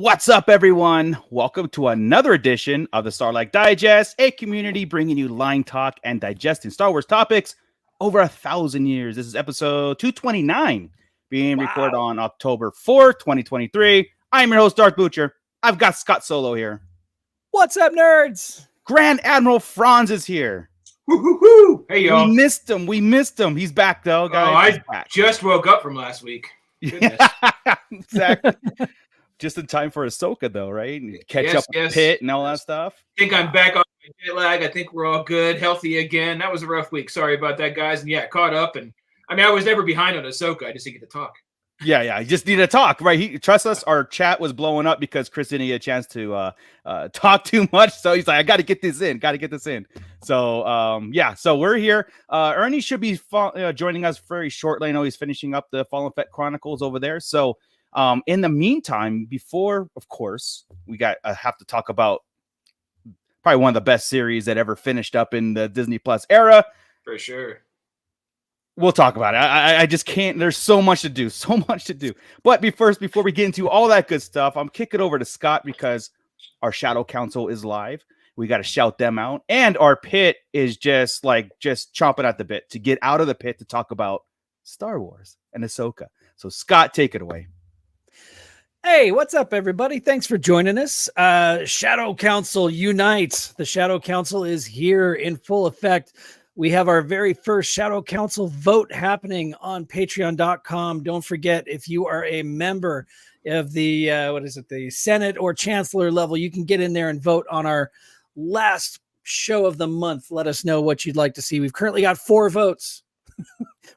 What's up, everyone? Welcome to another edition of the Starlight Digest, a community bringing you line talk and digesting Star Wars topics over 1,000 years. This is episode 229, being recorded on October 4th, 2023. I'm your host, Darth Butcher. I've got Scott Solo here. What's up, nerds? Grand Admiral Franz is here. Woo-hoo-hoo. Hey, y'all. We missed him. He's back, though, guys. I just woke up from last week. Goodness. Yeah, exactly. Just in time for Ahsoka, though, right? Catch up with Pitt and all that stuff. I think I'm back on my jet lag. I think we're all good, healthy again. That was a rough week. Sorry about that, guys. And yeah, caught up. And I was never behind on Ahsoka. I just didn't get to talk. Yeah. You just need to talk, right? Trust us, our chat was blowing up because Chris didn't get a chance to talk too much. So he's like, I got to get this in. So, so we're here. Ernie should be joining us very shortly. I know he's finishing up the Fallen Fett Chronicles over there. So, in the meantime, before, of course, we have to talk about probably one of the best series that ever finished up in the Disney Plus era. For sure. We'll talk about it. I just can't. There's so much to do. But before we get into all that good stuff, I'm kicking over to Scott because our Shadow Council is live. We got to shout them out. And our pit is just chomping at the bit to get out of the pit to talk about Star Wars and Ahsoka. So Scott, take it away. Hey, what's up, everybody? Thanks for joining us. Shadow Council Unite. The Shadow Council is here in full effect. We have our very first Shadow Council vote happening on patreon.com. Don't forget, if you are a member of the, the Senate or Chancellor level, you can get in there and vote on our last show of the month. Let us know what you'd like to see. We've currently got 4 votes.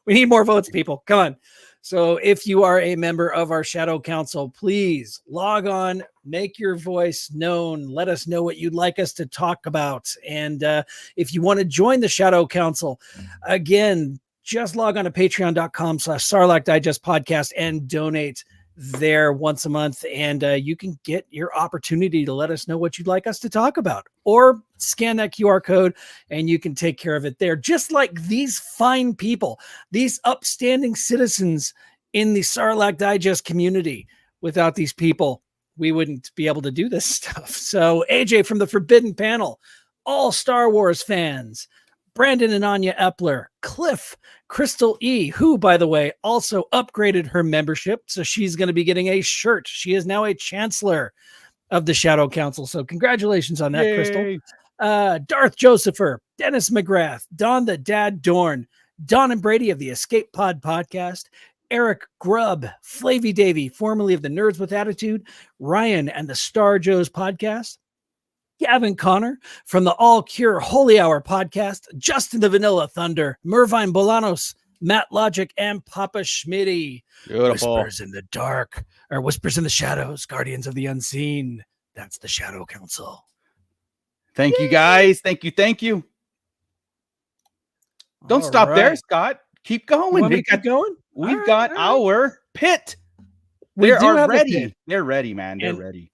We need more votes, people. Come on. So if you are a member of our Shadow Council, please log on, make your voice known. Let us know what you'd like us to talk about. And if you want to join the Shadow Council, again, just log on to patreon.com/Sarlacc Digest Podcast and donate there once a month. And you can get your opportunity to let us know what you'd like us to talk about, or scan that QR code and you can take care of it there. Just like these fine people, these upstanding citizens in the Sarlacc Digest community. Without these people, we wouldn't be able to do this stuff. So AJ from the Forbidden Panel, all Star Wars fans, Brandon and Anya Epler, Cliff, Crystal E, who, by the way, also upgraded her membership. So she's going to be getting a shirt. She is now a Chancellor of the Shadow Council. So congratulations on that, Yay. Crystal. Darth Josepher, Dennis McGrath, Don the Dad Dorn, Don and Brady of the Escape Pod podcast, Eric Grubb, Flavy Davy, formerly of the Nerds with Attitude, Ryan and the Star Joes podcast, Gavin Connor from the All Cure Holy Hour podcast, Justin the Vanilla Thunder, Mervine Bolanos, Matt Logic, and Papa Schmitty. Beautiful. Whispers in the dark, or Whispers in the Shadows, Guardians of the Unseen. That's the Shadow Council. Thank you, guys. Thank you. Don't stop there, Scott. Keep going. Keep going? We've got our pit. They are ready. They're ready, man. They're ready.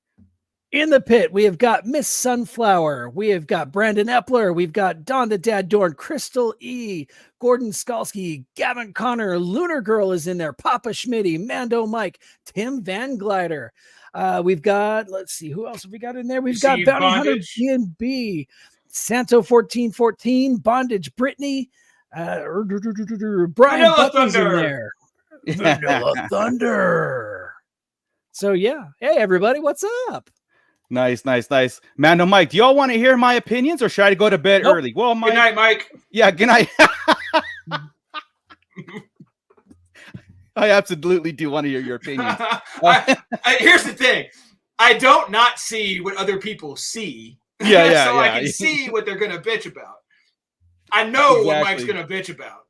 In the pit, we have got Miss Sunflower. We have got Brandon Epler. We've got Don the Dad Dorn, Crystal E, Gordon Skalski, Gavin Connor, Lunar Girl is in there, Papa Schmitty, Mando Mike, Tim Van Glider. We've got, let's see, who else have we got in there? We've got Bounty Hunter B&B, Santo 1414, Bondage Brittany, Brian Button's in there. Vanilla Thunder. So yeah. Hey everybody, what's up? Nice. Mando Mike, do y'all want to hear my opinions or should I go to bed early? Well, Mike. Good night, Mike. Yeah, good night. I absolutely do want to hear your opinions. Here's the thing. I don't not see what other people see. Yeah. So I can see what they're going to bitch about. I know what Mike's going to bitch about.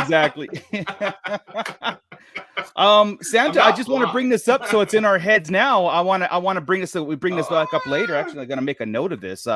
Exactly. Santa, I just want to bring this up so it's in our heads now. I want to bring this. We bring this back up later. Actually, I'm going to make a note of this.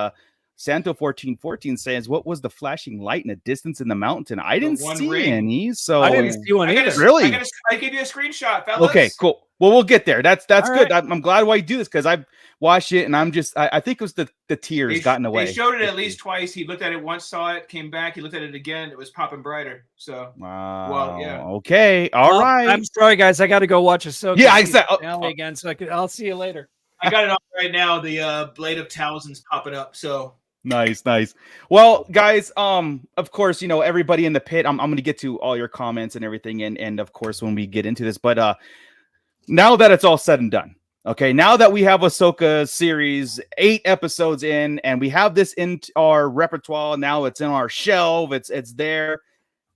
Santo 1414 says, "What was the flashing light in the distance in the mountain?" I didn't see any. So I didn't see one either. Really? I give you a screenshot, fellas. Okay, cool. Well, we'll get there. That's All good. right. I'm glad why you do this because I've watched it and I think it was the tears got in the way. They showed it at least twice. He looked at it once, saw it, came back. He looked at it again. It was popping brighter. So, wow. yeah. Okay. All right. I'm sorry, guys. I got to go watch Ahsoka. Yeah, exactly. Again, so I'll see you later. I got it on right now. The Blade of Talisman's popping up. So Nice. Well, guys, of course, everybody in the pit, I'm going to get to all your comments and everything, and of course when we get into this, but now that it's all said and done, okay, now that we have Ahsoka series 8 episodes in, and we have this in our repertoire, now it's in our shelf, it's there,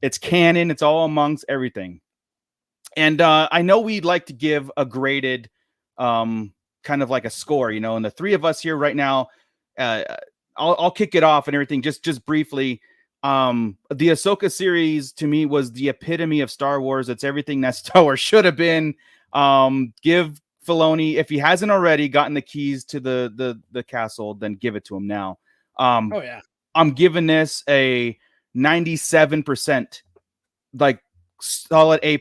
it's canon, it's all amongst everything. And I know we'd like to give a graded kind of like a score, and the three of us here right now, I'll kick it off and everything just briefly. The Ahsoka series to me was the epitome of Star Wars. It's everything that Star Wars should have been. Give Filoni, if he hasn't already gotten the keys to the castle, then give it to him now. Oh yeah. I'm giving this a 97%, like solid A+,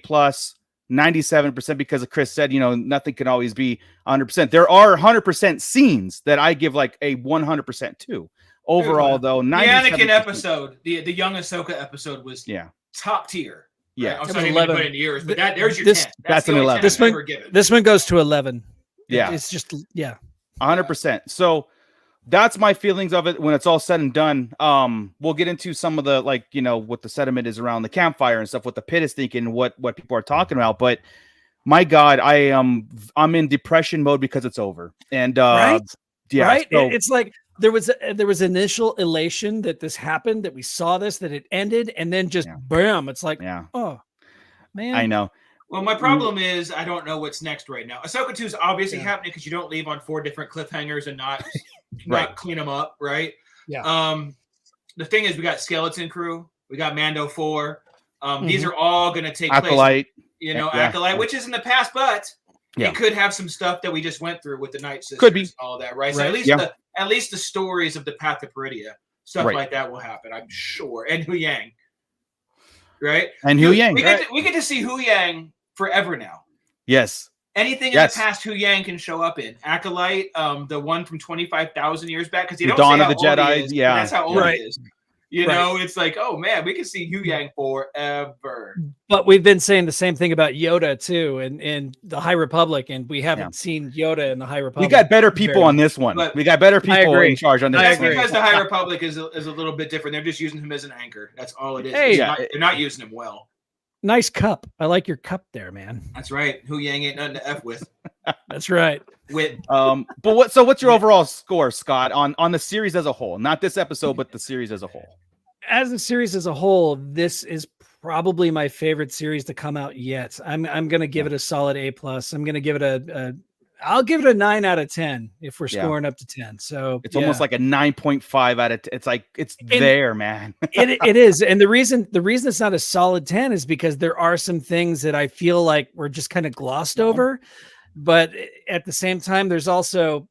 97%, because of Chris said, nothing can always be 100%. There are 100% scenes that I give like a 100% to. Overall, though, the Anakin episode, the young Ahsoka episode was top tier. Yeah, right? I'm sorry, I didn't put it in years, but there's your 10. That's an 11. This one goes to 11. Yeah, it's just 100%. So that's my feelings of it when it's all said and done. We'll get into some of the what the sentiment is around the campfire and stuff, what the pit is thinking, what people are talking about. But my God, I'm in depression mode because it's over. And right? So, it's like there was initial elation that this happened, that we saw this, that it ended, and then just bam, it's like, oh man, I know. Well, my problem is I don't know what's next right now. Ahsoka 2 is obviously happening because you don't leave on 4 different cliffhangers and not clean them up, right? Yeah. The thing is, we got Skeleton Crew, we got Mando 4. These are all going to take Acolyte. place. Acolyte, which is in the past, but it could have some stuff that we just went through with the Night Sisters. Could be. And all that, right? So at least the stories of the Path to Peridia, stuff like that will happen, I'm sure. And Hu Yang, right? And Hu Yang. We get to see Hu Yang forever now. Yes. Anything in the past Hu Yang can show up in. Acolyte, the one from 25,000 years back, because you don't Dawn say of the Jedi. That's how old he is. It's like, oh man, we can see Hu Yang forever. But we've been saying the same thing about Yoda too, and the High Republic, and we haven't seen Yoda in the High Republic. We got better people on this one. We got better people in charge on this. That's because the High Republic is a little bit different. They're just using him as an anchor. That's all it is. Hey, they're not using him well. Nice cup. I like your cup there, man. That's right. Hu Yang ain't nothing to F with. That's right. But what's your overall score, Scott, on the series as a whole? Not this episode, but the series as a whole. As a series as a whole, this is probably my favorite series to come out yet. I'm going to give it a solid A+. I'm going to give it I'll give it a 9 out of 10 if we're scoring up to 10. So it's almost like a 9.5 out of 10. It's like there, man. it is. And the reason it's not a solid 10 is because there are some things that I feel like were just kind of glossed over. But at the same time, there's also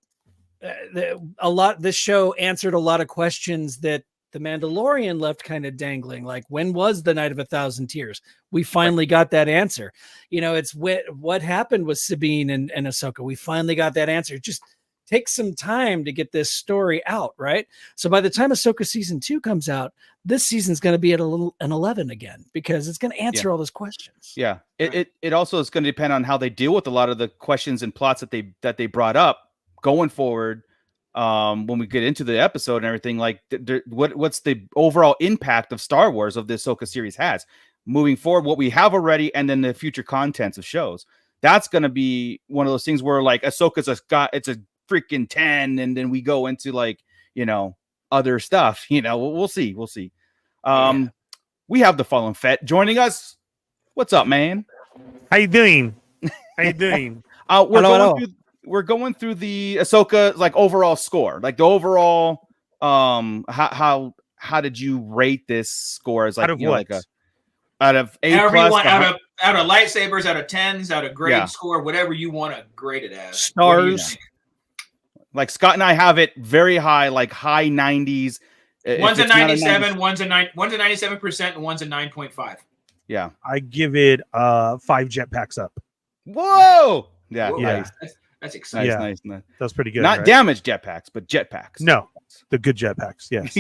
this show answered a lot of questions that The Mandalorian left kind of dangling. Like, when was the Night of 1,000 Tears? We finally got that answer. It's what happened with Sabine and Ahsoka. We finally got that answer. It just takes some time to get this story out, right? So by the time Ahsoka season 2 comes out, this season's going to be at an 11 again, because it's going to answer all those questions. Yeah. It also is going to depend on how they deal with a lot of the questions and plots that they brought up going forward. When we get into the episode and everything, like what's the overall impact of Star Wars of the Ahsoka series has moving forward, what we have already, and then the future contents of shows. That's going to be one of those things where like Ahsoka's it's a freaking 10, and then we go into like, other stuff, we'll see. We have the Fallen Fett joining us. What's up, man? How you doing? We're going through the Ahsoka like overall score, like the overall how did you rate this score as like, out of A+, out of lightsabers, out of 10s, out of grade score, whatever you want to grade it as. Stars. Like Scott and I have it very high, like high 90s. One's a 97, one's a 97%, and one's a 9.5. Yeah. I give it 5 jetpacks up. Whoa! Yeah. Whoa, nice. That's exciting. Nice. That's pretty good. Not damaged jetpacks, but jetpacks. No, the good jetpacks. Yes.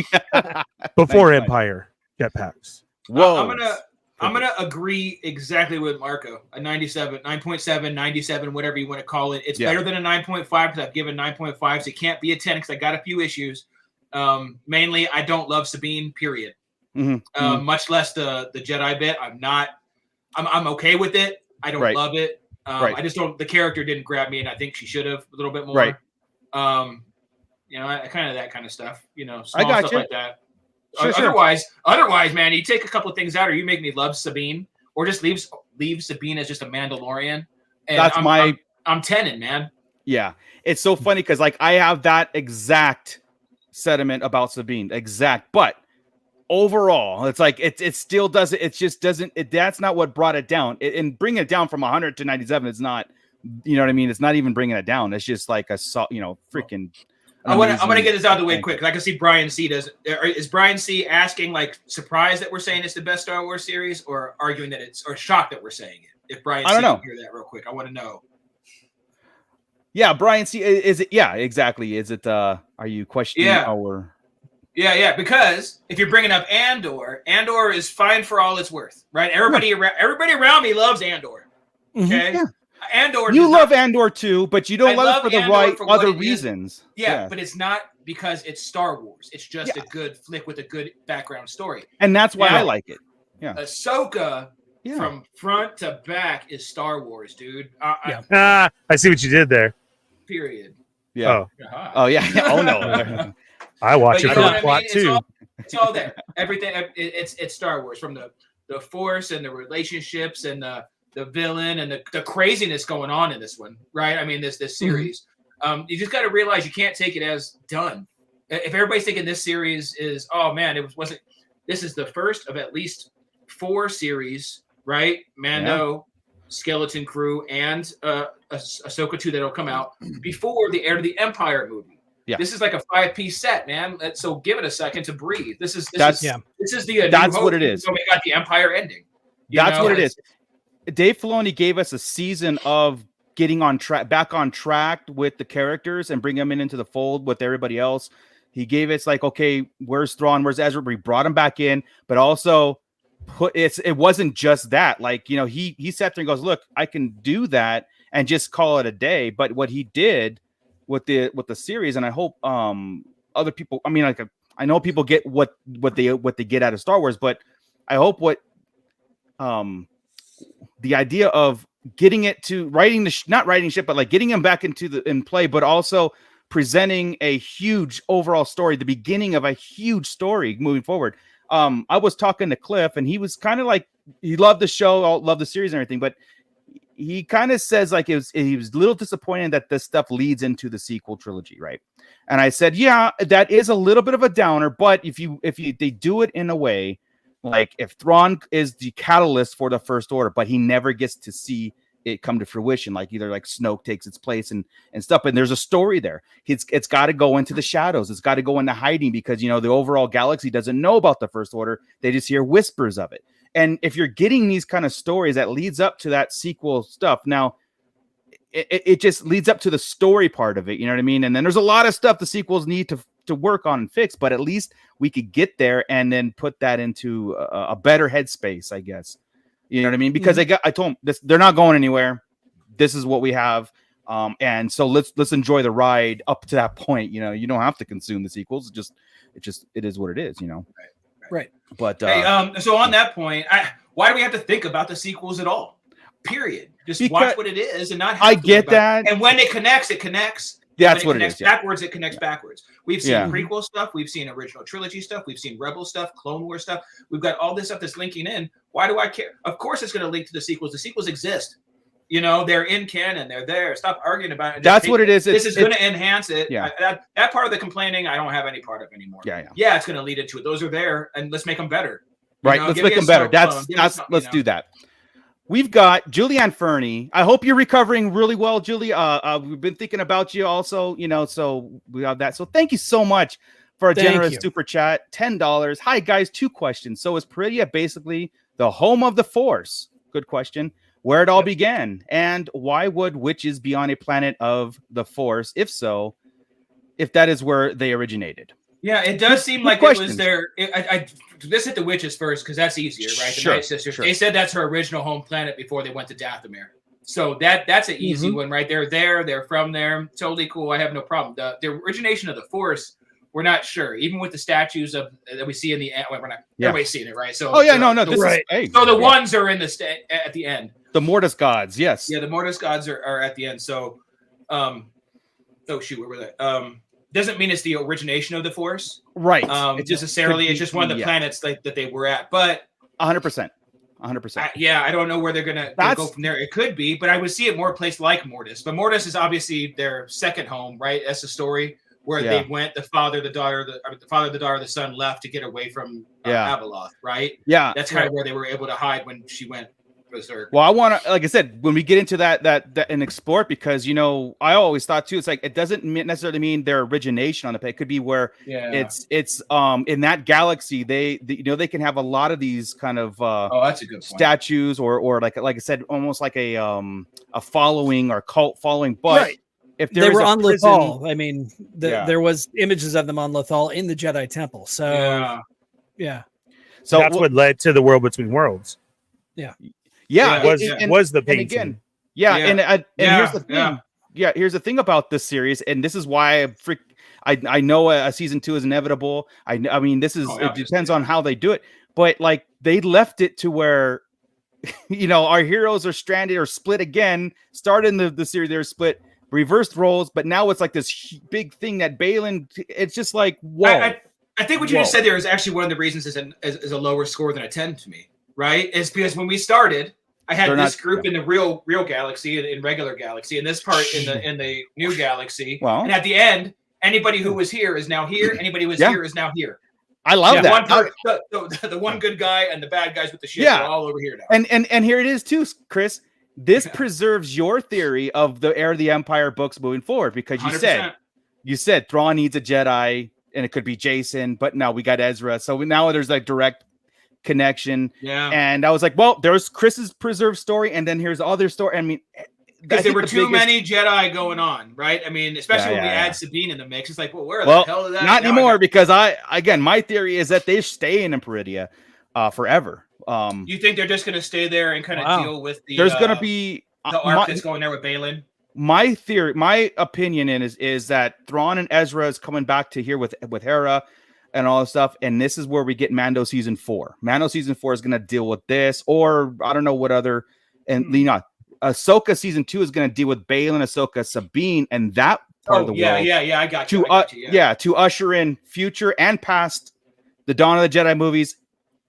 Before Empire jetpacks. Whoa. I'm going to agree exactly with Marco. A 97, 9.7, 97, whatever you want to call it. It's better than a 9.5 because I've given 9.5, so it can't be a 10 because I got a few issues. Mainly, I don't love Sabine, period. Much less the Jedi bit. I'm okay with it. I don't love it. I just don't. The character didn't grab me, and I think she should have a little bit more. Right. I kind of that kind of stuff. Small I got stuff you. like that. Sure. Otherwise, man, you take a couple of things out, or you make me love Sabine, or just leave Sabine as just a Mandalorian. And I'm tenning, man. Yeah, it's so funny because like I have that exact sentiment about Sabine, but overall, it's like it still doesn't. It just doesn't. That's not what brought it down. And bringing it down from 100 to 97 is not. You know what I mean? It's not even bringing it down. It's just like freaking. I want to get this out of the way quick. I can see Brian C. Is Brian C. asking like surprised that we're saying it's the best Star Wars series, or arguing that or shocked that we're saying it? If Brian C. can hear that real quick, I want to know. Yeah, Brian C. Is it? Yeah, exactly. Is it? Are you questioning our? Yeah. Because if you're bringing up Andor is fine for all it's worth, right? Everybody around me loves Andor. Okay. Yeah. Andor. You love Andor too, but you don't love it for the right other reasons. Yeah, but it's not because it's Star Wars. It's just a good flick with a good background story. And that's why I like it. Yeah. Ahsoka from front to back is Star Wars, dude. I see what you did there. Period. Yeah. Oh yeah. Oh no. I watch it for the plot too. It's all there. Everything. It's Star Wars, from the Force and the relationships and the villain and the craziness going on in this one, right? I mean, this series. You just got to realize you can't take it as done. If everybody's thinking this series is, oh man, wasn't. This is the first of at least 4 series, right? Mando, Skeleton Crew, and Ahsoka 2 that'll come out before the Heir to the Empire movie. Yeah. This is like a 5-piece set, man. So give it a second to breathe. This is the. That's what it is. So we got the Empire ending. That's what it is. Dave Filoni gave us a season of getting back on track with the characters and bring them into the fold with everybody else. He gave us like, okay, where's Thrawn, where's Ezra? We brought him back in, but also it wasn't just that. Like, he sat there and goes, look, I can do that and just call it a day. But what he did with the series, and I hope other people, I mean, like I know people get what they get out of Star Wars, but I hope the idea of getting it to not writing shit, but like getting him back in play, but also presenting a huge overall story, the beginning of a huge story moving forward. I was talking to Cliff, and he was kind of like, he loved the show, loved the series and everything, but he kind of says like he was a little disappointed that this stuff leads into the sequel trilogy, right? And I said, yeah, that is a little bit of a downer, but if they do it in a way, like if Thrawn is the catalyst for the First Order, but he never gets to see it come to fruition, like either like Snoke takes its place and stuff, and there's a story there. It's got to go into the shadows. It's got to go into hiding because, the overall galaxy doesn't know about the First Order. They just hear whispers of it. And if you're getting these kind of stories that leads up to that sequel stuff, now it just leads up to the story part of it. You know what I mean? And then there's a lot of stuff the sequels need to work on and fix, but at least we could get there and then put that into a better headspace, I guess. You know what I mean? Because I told them this, they're not going anywhere. This is what we have. And so let's enjoy the ride up to that point. You don't have to consume the sequels. It is what it is, Right. But so on that point, why do we have to think about the sequels at all? Period. Just watch what it is and not have I get that. And when it connects, it connects. That's what it is. Backwards, it connects backwards. We've seen prequel stuff. We've seen original trilogy stuff. We've seen Rebel stuff, Clone War stuff. We've got all this stuff that's linking in. Why do I care? Of course, it's going to link to the sequels. The sequels exist. They're in canon. They're there. Stop arguing about it. That's what it is. This is going to enhance it. Yeah. That part of the complaining, I don't have any part of anymore. Yeah. It's going to lead into it. Those are there, and let's make them better. Right. Let's make them better. Let's do that. We've got Julianne Fernie. I hope you're recovering really well, Julie. We've been thinking about you also, so we have that. So thank you so much for a generous super chat. $10. Hi, guys. 2 questions. So is Peridea basically the home of the Force? Good question. Where it all began, and why would witches be on a planet of the Force? If so, if that is where they originated. Yeah, it does seem Good like questions. it was their. Let's hit the witches first because that's easier, right? The Sure, Night Sisters. sure. They said that's her original home planet before they went to Dathomir. So that's an easy one, right? They're there. They're from there. Totally cool. I have no problem. The origination of the Force, we're not sure. Even with the statues of that we see in the end, we're not. Everybody's seeing it, right? So. Oh yeah, no. This right. is, hey, So the ones are in the at the end. the Mortis gods, yes. Yeah, the Mortis gods are at the end. So, oh shoot, where were they? Doesn't mean it's the origination of the Force, Right. Necessarily, it's just one of the planets that they were at. But 100%. 100%. Yeah, I don't know where they're gonna go from there. It could be, but I would see it more a place like Mortis. But Mortis is obviously their second home, right? That's the story where they went. The father, the daughter, the son left to get away from Abeloth, right? Yeah, that's kind of where they were able to hide when she went berserk. Well, I want to, like I said, when we get into that and explore it, because I always thought too, it's like it doesn't necessarily mean their origination on the planet. It could be where it's in that galaxy they they can have a lot of these kind of that's a good point. Statues or like I said, almost like a following or cult following, but. Right. If they were on Lothal, I mean, there was images of them on Lothal in the Jedi Temple. So, yeah. So that's what led to the World Between Worlds. Was the painting? And here's the thing. Here's the thing about this series, and this is why I know a season 2 is inevitable. I mean, this is it depends on how they do it, but like they left it to where our heroes are stranded or split again. Started in the series, they were split. Reversed roles, but now it's like this big thing that Balin. It's just like whoa. I think what you just said there is actually one of the reasons is a lower score than a 10 to me. Right? It's because when we started, I had this group in the real galaxy, in regular galaxy, and this part in the new galaxy. Well, and at the end, anybody who was here is now here. Anybody who was here is now here. I love that. The one good guy and the bad guys with the shit are all over here now. And here it is too, Chris. This preserves your theory of the Heir of the Empire books moving forward, because you said Thrawn needs a Jedi, and it could be Jason, but now we got Ezra, so now there's like direct connection. Yeah, and I was like, well, there's Chris's preserved story, and then here's other story. I mean, because there were too many Jedi going on, right? I mean, especially when we add Sabine in the mix, it's like, well, where the hell is that? Not anymore, because my theory is that they stay in Imperidia forever. You think they're just going to stay there and kind of deal with the? There's going to be the arc that's going there with Balin. My theory, my opinion is that Thrawn and Ezra is coming back to here with Hera and all this stuff, and this is where we get Mando season 4. Mando season 4 is going to deal with this, or I don't know what other, and Ahsoka season 2 is going to deal with Balin, Ahsoka, Sabine, and that part of the world. Yeah, I got you. To usher in future and past the Dawn of the Jedi movies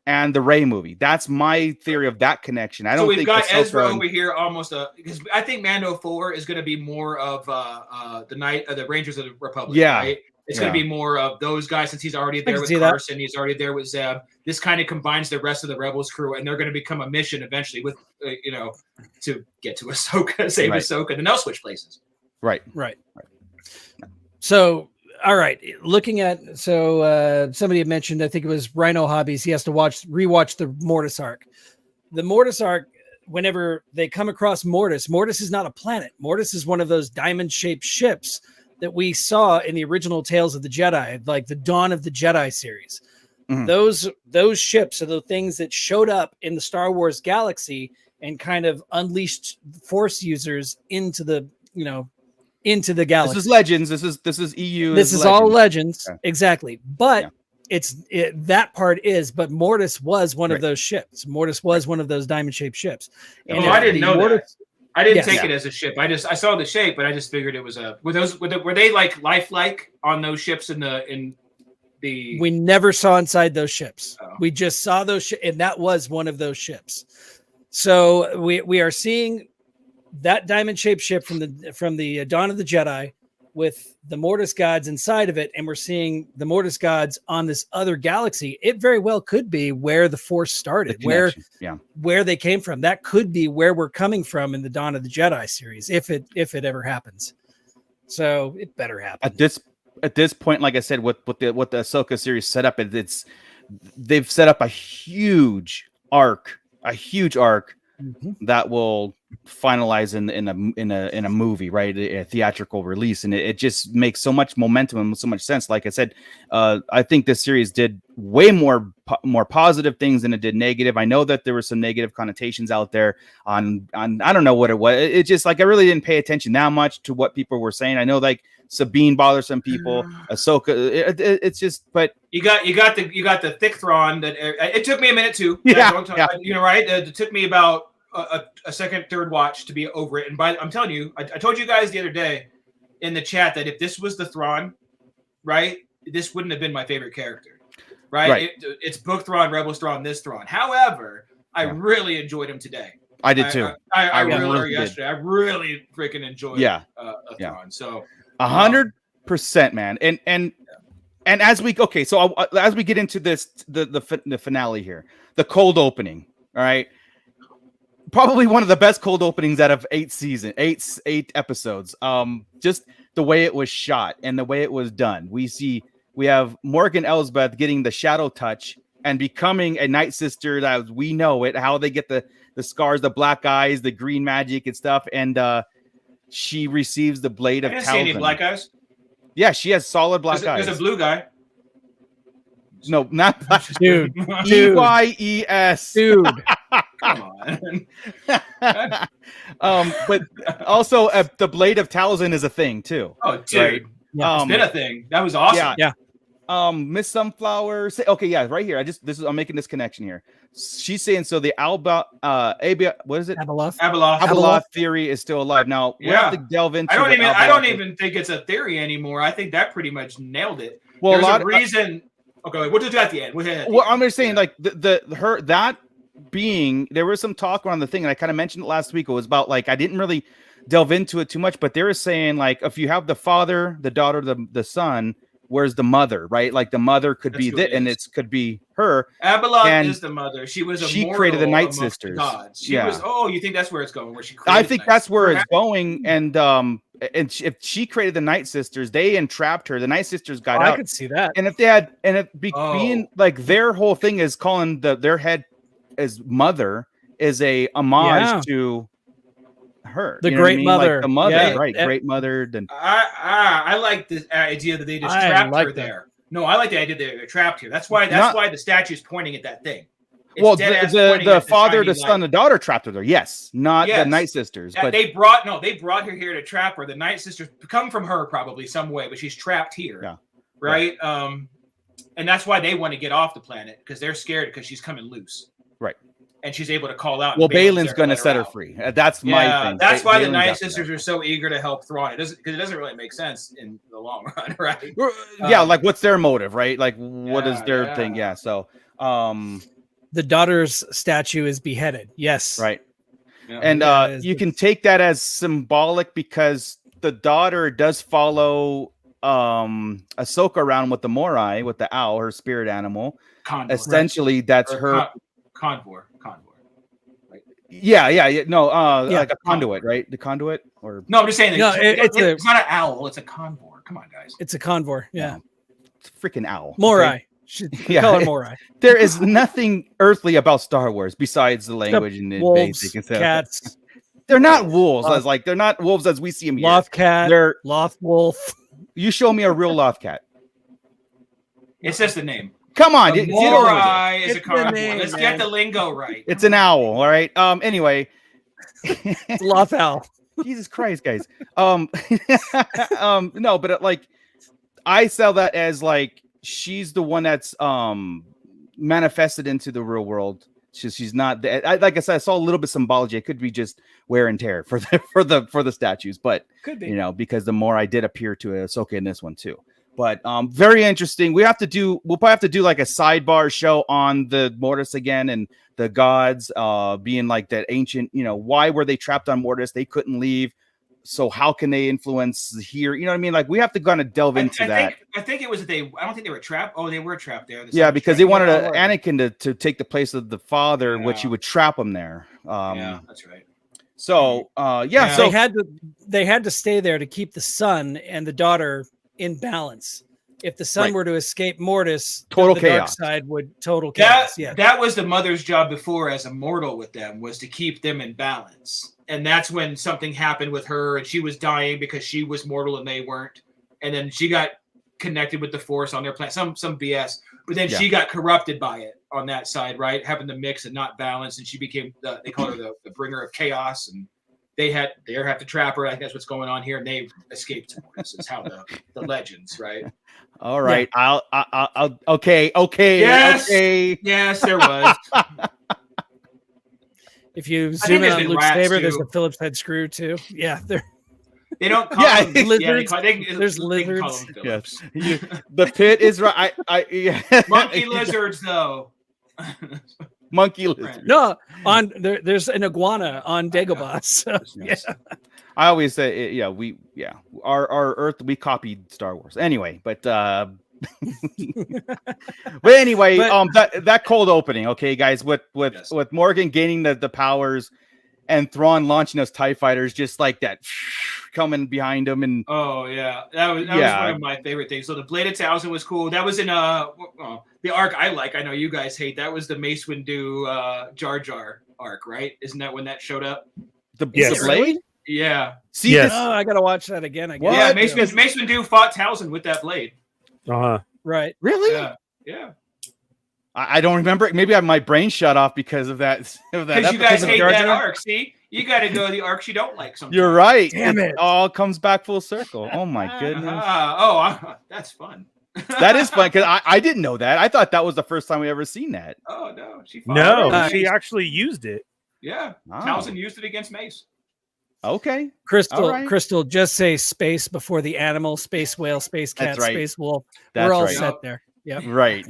and the Rey movie. That's my theory of that connection. I don't think we've got Ahsoka Ezra over here almost because I think Mando 4 is going to be more of the Rangers of the Republic. Yeah, right? It's going to be more of those guys, since he's already there with Carson. He's already there with Zeb. This kind of combines the rest of the Rebels crew, and they're going to become a mission eventually with to get to Ahsoka, save Ahsoka, and they'll switch places. Right. So. All right. Looking at somebody had mentioned, I think it was Rhino Hobbies. He has to rewatch the Mortis arc. The Mortis arc, whenever they come across Mortis is not a planet. Mortis is one of those diamond-shaped ships that we saw in the original Tales of the Jedi, like the Dawn of the Jedi series. Mm-hmm. Those ships are the things that showed up in the Star Wars galaxy and kind of unleashed Force users into the galaxy. This is Legends. This is EU. This is all Legends. Okay. Exactly. But that part is, but Mortis was one of those ships. Mortis was one of those diamond-shaped ships. And I didn't know that. I didn't take it as a ship. I saw the shape, but I just figured it was were they like lifelike on those ships in the we never saw inside those ships. Oh. We just saw those and that was one of those ships. So we are seeing that diamond-shaped ship from the Dawn of the Jedi with the Mortis gods inside of it, and we're seeing the Mortis gods on this other galaxy. It very well could be where the Force started, where they came from. That could be where we're coming from in the Dawn of the Jedi series, if it ever happens. So it better happen. At this point, like I said, what the Ahsoka series set up, they've set up a huge arc. Mm-hmm. That will finalized in a movie, right? A theatrical release, and it just makes so much momentum and so much sense. Like I said, I think this series did way more positive things than it did negative. I know that there were some negative connotations out there on I don't know what it was. It just like I really didn't pay attention that much to what people were saying. I know like Sabine bothers some people, Ahsoka. It's just, but you got the thick Thrawn that it took me a minute too. You know, right? It took me about a second, third watch to be over it. And I'm telling you, I told you guys the other day in the chat that if this was the Thrawn, right, this wouldn't have been my favorite character, right? It's Book Thrawn, Rebels Thrawn, this Thrawn. However, I really enjoyed him today. I did too. I really yesterday. I really freaking enjoyed Thrawn. So 100%, man. And as we as we get into this, the finale here, the cold opening, all right. Probably one of the best cold openings out of 8 episodes. Just the way it was shot and the way it was done. We have Morgan Elsbeth getting the shadow touch and becoming a Night Sister that we know it, how they get the scars, the black eyes, the green magic and stuff. And she receives the blade of Talzin. See any black eyes? Yeah, she has solid black eyes. There's a blue guy. No, not black. Dude. EYES. Dude. Come on. But also the blade of Talzin is a thing too. Oh, dude. Right? Yeah, it's been a thing. That was awesome. Yeah. Miss Sunflower. Okay, yeah, right here. I'm making this connection here. She's saying so the what is it? Abeloth theory is still alive. Now we have to delve into. I don't even think it's a theory anymore. I think that pretty much nailed it. Well, there's a reason. Okay, we'll do at the end. I'm just saying, like that being, there was some talk around the thing, and I kind of mentioned it last week. It was about like I didn't really delve into it too much, but they were saying like if you have the father, the daughter, the son, where's the mother, right? Like the mother could be that, and it could be her. Abeloth is the mother. She created the Night Sisters. She was. Oh, you think that's where it's going? Where she? I think that's where it's going, and if she created the Night Sisters, they entrapped her. The Night Sisters got out. I could see that. And if they had, being like their whole thing is calling their head as mother is a homage to her, the great mother, like the mother, right? Great mother. Then I like the idea that they just trapped her there. No, I like the idea that they're trapped here. That's why the statue's pointing at that thing. The father, the son, the daughter trapped her there. Yes, not the Night Sisters. But they brought her here to trap her. The Night Sisters come from her probably some way, but she's trapped here. Yeah. Right. Yeah. And that's why they want to get off the planet because they're scared because she's coming loose. Right. And she's able to call out. Well, Balin's going to set her free. That's my thing. That's why the Night Sisters are so eager to help Thrawn. It doesn't really make sense in the long run, right? Yeah, like what's their motive, right? Like what is their thing? Yeah. So, the daughter's statue is beheaded. Yes. Right. Yeah. And you can take that as symbolic because the daughter does follow Ahsoka around with the Morai, with the owl, her spirit animal. Condor, essentially, that's her Condor. Right? Yeah. No, like a conduit, right? The conduit, or no? I'm just saying. No, it's not an owl. It's a condor. Come on, guys. It's a condor. Yeah. It's a freaking owl. Morai. Call her Morai. There is nothing earthly about Star Wars besides the language and the wolves, basic cats. They're not wolves they're not wolves as we see them here. Loth cat. They're loth wolf. You show me a real loth cat. It says the name. Come on, Morai is a condor. Let's get the lingo right. It's an owl, all right. Anyway, it's loth owl. Jesus Christ, guys. No, but like I sell that as like she's the one that's manifested into the real world. She's not. Like I said, I saw a little bit of symbology. It could be just wear and tear for the statues, but could be, because the Morai did appear to Ahsoka in this one too. But very interesting. We'll probably have to do like a sidebar show on the Mortis again and the gods being like that ancient. Why were they trapped on Mortis? They couldn't leave. So how can they influence here? You know what I mean? Like we have to kind of delve into that. I think it was that I don't think they were trapped. Oh, they were trapped there. Yeah, because they wanted Anakin to take the place of the father, which he would trap him there. Yeah, that's right. So so they had to stay there to keep the son and the daughter in balance. if the son were to escape Mortis, Total the dark chaos. side would total chaos. That was the mother's job before as a mortal with them, was to keep them in balance. And that's when something happened with her, and she was dying because she was mortal and they weren't. And then she got connected with the Force on their planet, some BS. But then she got corrupted by it on that side, right? Having the mix and not balance, and she became they call her the bringer of chaos, and they have to trap her. I think that's what's going on here, and they escaped to Mortis. Is how the legends, right? All right, I'll okay. Yes, okay. Yes, there was. If you zoom in on been Luke rats, Saber, too. there's a Phillips head screw too. Yeah, They don't call them lizards. they There's call lizards. them Phillips. Yes. The pit is right. Monkey lizards, though. Monkey lizard. No, on there's an iguana on Dagobah. So, Yes. I always say, our Earth, we copied Star Wars anyway, but anyway, that cold opening, okay, guys, with Morgan gaining the powers and Thrawn launching those TIE fighters just like that, coming behind him, and that was one of my favorite things. So the Bladed Thousand was cool. That was in the arc I like. I know you guys hate. That was the Mace Windu Jar Jar arc, right? Isn't that when that showed up? The blade? Yeah. See, yes. I gotta watch that again. I guess. Yeah, Mace Windu fought Towson with that blade. Right. Really? Yeah. I don't remember. Maybe my brain shut off because of that. Because you guys hate that arc. See, you got to go the arcs you don't like. Sometimes. You're right. Damn it! All comes back full circle. Oh my goodness. That's fun. That is fun because I didn't know that. I thought that was the first time we ever seen that. Oh no, she actually used it. Yeah, Towson used it against Mace. Okay, Crystal, just say space before the animal, space whale, space cat, space wolf. We're all set there. Yeah, right.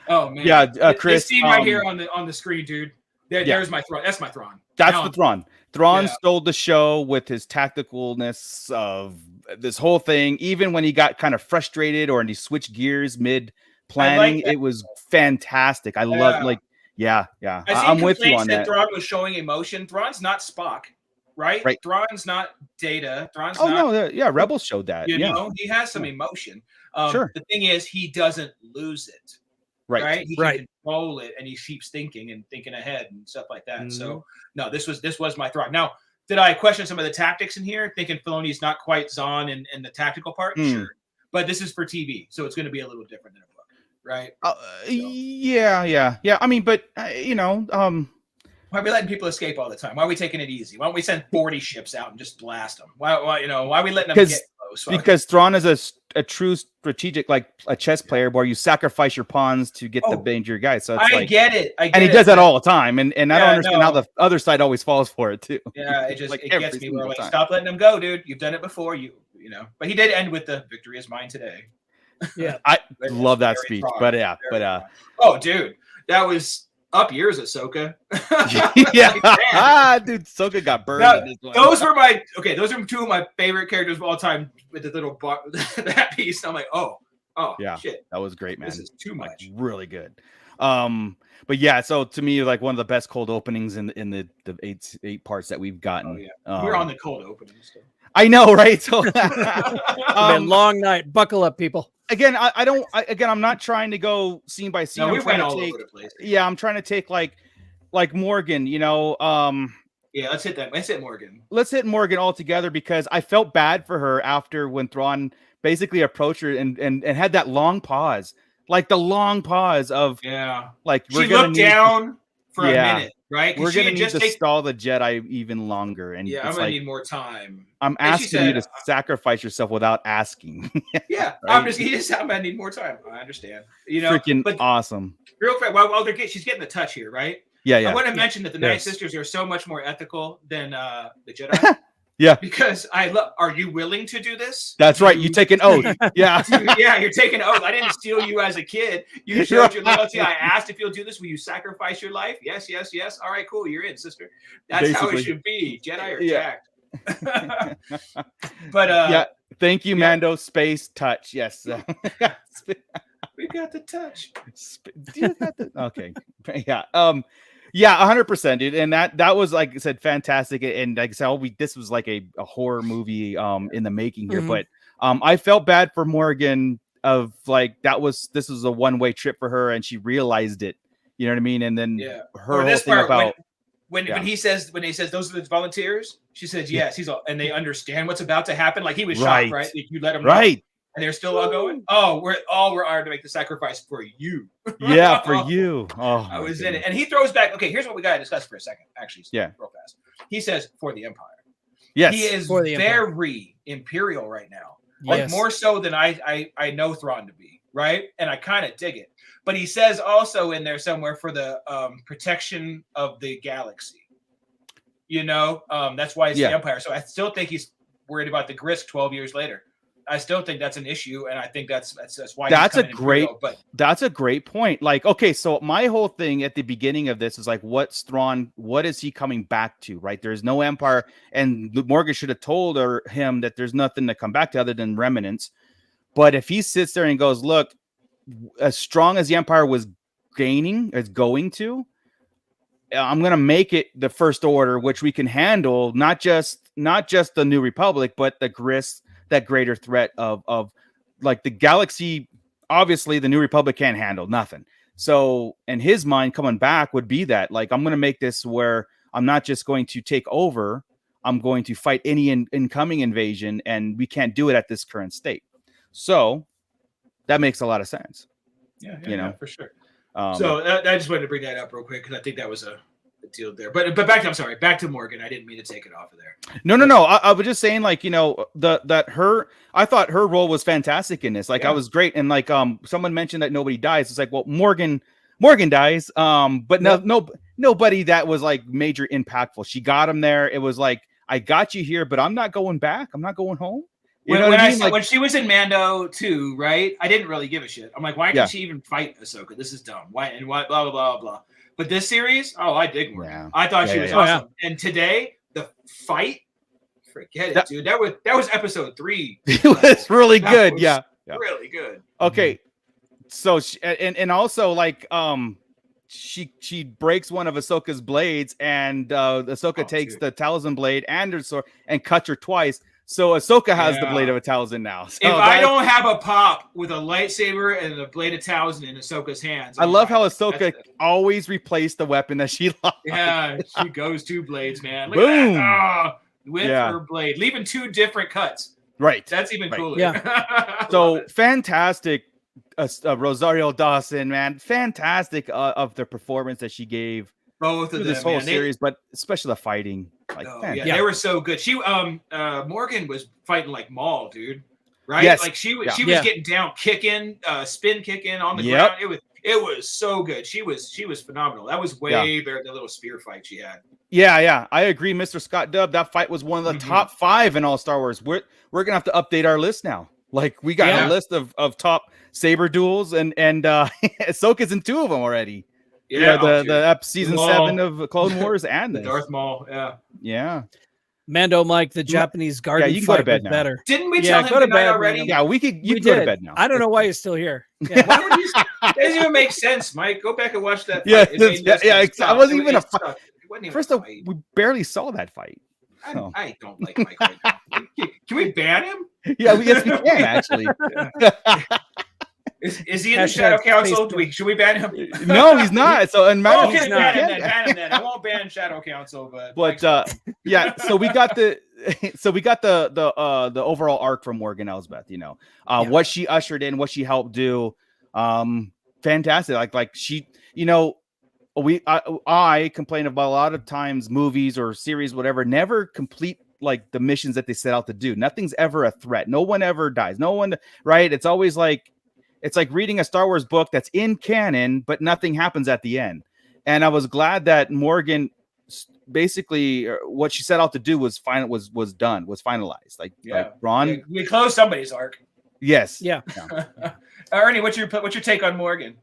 Oh man, yeah, Chris. This scene right here on the screen, dude. There's my Thrawn. That's my Thrawn. That's the Thrawn. Thrawn stole the show with his tacticalness of this whole thing. Even when he got kind of frustrated or he switched gears mid planning, it was fantastic. I love I'm with you on that. Thrawn was showing emotion. Thrawn's not Spock, right? Thrawn's not Data. Thrawn's Rebels showed that. You know, he has some emotion. Sure. The thing is, he doesn't lose it. Right. He can control it, and he keeps thinking ahead and stuff like that. Mm-hmm. So no, this was my Thrawn. Now, did I question some of the tactics in here, thinking Filoni's not quite Zahn in the tactical part? Sure. But this is for TV, so it's going to be a little different than a book, right? Yeah. I mean, but why are we letting people escape all the time? Why are we taking it easy? Why don't we send 40 ships out and just blast them? Why are we letting them get close? Because Thrawn is a true strategic, like a chess player, where you sacrifice your pawns to get the danger guy. So it's I get it. And he does that all the time, and I don't understand how the other side always falls for it too. Yeah, it just it gets me. Where stop letting them go, dude. You've done it before. You know. But he did end with the victory is mine today. Yeah, I love that speech. Strong, but oh, dude, that was up yours, Ahsoka. Dude, Ahsoka got burned. Those are two of my favorite characters of all time with the little that piece. I'm like, shit, that was great, man. This is too much. Like, really good. But yeah, so to me, like one of the best cold openings in the eight parts that we've gotten. We're on the cold openings still. I know, right? So long night. Buckle up, people. Again, I'm not trying to go scene by scene. No, we went all over the place. Yeah, I'm trying to take like Morgan, let's hit that. Let's hit Morgan. Let's hit Morgan all together because I felt bad for her after when Thrawn basically approached her and had that long pause. Like the long pause of like she looked down for a minute, right? We're gonna need to stall the Jedi even longer, and I'm gonna need more time. I'm asking you to sacrifice yourself without asking. Right? I'm gonna need more time. I understand. Freaking awesome. Real quick, she's getting the touch here, right? Yeah. I want to mention that the Night Sisters are so much more ethical than the Jedi. Yeah, because are you willing to do this? That's right. You take an oath. Yeah. You're taking an oath. I didn't steal you as a kid. You showed your loyalty. I asked if you'll do this. Will you sacrifice your life? Yes. All right, cool. You're in, sister. That's how it should be. Jedi are jacked. But thank you, Mando. Space touch. Yes. We got the touch. Okay. Yeah. Yeah, 100%, dude, and that was, like I said, fantastic, and like I said, this was like a horror movie in the making here, but I felt bad for Morgan of like this was a one-way trip for her and she realized it. You know what I mean? And then her whole thing about when he says those are the volunteers, she says yes. He's all, and they understand what's about to happen. Like he was shocked, right? Like, you let him know. And they're still all going, oh, we're honored to make the sacrifice for you. Yeah, for you. Oh, I was in it. And he throws back, okay, here's what we got to discuss for a second, actually. Yeah. Real fast. He says, for the Empire. Yes. He is very imperial right now. Yes. Like more so than I know Thrawn to be, right? And I kind of dig it. But he says also in there somewhere for the protection of the galaxy. You know, that's why it's the Empire. So I still think he's worried about the Grisk 12 years later. I still think that's an issue, and I think that's why that's a great point. Like, okay, so my whole thing at the beginning of this is like, what's Thrawn? What is he coming back to? Right? There's no Empire, and Morgan should have told him that there's nothing to come back to other than remnants. But if he sits there and goes, look, as strong as the Empire was going to, I'm gonna make it the First Order, which we can handle, not just the New Republic, but the Grisk. That greater threat of like the galaxy. Obviously the New Republic can't handle nothing. So in his mind, coming back would be that, like, I'm going to make this where I'm not just going to take over, I'm going to fight any incoming invasion, and we can't do it at this current state. So that makes a lot of sense. Yeah, for sure. So I just wanted to bring that up real quick because I think that was a deal there. But back to Morgan. I didn't mean to take it off of there. No. I was just saying, like, you know, I thought her role was fantastic in this. Like, I was great. And like, someone mentioned that nobody dies. It's like, well, Morgan dies. But nobody that was like major impactful. She got him there. It was like, I got you here, but I'm not going back. I'm not going home. You know what I mean? When she was in Mando 2, right? I didn't really give a shit. I'm like, why can't she even fight Ahsoka? This is dumb. Why blah blah blah blah. But this series, I dig Morgan. Yeah. I thought she was awesome. And today, the fight, forget it, dude. That was episode 3. It was really good. Really good. Okay, so and also like she breaks one of Ahsoka's blades, and Ahsoka takes the Talzin blade and her sword and cuts her twice. So Ahsoka has the blade of a Talzin now. So if I don't have a pop with a lightsaber and a blade of Talzin in Ahsoka's hands, I love how Ahsoka always replaced the weapon that she lost. Yeah, she goes 2 blades, man. Look Boom. at that. With her blade, leaving 2 different cuts. Right. That's even cooler. Yeah. So fantastic, Rosario Dawson, man. Fantastic of the performance that she gave. Both of them, this whole series, but especially the fighting. Like, they were so good. She Morgan was fighting like Maul, dude. Right? Yes. Like she was getting down, kicking, spin kicking on the ground. It was so good. She was phenomenal. That was way better than the little spear fight she had. Yeah. I agree, Mr. Scott Dubb. That fight was one of the top 5 in all Star Wars. We're gonna have to update our list now. Like, we got a list of top saber duels, and Ahsoka's in 2 of them already. Yeah, the season 7 of Clone Wars and this. Darth Maul, yeah. Mando Mike, the Japanese garden you can go to bed was now. better. Didn't we tell him good night already? Yeah, you can go to bed now. I don't know why he's still here. Yeah. Why would you? It doesn't even make sense, Mike. Go back and watch that. Fight. I wasn't even a fight. First of all, we barely saw that fight. I don't like Mike right now. Can we ban him? Yeah, yes, we can actually. Is he in the Shadow Council? Should we ban him? No, he's not. So and ban him then. I won't ban Shadow Council, but yeah. So we got the overall arc from Morgan Elsbeth. You know, what she ushered in, what she helped do. Fantastic. Like she, you know, I complain about a lot of times movies or series, whatever, never complete like the missions that they set out to do. Nothing's ever a threat. No one ever dies. No one, right? It's always like. It's like reading a Star Wars book that's in canon, but nothing happens at the end. And I was glad that Morgan, basically, what she set out to do was finalized. Like Ron, we closed somebody's arc. Yes. Yeah. Ernie, what's your take on Morgan?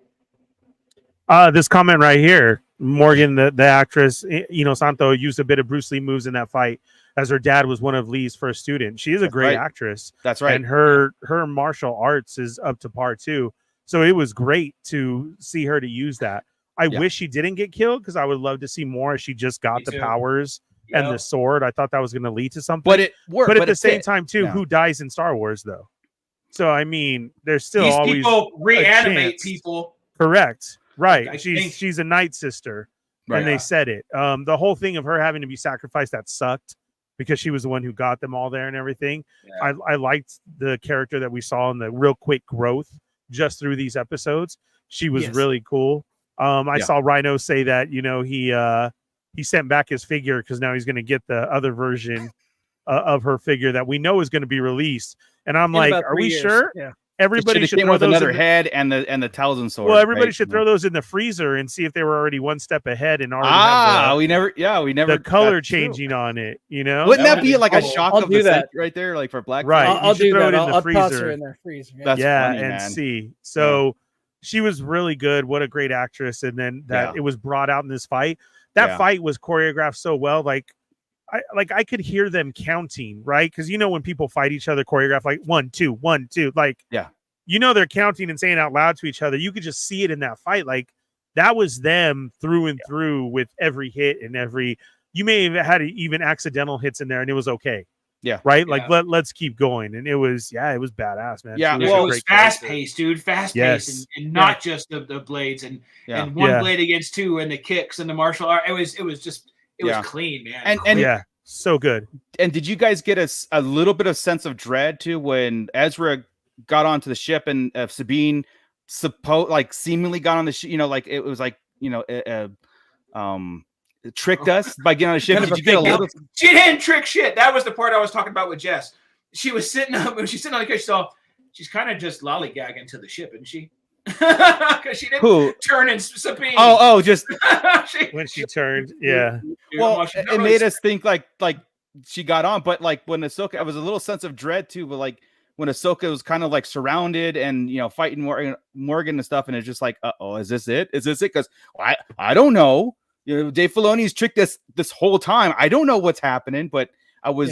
This comment right here, Morgan, the actress, Santo used a bit of Bruce Lee moves in that fight, as her dad was one of Lee's first students. She is a great actress. That's right. And her martial arts is up to par too. So it was great to see her to use that. I wish she didn't get killed because I would love to see more as she just got the powers and the sword. I thought that was going to lead to something. But it worked. But at the same time, too, Yeah. who dies in Star Wars, though? So, I mean, there's still These always people reanimate chance. people. Correct. Right. I She's a Night Sister. Right. And they said it. The whole thing of her having to be sacrificed, that sucked because she was the one who got them all there and everything. Yeah. I liked the character that we saw in the real quick growth just through these episodes. She was really cool. I saw Rhino say that, you know, he sent back his figure because now he's going to get the other version of her figure that we know is going to be released. And I'm like, are we sure? Yeah. Everybody should throw with those another in head and the Talzin sword. well, everybody right? should throw those in the freezer and see if they were already one step ahead and already have we never the color that's true. changing on it. You know, Wouldn't that would be be like a cool. shock I'll of do the that. century right there, like for Black? Right. Friday? I'll should do throw that. it in the I'll toss her freezer. in there freezer. Yeah. That's yeah, funny, and man. see. So she was really good. What a great actress! And then that it was brought out in this fight. That fight was choreographed so well. I could hear them counting, right? Because you know when people fight each other, choreograph like 1, 2, 1, 2, like you know they're counting and saying out loud to each other. You could just see it in that fight. Like that was them through and through with every hit and every. You may have had even accidental hits in there, and it was okay. Yeah. Right. Like let's keep going, and it was badass, man. Yeah. It was fast paced, dude. Fast paced, and not just the blades and one blade against two and the kicks and the martial art. It was clean, man. And so good. And did you guys get a little bit of sense of dread too when Ezra got onto the ship and Sabine seemingly got on the ship? You know, like it was like, you know, tricked us by getting on the ship. Did you get a little? She didn't trick shit. That was the part I was talking about with Jess. She was sitting up when she's sitting on the couch. She's kind of just lollygagging to the ship, isn't she? Because she didn't turn and Sabine. Just when she turned, yeah. Well, it made us think like she got on, but like when Ahsoka, it was a little sense of dread too. But like when Ahsoka was kind of like surrounded and fighting Morgan and stuff, and it's just like, is this it? Is this it? Because I don't know. Dave Filoni's tricked us this whole time. I don't know what's happening, but I was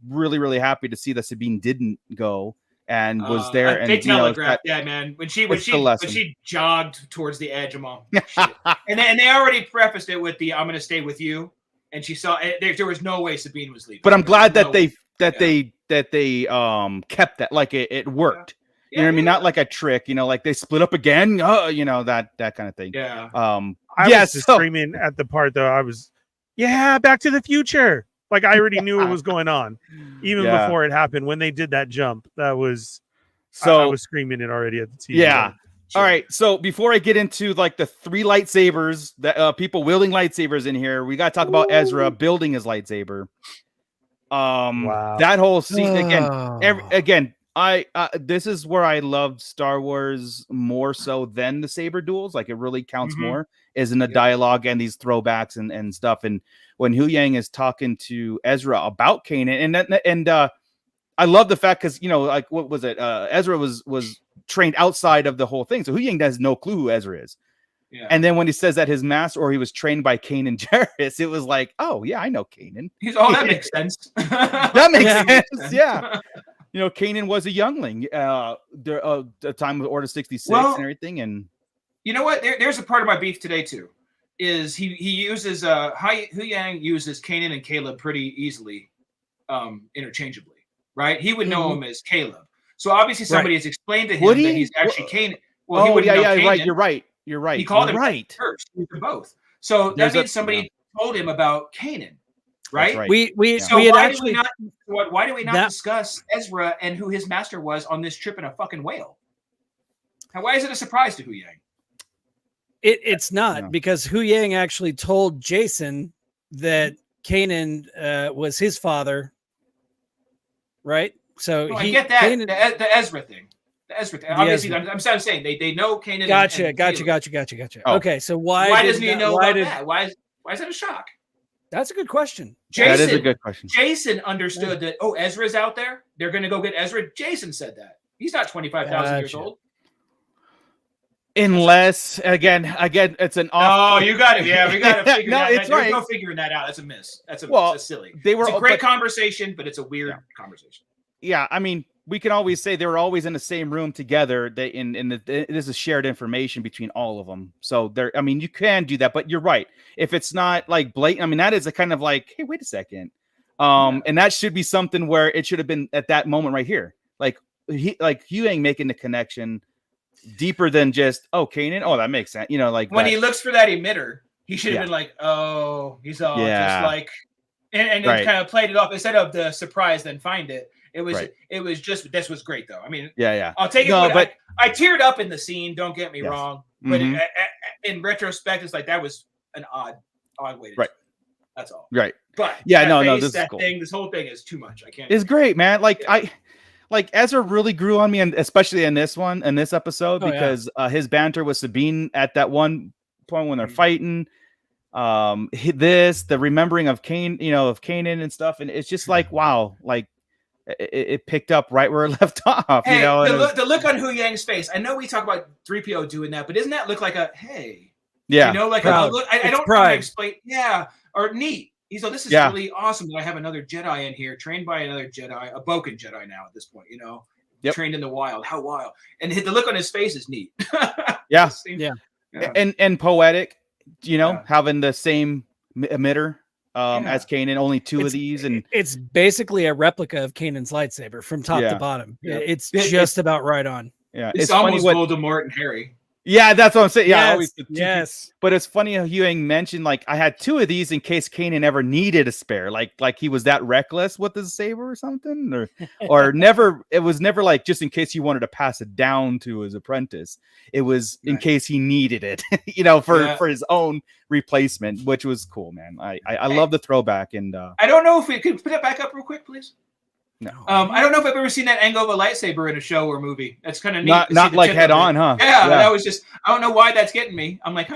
really, really happy to see that Sabine didn't go and was there. And they telegraphed that, man. When she jogged towards the edge, I'm all shit. and they already prefaced it with the "I'm going to stay with you," and she saw there was no way Sabine was leaving. But I'm glad that they kept that, like it worked. You know what I mean? Not like a trick, like they split up again. That kind of thing. Yeah. I was just screaming at the part though. I was, Back to the Future. Like I already knew what was going on, even before it happened. When they did that jump, that was I was screaming it already at the TV. Yeah. Sure. All right. So before I get into like the 3 lightsabers that people wielding lightsabers in here, we got to talk about Ezra building his lightsaber. Wow. That whole scene again. This is where I loved Star Wars more so than the saber duels. Like it really counts more is in the dialogue and these throwbacks and stuff. And when Hu Yang is talking to Ezra about Kanan, and I love the fact because like what was it? Ezra was trained outside of the whole thing, so Hu Yang has no clue who Ezra is. Yeah. And then when he says that his master or he was trained by Kanan Jarrus, it was like, oh yeah, I know Kanan. That makes sense. That makes sense. Yeah. Kanan was a youngling the time of Order 66 and everything. And you know what? There's a part of my beef today too. Is he uses Hu Yang uses Kanan and Caleb pretty easily, interchangeably, right? He would know him as Caleb. So obviously somebody has explained to him that he's actually Kanan. Well, he wouldn't know Kanan. Right. You're right. He called him first. He was both. So that means somebody told him about Kanan. Right? We why do we not discuss Ezra and who his master was on this trip in a fucking whale? Now, why is it a surprise to Hu Yang? It's not because Hu Yang actually told Jason that Kanan was his father, right? So I get that the Ezra thing. The Ezra thing. Obviously, I'm saying they know Kanan. Gotcha. Okay, so why doesn't he know about that? Why is that a shock? That's a good question. That is a good question. Jason understood that. Oh, Ezra's out there. They're going to go get Ezra. Jason said that. He's not 25,000 years old. Unless again, it's an off. Oh, you got it. Yeah, we got to figure that out. It's right. There's no figuring that out. That's a miss. That's silly. It's a great conversation, but it's a weird conversation. Yeah, I mean, we can always say they were always in the same room together. This is shared information between all of them. So I mean, you can do that, but you're right. If it's not like blatant, I mean, that is a kind of like, hey, wait a second. And that should be something where it should have been at that moment right here. Like Huyang making the connection deeper than just, oh, Kanan. Oh, that makes sense. You know, like when he looks for that emitter, he should have been like, oh, he's all just like, and it kind of played it off instead of the surprise, then find it. It was just, this was great though. I mean, I'll take it. No, but I teared up in the scene. Don't get me wrong. But in retrospect, it's like, that was an odd way to do it. That's all. Right. But this is cool. This whole thing is too much. I can't. It's great, man. Like Ezra really grew on me, and especially in this episode, because his banter with Sabine at that one point when they're fighting, the remembering of Kanan and stuff, and it's just like, wow, like it picked up right where it left off. Hey, the look on Huyang's face. I know we talk about 3PO doing that, but doesn't that look like a hey? Yeah, like a look. I don't know how to explain. Yeah, or neat. He's like, this is really awesome that I have another Jedi in here, trained by another Jedi, a Boken Jedi now at this point, trained in the wild. How wild. And the look on his face is neat. Yeah. And poetic, having the same emitter as Kanan, only two of these. And it's basically a replica of Kanan's lightsaber from top to bottom. Yeah. It's just about right on. Yeah. It's almost Voldemort and Harry. Yeah, that's what I'm saying. Yeah, yes. But it's funny how Huyang mentioned, like, I had two of these in case Kanan ever needed a spare. Like he was that reckless with his saber or something, or never. It was never like just in case he wanted to pass it down to his apprentice. It was in case he needed it, for his own replacement, which was cool, man. I love the throwback, and I don't know if we could put it back up real quick, please. No. I don't know if I've ever seen that angle of a lightsaber in a show or movie. That's kind of neat. Not like head on, huh? Yeah, that was just, I don't know why that's getting me. I'm like,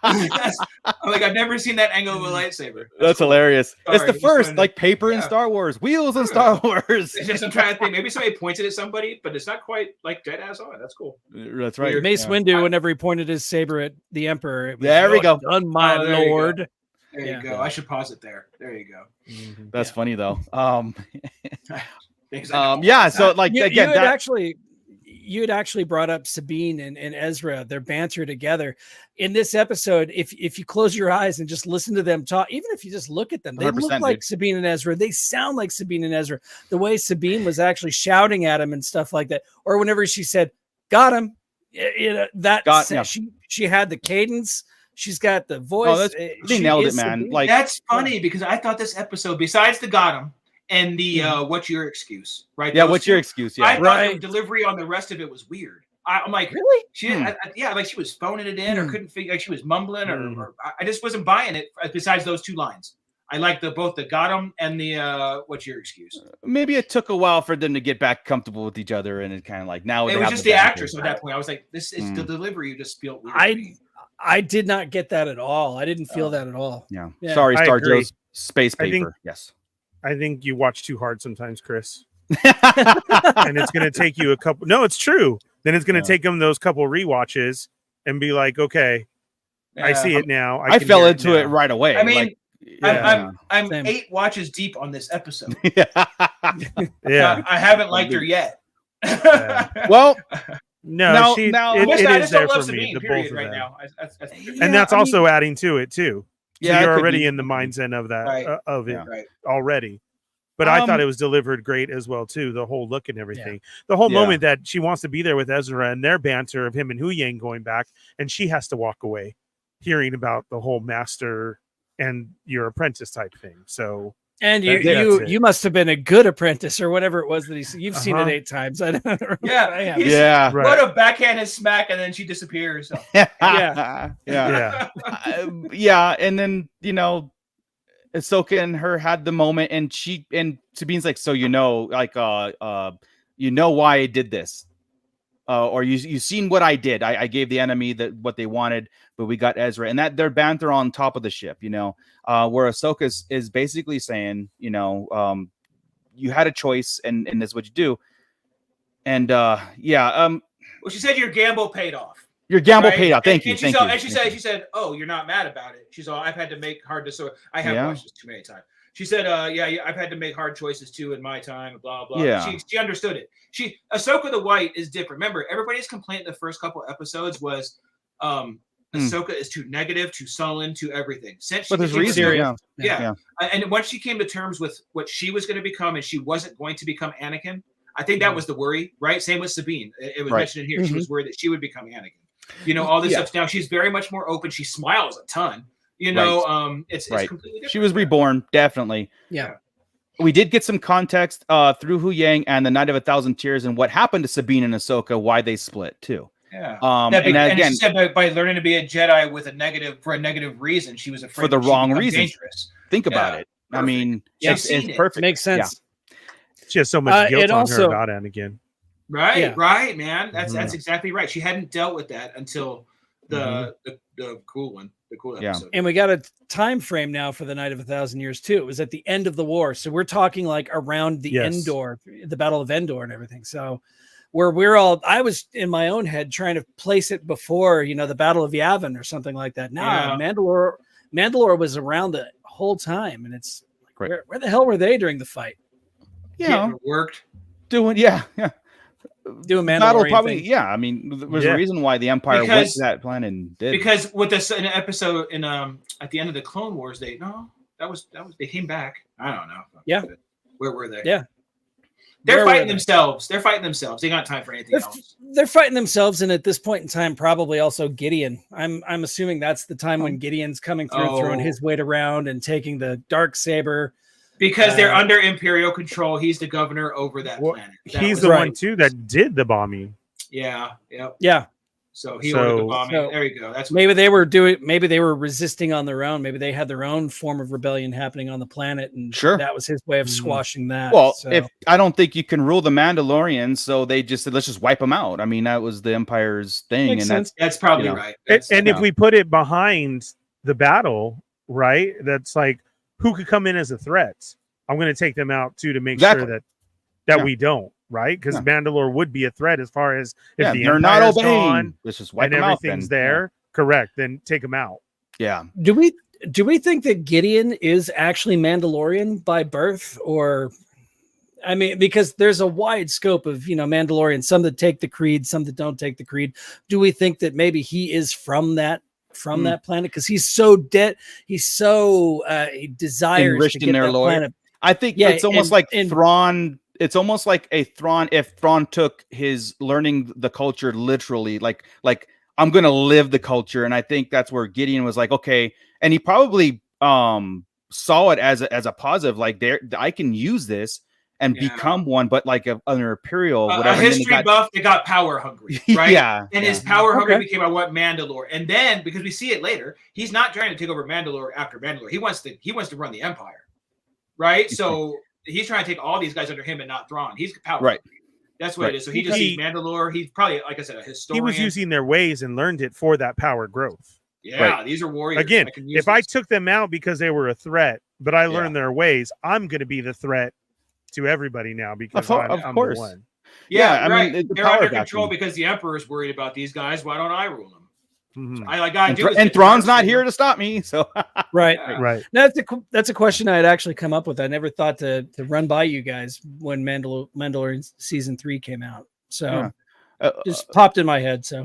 I've never seen that angle of a lightsaber. That's cool. Hilarious. Sorry, it's the first, like paper in Star Wars, wheels in Star Wars. It's just, I'm trying to think. Maybe somebody pointed at somebody, but it's not quite like dead ass on. That's cool. That's right. Mace Windu, whenever he pointed his saber at the Emperor, it was, there we go. Done, my lord. There you go. I should pause it there. There you go. That's funny though. So like you had actually brought up Sabine and Ezra, their banter together in this episode. If you close your eyes and just listen to them talk, even if you just look at them, they look like Sabine and Ezra. They sound like Sabine and Ezra. The way Sabine was actually shouting at him and stuff like that, or whenever she said, "Got him," she had the cadence. She's got the voice. They nailed it, man. Sabine. Like, that's funny because I thought this episode, besides the "Got him" and the what's your excuse, right? Yeah, what's your excuse? Yeah, I thought the delivery on the rest of it was weird. I'm like, really? She like she was phoning it in or couldn't figure, like she was mumbling or I just wasn't buying it. Besides those two lines, I like both the "got 'em" and the what's your excuse. Maybe it took a while for them to get back comfortable with each other, and it kind of like now it was just the actress at that point. I was like, this is the delivery. You just feel weird. I did not get that at all. I didn't feel that at all. Yeah. Sorry, Star Joe's space paper. Yes. I think you watch too hard sometimes, Chris. And it's going to take you a couple. No, it's true. Then it's going to take them those couple rewatches and be like, okay, I see it now. I fell into it right away. I mean, I'm 8 watches deep on this episode. Yeah. I haven't liked her yet. Well, no, it is there for Sabine, me. The both of right them. now. And that's also adding to it too. So yeah, you're already in the mindset of that of it already. But I thought it was delivered great as well too. The whole look and everything. The whole moment that she wants to be there with Ezra and their banter of him and Huyang going back, and she has to walk away, hearing about the whole master and your apprentice type thing. So. And you must have been a good apprentice or whatever it was that you've seen it 8 times. I don't remember. Yeah. What a backhanded smack, and then she disappears. So. Yeah. And then Ahsoka and her had the moment, and Sabine's like, so why I did this, or you seen what I did. I gave the enemy what they wanted, but we got Ezra, and that their banter on top of the ship, where Ahsoka is basically saying, you had a choice, and this is what you do. And well, she said your gamble paid off. Your gamble paid off. Thank you. And she said, "Oh, you're not mad about it." She's all, "I've had to make hard decisions. I have watched this too many times." She said, yeah, I've had to make hard choices too in my time, blah, blah. Yeah. She understood it. Ahsoka the White is different. Remember, everybody's complaint in the first couple episodes was Ahsoka is too negative, too sullen, too everything. Since But there's reason. Yeah. And once she came to terms with what she was going to become and she wasn't going to become Anakin, I think that was the worry, right? Same with Sabine. It was mentioned in here. She was worried that she would become Anakin. You know, all this stuff. Now she's very much more open. She smiles a ton. You know, it's completely different. She was reborn, definitely. Yeah. We did get some context through Hu Yang and the Night of a Thousand Tears and what happened to Sabine and Ahsoka, why they split too. Yeah. And again, she said by learning to be a Jedi with a negative reason, she was afraid for the wrong reason. Dangerous. Think about it. Perfect. I mean, it's perfect. Makes sense. She has so much guilt on her about Anakin. Right, man. That's exactly right. She hadn't dealt with that until the cool one, the cool episode. And we got a time frame now for the Night of a Thousand Years too. It was at the end of the war, so we're talking like around the Endor, the Battle of Endor, and everything. So I was in my own head trying to place it before, you know, the Battle of Yavin or something like that. Now, Mandalore was around the whole time, and it's like, where the hell were they during the fight? Yeah, it worked. Doing Mandalorian battle probably thing. I mean there's a reason why the Empire went to that plan and did, because with this in an episode in at the end of the Clone Wars they came back. I don't know. Where were they? They're fighting themselves. They got time for anything else. They're fighting themselves, and at this point in time probably also Gideon. I'm assuming that's the time when Gideon's coming through throwing his weight around and taking the Darksaber. Because they're under Imperial control. He's the governor over that planet. He's the one too that did the bombing. Yeah. Yep. Yeah. So he ordered the bombing. There you go. That's maybe they were resisting on their own. Maybe they had their own form of rebellion happening on the planet, and that was his way of squashing that. Well, if I don't think you can rule the Mandalorians, so they just said let's just wipe them out. I mean, that was the Empire's thing, Makes sense. That's probably right. And if we put it behind the battle, right? That's like, who could come in as a threat? I'm going to take them out too to make sure that we don't, right? Because Mandalore would be a threat as far as if the they're not obeying, gone, let's just wipe and them everything's out, there. Correct. Then take them out. Yeah. Do we think that Gideon is actually Mandalorian by birth, or? I mean, because there's a wide scope of, you know, Mandalorians, some that take the creed, some that don't take the creed. Do we think that maybe he is from that planet? Because he's so he desires enriched to get in their that lore. planet. I think it's almost like Thrawn. It's almost like a Thrawn. If Thrawn took his learning the culture literally, like I'm gonna live the culture, and I think that's where Gideon was like, okay, and he probably saw it as a positive, like I can use this and become one, but like under Imperial, whatever. A history buff, they got power hungry, right? And his power hungry became, I want Mandalore. And then, because we see it later, he's not trying to take over Mandalore after Mandalore. He wants to run the Empire, right? So he's trying to take all these guys under him and not Thrawn. He's power hungry. That's what it is. So he just sees Mandalore. He's probably, like I said, a historian. He was using their ways and learned it for that power growth. Yeah, these are warriors. Again, if I took them out because they were a threat, but I learned their ways, I'm going to be the threat to everybody now because I'm the one. Yeah, I mean, they're under control because the Emperor is worried about these guys. Why don't I rule them? And Thrawn's not here to stop me. So right. That's a question I had actually come up with. I never thought to run by you guys when Mandalorian season 3 came out. So just popped in my head. So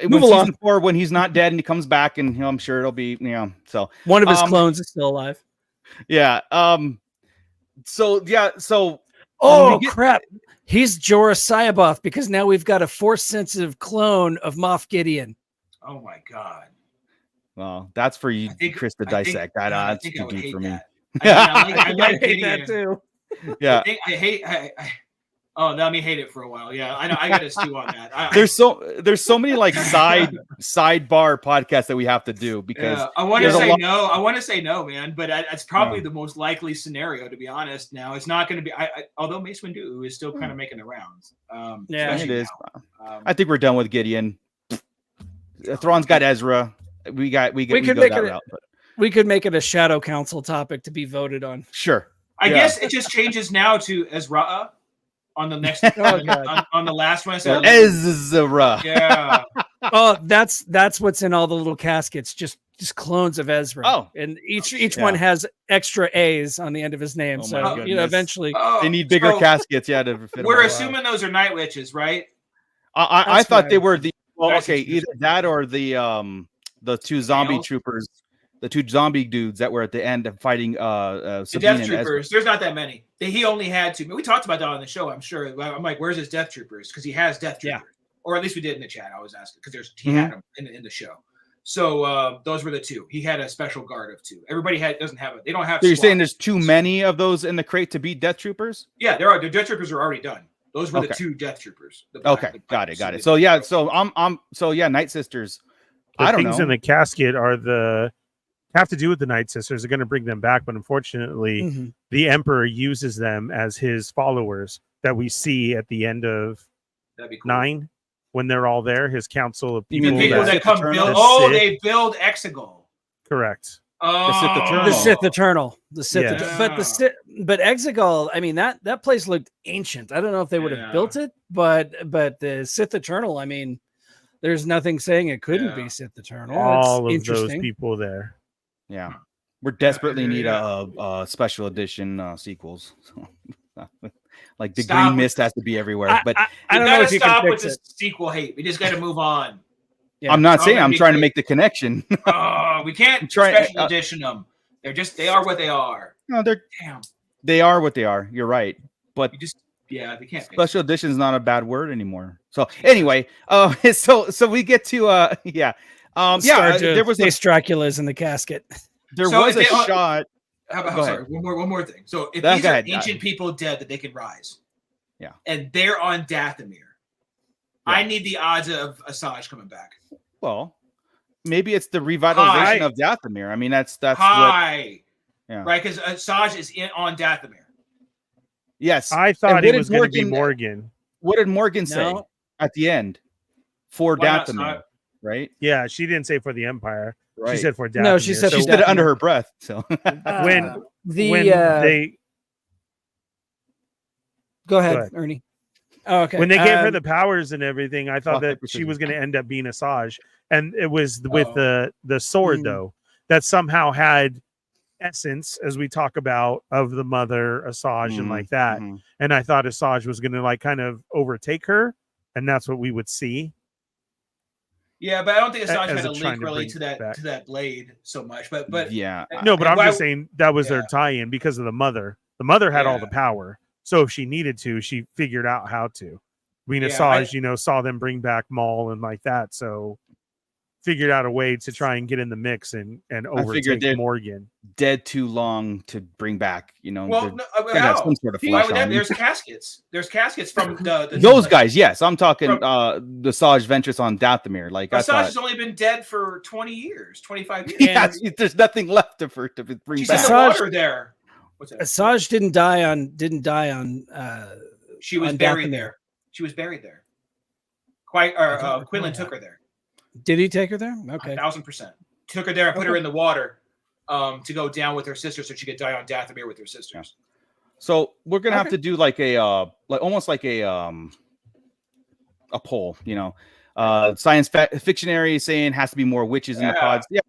move along. Season 4, when he's not dead and he comes back, and I'm sure it'll be So one of his clones is still alive. Yeah. So crap. He's Jorah Syaboth, because now we've got a Force-sensitive clone of Moff Gideon. Oh my God. Well, that's for you, Chris, to dissect. That's too deep for me. I hate that too. Yeah. Let me hate it for a while. Yeah, I know. I got to stew on that. There's so many like sidebar podcasts that we have to do, because I want to say no. I want to say no, man, but it's probably the most likely scenario, to be honest. Now it's not going to be. Although Mace Windu is still kind of making the rounds. It is. I think we're done with Gideon. Thrawn's got Ezra. We could make it a Shadow Council topic to be voted on. Sure. I guess it just changes now to Ezra on the next on the last one. So Ezra. Yeah. That's what's in all the little caskets. Just just clones of Ezra. Oh. And each one has extra A's on the end of his name. Oh, so my you know, goodness. eventually They need bigger caskets. Yeah, to fit we're them all. assuming those are night witches, right? I thought they were the That's okay, interesting. either that or the two zombie Males? troopers, the two zombie dudes that were at the end of fighting The Sabine Death and Ezra. Troopers. There's not that many. He only had two. We talked about that on the show, I'm sure. I'm like, where's his Death Troopers? Because he has Death Troopers. Yeah. Or at least we did in the chat. I was asking because he had them in the show. So those were the two. He had a special guard of two. Everybody doesn't have it. They don't have. So you're saying SWAT. there's too many of those in the crate to beat Death Troopers? Yeah, there are. The Death Troopers are already done. Those were the Okay. two Death Troopers. Okay, got it. So yeah, so yeah, Night Sisters. The I don't things know. in the casket have to do with the Night Sisters. They're going to bring them back, but unfortunately, the Emperor uses them as his followers that we see at the end of That'd be cool. 9 when they're all there. His council of The people people that come build. They build Exegol. Correct. The Sith Eternal. Yeah. But Exegol, I mean, that place looked ancient. I don't know if they would have built it, but the Sith Eternal, I mean, there's nothing saying it couldn't be Sith Eternal. All it's of those people there. Yeah, we're desperately need a special edition sequels. Like the green mist has to be everywhere. But I don't know if you can stop with fix this sequel hate. We just got to move on. Yeah. I'm not saying I'm trying to make the connection. We can't special edition them. They are what they are. No, damn. They are what they are. You're right. But they can't. Special edition is not a bad word anymore. So anyway, so we get to there was Dracula's in the casket. There was a shot. Sorry, one more thing. So if these are ancient people dead that they can rise, and they're on Dathomir, I need the odds of Asajj coming back. Well, maybe it's the revitalization of Dathomir. I mean, that's right, because Asajj is on Dathomir. Yes, I thought it was going to be Morgan. What did Morgan say at the end for Dathomir? Right? Yeah, she didn't say for the Empire. Right. She said for Dathomir. No, she said she did it under her breath. So when they go ahead, Ernie. Oh, okay. When they gave her the powers and everything, I thought that she was going to end up being Asajj, and it was with the sword though that somehow had essence, as we talk about, of the mother Asajj and like that. And I thought Asajj was going to like kind of overtake her, and that's what we would see. Yeah, but I don't think Asajj had a link really to that blade so much. But yeah, no, but I'm just saying that was their tie-in because of the mother. The mother had all the power, so if she needed to, she figured out how to. I mean, Asajj, saw them bring back Maul and like that, so figured out a way to try and get in the mix and overtake Morgan. Dead too long to bring back, Well, some sort of flesh on there's caskets. There's caskets from those guys. Yes, I'm talking the Asajj Ventress on Dathomir. Like Asajj has only been dead for 20 years, 25 years. Yeah, there's nothing left of her to bring She's back. in the water there. Asajj didn't die on. She was buried there. She was buried there. Quinlan took her there. Did he take her there? Okay, 1,000%. Took her there and put her in the water to go down with her sister, so she could die on Dathomir with her sisters. So we're gonna have to do like a almost like a poll, science fictionary saying has to be more witches in the pods. Yeah,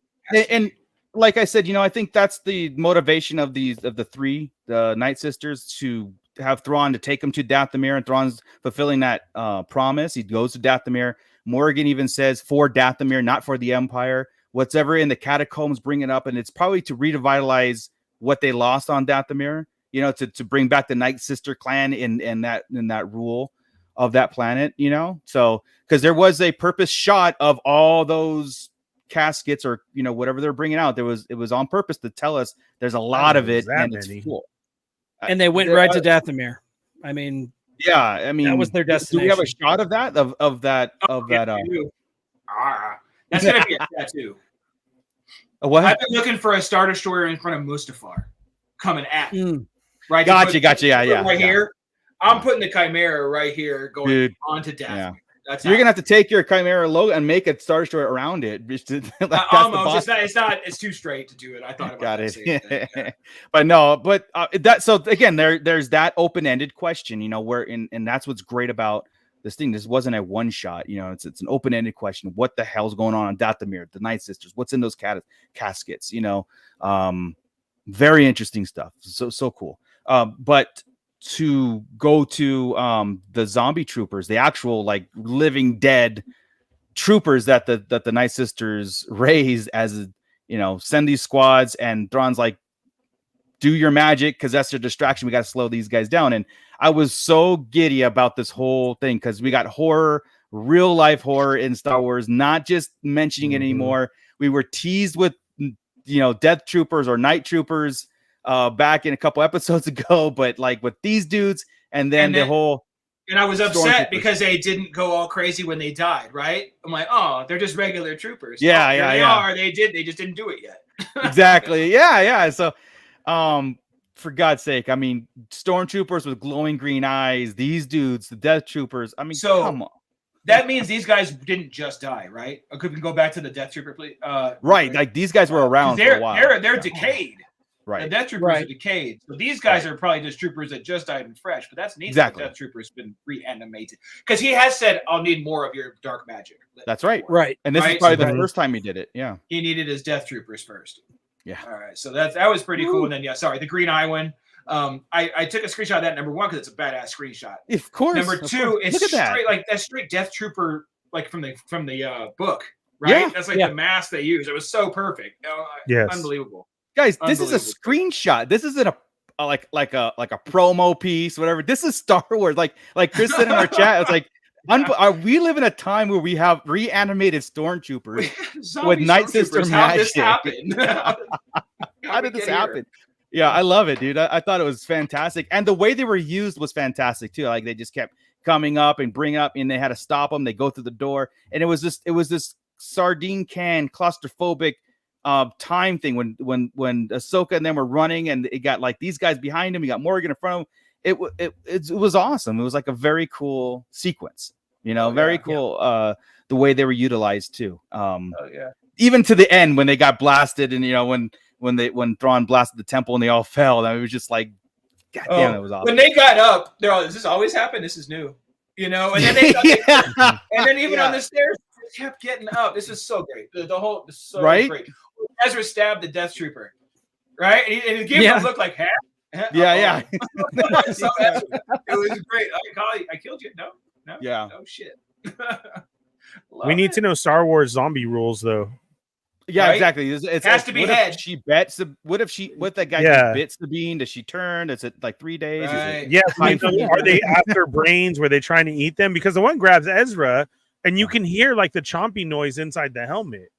and like I said, I think that's the motivation of the three Night Sisters to have Thrawn to take him to Dathomir, and Thrawn's fulfilling that promise. He goes to Dathomir. Morgan even says for Dathomir, not for the Empire. Whatever in the catacombs, bring it up, and it's probably to revitalize what they lost on Dathomir. To bring back the Night Sister clan in that rule of that planet. So because there was a purpose shot of all those caskets or whatever they're bringing out. It was on purpose to tell us there's a lot of it, and it's full. And they went right to Dathomir. I mean. Yeah, I mean that was their destination. Do we have a shot of that? Of that? That's gonna be a tattoo. What? I've been looking for a Star Destroyer in front of Mustafar coming at me. Right. Gotcha. Yeah. Right here. I'm putting the Chimera right here going onto Dathomir. Yeah. You're gonna have to take your Chimera logo and make a Star Destroyer around it. Almost. It's too straight to do it. I thought about Got it. Yeah. But that. So again, there's that open-ended question. Where and that's what's great about this thing. This wasn't a one shot. You know, it's an open ended question. What the hell's going on Dathomir, the Night Sisters? What's in those caskets? You know, very interesting stuff. So cool. But to go to the zombie troopers, the actual like living dead troopers that the Night Sisters raised as send these squads, and Thrawn's like, do your magic because that's your distraction. We got to slow these guys down. And I was so giddy about this whole thing because we got horror, real life horror in Star Wars, not just mentioning it anymore. We were teased with Death Troopers or Night Troopers back in a couple episodes ago, but like with these dudes, and then the whole. And I was upset because they didn't go all crazy when they died, right? I'm like, oh, they're just regular troopers. Yeah, they are. They just didn't do it yet. Exactly. Yeah. So, for God's sake, I mean, stormtroopers with glowing green eyes, these dudes, the Death Troopers. I mean, come on. That means these guys didn't just die, right? Or could we go back to the Death Trooper, please? Right. Like these guys were around for a while. They're decayed. Right. The Death Troopers are decayed. So these guys are probably just troopers that just died and fresh. But that's neat. Exactly. The Death Trooper's been reanimated. Because he has said, I'll need more of your dark magic. That's right. Right. And this is probably the first time he did it. Yeah. He needed his Death Troopers first. Yeah. All right. So that was pretty cool. And then, the Green Eye one. I took a screenshot of that, number one, because it's a badass screenshot. Of course. Number two, it's straight like that straight Death Trooper, like from the book, right? Yeah. That's like the mask they use. It was so perfect. Yes. Unbelievable. Guys, this is a screenshot. This isn't a promo piece, whatever. This is Star Wars. Like Chris said in our chat, it's like, we live in a time where we have reanimated stormtroopers with Night Sister magic. How did this happen? How did this happen? Yeah, I love it, dude. I thought it was fantastic, and the way they were used was fantastic too. Like they just kept coming up and bring up, and they had to stop them. They go through the door, and it was this sardine can claustrophobic time thing when Ahsoka and them were running, and it got like these guys behind him. You got Morgan in front of him. It was awesome. It was like a very cool sequence. Very cool. The way they were utilized too. Even to the end when they got blasted, and when Thrawn blasted the temple and they all fell, and it was just like, God damn, it was awesome. When they got up, they're all, "Does this always happen? This is new," and then and then even on the stairs, they kept getting up. This is so great. The whole is so great. Ezra stabbed the Death Trooper, right? And he gave him a look like, "Huh?" Yeah. So it was great. I killed you. No, shit. We need to know Star Wars zombie rules, though. Yeah, right? Exactly. It has to be head. She bets. What that guy bit Sabine? Does she turn? Is it like 3 days? Right. Are they after brains? Were they trying to eat them? Because the one grabs Ezra, and you can hear like the chomping noise inside the helmet.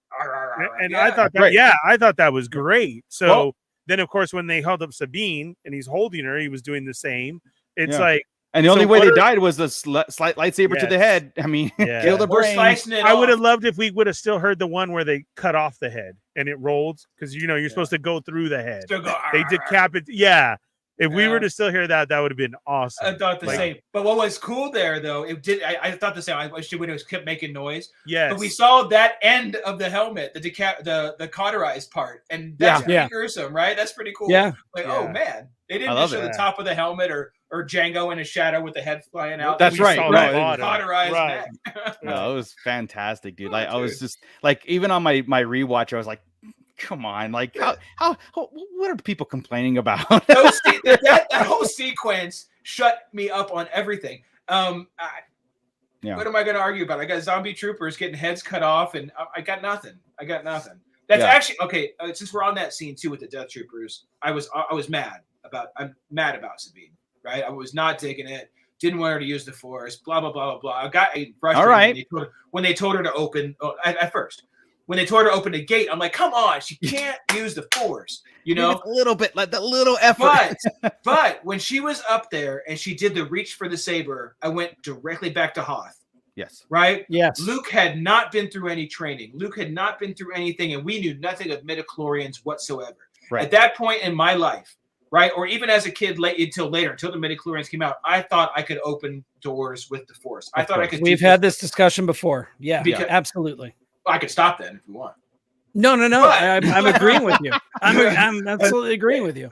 And I thought that, I thought that was great. So then, of course, when they held up Sabine and he's holding her, he was doing the same. It's like. And the only way they died was a slight lightsaber to the head. I mean, kill the brain. I would have loved if we would have still heard the one where they cut off the head and it rolled, because you're supposed to go through the head. They decapitate. Yeah. If we were to still hear that, that would have been awesome. I thought the same. But what was cool there, though, it did. I thought the same. I wish it would have kept making noise. Yes. But we saw that end of the helmet, the cauterized part, and that's pretty gruesome, right? That's pretty cool. Yeah. Oh man, they didn't just show the top of the helmet or Django in a shadow with the head flying out. That's right. Cauterized neck. No, it was fantastic, dude. Like I was just like, even on my rewatch, I was like, come on, like how what are people complaining about? that whole sequence shut me up on everything. What am I going to argue about? I got zombie troopers getting heads cut off, and I got nothing. That's actually okay. Since we're on that scene too with the Death Troopers, I was mad about Sabine. Right, I was not digging it. Didn't want her to use the Force. Blah blah blah blah blah. I got frustrated. All right. When they told her to open at first. When they told her to open the gate, I'm like, come on, she can't use the Force, A little bit, like the little effort. But when she was up there and she did the reach for the saber, I went directly back to Hoth. Yes. Right? Yes. Luke had not been through any training. Luke had not been through anything, and we knew nothing of midichlorians whatsoever. Right. At that point in my life, right, or even as a kid, until the midichlorians came out, I thought I could open doors with the Force. I thought I could. We've had this discussion before. Yeah, absolutely. I could stop then if you want. No. But- I'm agreeing with you. I'm absolutely agreeing with you.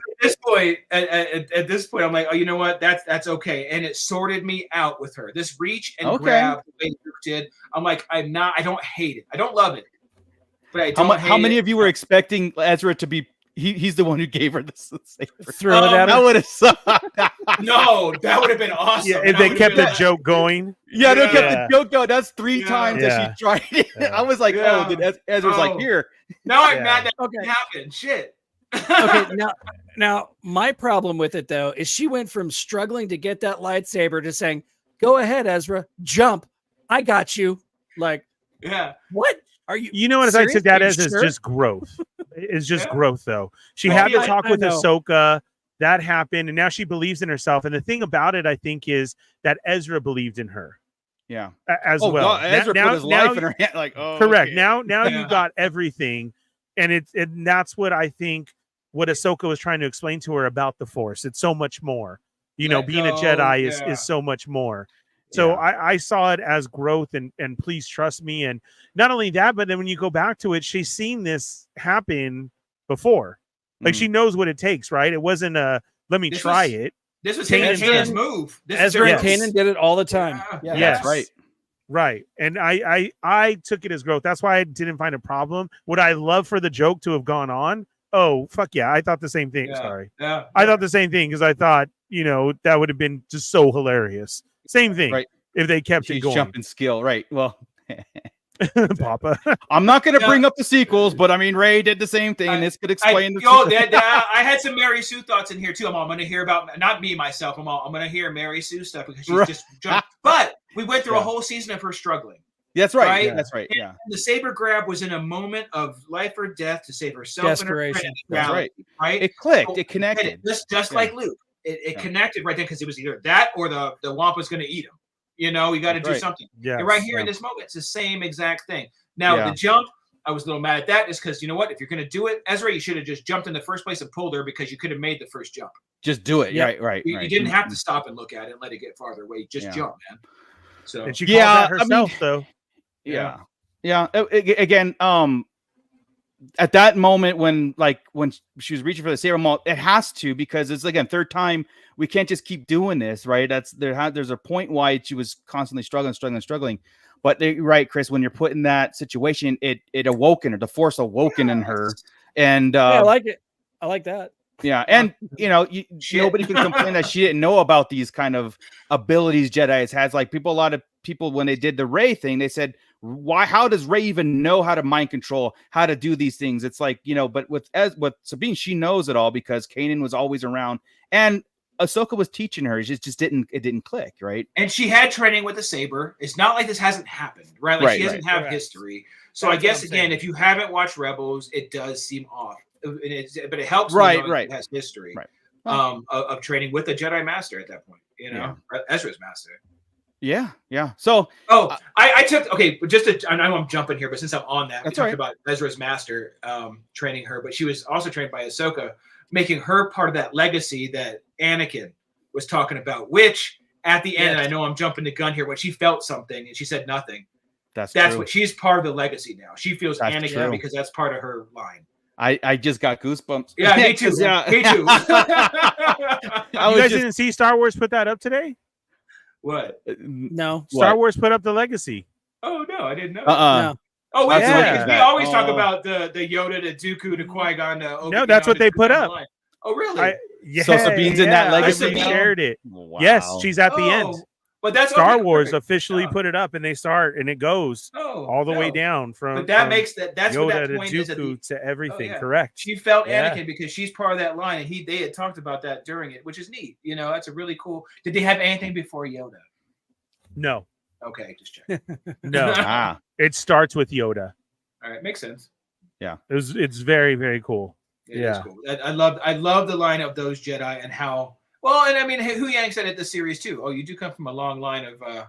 At this point, I'm like, oh, you know what? That's okay. And it sorted me out with her. This reach and grab the way Luke did. I'm like, I don't hate it. I don't love it. But I don't how many of you were expecting Ezra to be he's the one who gave her this saber? Throw it at That her. would have sucked. No, that would have been awesome. Yeah, if they kept the joke going. Yeah, they kept Yeah. the joke going. That's 3 Yeah. times that she tried it. Yeah. I was like, Yeah. oh, dude, Ezra's like, here. Now I'm Yeah. mad that Okay. happened. Shit. Okay, now my problem with it though is she went from struggling to get that lightsaber to saying, "Go ahead, Ezra, jump. I got you." Like, Yeah. what are you? You know what I serious? took that Are you as is sure? just growth. It's just Yeah. growth, though. She Well, had the yeah, talk I with know. Ahsoka. That happened, and now she believes in herself. And the thing about it, I think, is that Ezra believed in her Yeah. as Oh, well. God, Ezra put his life in her hand. Like, oh, correct. okay. Now Yeah. you got everything, and that's what I think. What Ahsoka was trying to explain to her about the Force. It's so much more. You know, Let being a go, Jedi yeah. is so much more. So Yeah. I saw it as growth and please trust me. And not only that, but then when you go back to it, she's seen this happen before. Like she knows what it takes, right? It wasn't a let me This try was- it. This was Kanan's Kanan's done. move. This Ezra is and Kanan did it all the time. Yeah. Yeah, that's right. Right. And I took it as growth. That's why I didn't find a problem. Would I love for the joke to have gone on? Oh, fuck yeah. I thought the same thing. Yeah. Sorry. Yeah. I thought the same thing because I thought, that would have been just so hilarious. Same thing. Right. If they kept She's it going. jumping skill. Right. Well, Papa. I'm not going to Yeah. bring up the sequels, but I mean, Ray did the same thing, and this could explain the I had some Mary Sue thoughts in here too. I'm going to hear about not me myself. I'm going to hear Mary Sue stuff because she's Right. just. But we went through a Yeah. whole season of her struggling. That's right. Right? Yeah. That's right. Yeah. The saber grab was in a moment of life or death to save herself Desperation. and her friend. That's right. Right. It clicked. So It connected. Just Yeah. like Luke, it Yeah. connected right then because it was either that or the Wampa's going to eat him. You got to That's do right. something. Yeah. And right here in Yeah. this moment, it's the same exact thing. Now Yeah. the jump, I was a little mad at that, just because you know what? If you're going to do it, Ezra, you should have just jumped in the first place and pulled her because you could have made the first jump. Just do it. Yeah. Right. You didn't have to stop and look at it and let it get farther away. Just Yeah. jump, man. So And she Yeah, called that I mean- herself, though. Yeah. Again, at that moment when she was reaching for the saber maul, it has to, because it's again third time. We can't just keep doing this, right? There's a point why she was constantly struggling. But right, Chris, when you're put in that situation, it awoken her. The Force awoken in her, and I like it. I like that. yeah, and nobody can complain that she didn't know about these kind of abilities Jedi has. Like a lot of people when they did the Rey thing, they said, "Why? How does Rey even know how to mind control, how to do these things?" It's like but with Sabine, she knows it all because Kanan was always around, and Ahsoka was teaching her. It just didn't click, right? and she had training with the saber. It's not like this hasn't happened, right? Like Right, she doesn't have correct. history. So That's I guess what I'm again, saying. if you haven't watched Rebels, it does seem off. But it helps. Right, knowing right. It has history. Right. Of training with a Jedi Master at that point. Ezra's master. Yeah. So I took I know I'm jumping here, but since I'm on that, we That's talked right. about Ezra's master training her, but she was also trained by Ahsoka, making her part of that legacy that Anakin was talking about, which at the end, and I know I'm jumping the gun here, but she felt something and she said nothing. that's That's true. what she's part of the leguy now. She feels That's Anakin true. because that's part of her line. I just got goosebumps. Yeah, me too. 'Cause, yeah. Me too. I You was guys just didn't see Star Wars put that up today? What? No. Star Wars put up the legacy. Oh no, I didn't know. No. Oh, wait, Yeah. we always talk Oh. about the Yoda, the Dooku, the Qui-Gon. No, that's what they put up. Oh, really? Yeah, So Sabine's in that I legacy now? shared it. Wow. Yes, she's at the end. But that's Star okay, Wars perfect. officially Yeah. put it up, and they start, and it goes all the way down from. But that from makes that's what Yoda that point to is. At the, Dooku to everything. yeah. Correct. she felt Yeah. Anakin because she's part of that line, and they had talked about that during it, which is neat. That's a really cool. Did they have anything before Yoda? No, Okay, just check. no. Ah, It starts with Yoda. All right, makes sense. It's very, very cool. It is Yeah. cool. I love the line of those Jedi and how well, and I mean, Hu Yang said it the series too. Oh, you do come from a long line of, that's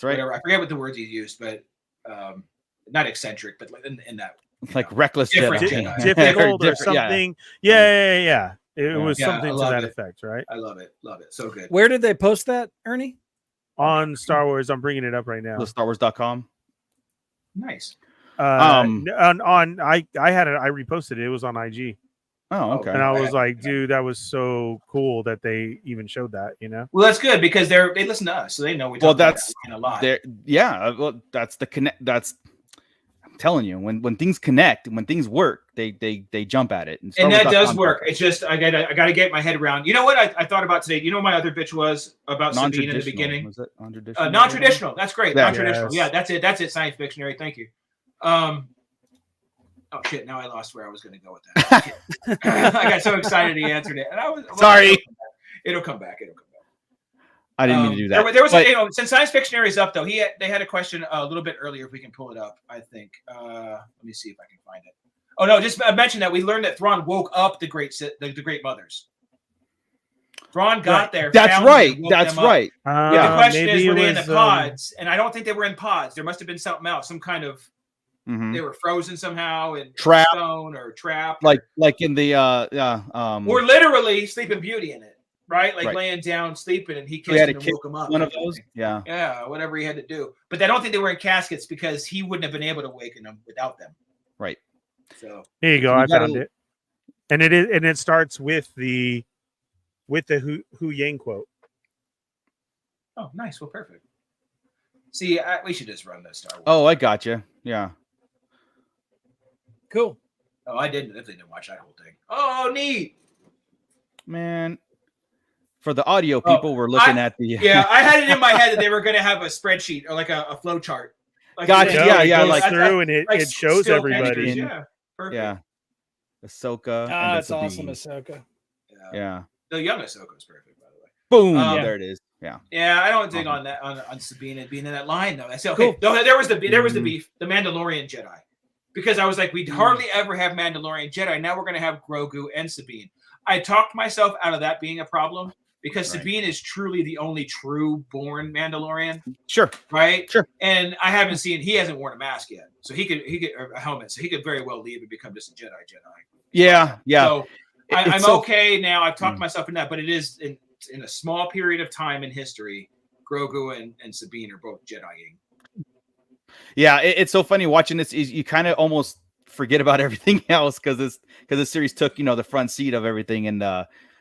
right. whatever. I forget what the words he used, but not eccentric, but like in that. Like reckless Different Jedi. Jedi. Difficult or Different, yeah. something. Yeah. It was Yeah, something I to love that it. effect, right? I love it, so good. Where did they post that, Ernie? On Star Wars, I'm bringing it up right now. The StarWars.com. Nice. I reposted it. It was on IG. Oh, okay. And I was like, dude, that was so cool that they even showed that, you know? Well, that's good because they listen to us, so they know we talk about that a lot. Yeah, well, that's the connect. I'm telling you, when things connect, when things work, they jump at it, and that does work. It's just I gotta get my head around. You know what I thought about today? You know what my other bitch was about Sabine in the beginning? Was it non-traditional? Non-traditional. That's great. Yeah, non-traditional. Yes. Yeah, that's it. Science fictionary. Thank you. Oh shit! Now I lost where I was going to go with that. I got so excited he answered it, and I was sorry. It'll come back. I didn't mean to do that. There was since Science Fictionary is up though. They had a question a little bit earlier. If we can pull it up, I think. Let me see if I can find it. Oh no! Just mention that we learned that Thrawn woke up the great mothers. Thrawn got there. That's right. That's right. The question is, were they in the pods? And I don't think they were in pods. There must have been something else, some kind of. Mm-hmm. They were frozen somehow in stone or trapped, like in the or literally Sleeping Beauty in it, right? Like laying down sleeping, and he kissed him and woke him up. One of those, yeah, whatever he had to do. But I don't think they were in caskets because he wouldn't have been able to awaken them without them. Right. So here you go. I found it, and it starts with the Hu Yang quote. Oh, nice. Well, perfect. See, we should just run this Star Wars. Oh, I got you. Yeah. Cool. Oh, I didn't watch that whole thing. Oh, neat. Man. For the audio people, we're looking at the. Yeah, I had it in my head that they were going to have a spreadsheet or like a flow chart. Like gotcha. Yeah. Like through and it shows everybody. Yeah. Perfect. Yeah. Ahsoka. That's awesome, Ahsoka. Yeah. The young Ahsoka is perfect, by the way. Boom. There it is. Yeah. Yeah, I don't dig on that on Sabine being in that line though. I said, okay, cool. There was the beef, the Mandalorian Jedi. Because I was like, we'd hardly ever have Mandalorian Jedi. Now we're going to have Grogu and Sabine. I talked myself out of that being a problem because Sabine is truly the only true born Mandalorian. Sure. Right? Sure. And I haven't seen, he hasn't worn a mask yet. So he could a helmet. So he could very well leave and become just a Jedi. Yeah. Yeah. So I'm okay now. I've talked myself in that, but it is in a small period of time in history, Grogu and Sabine are both Jedi-ing. Yeah, it's so funny watching this. You kind of almost forget about everything else because the series took the front seat of everything, and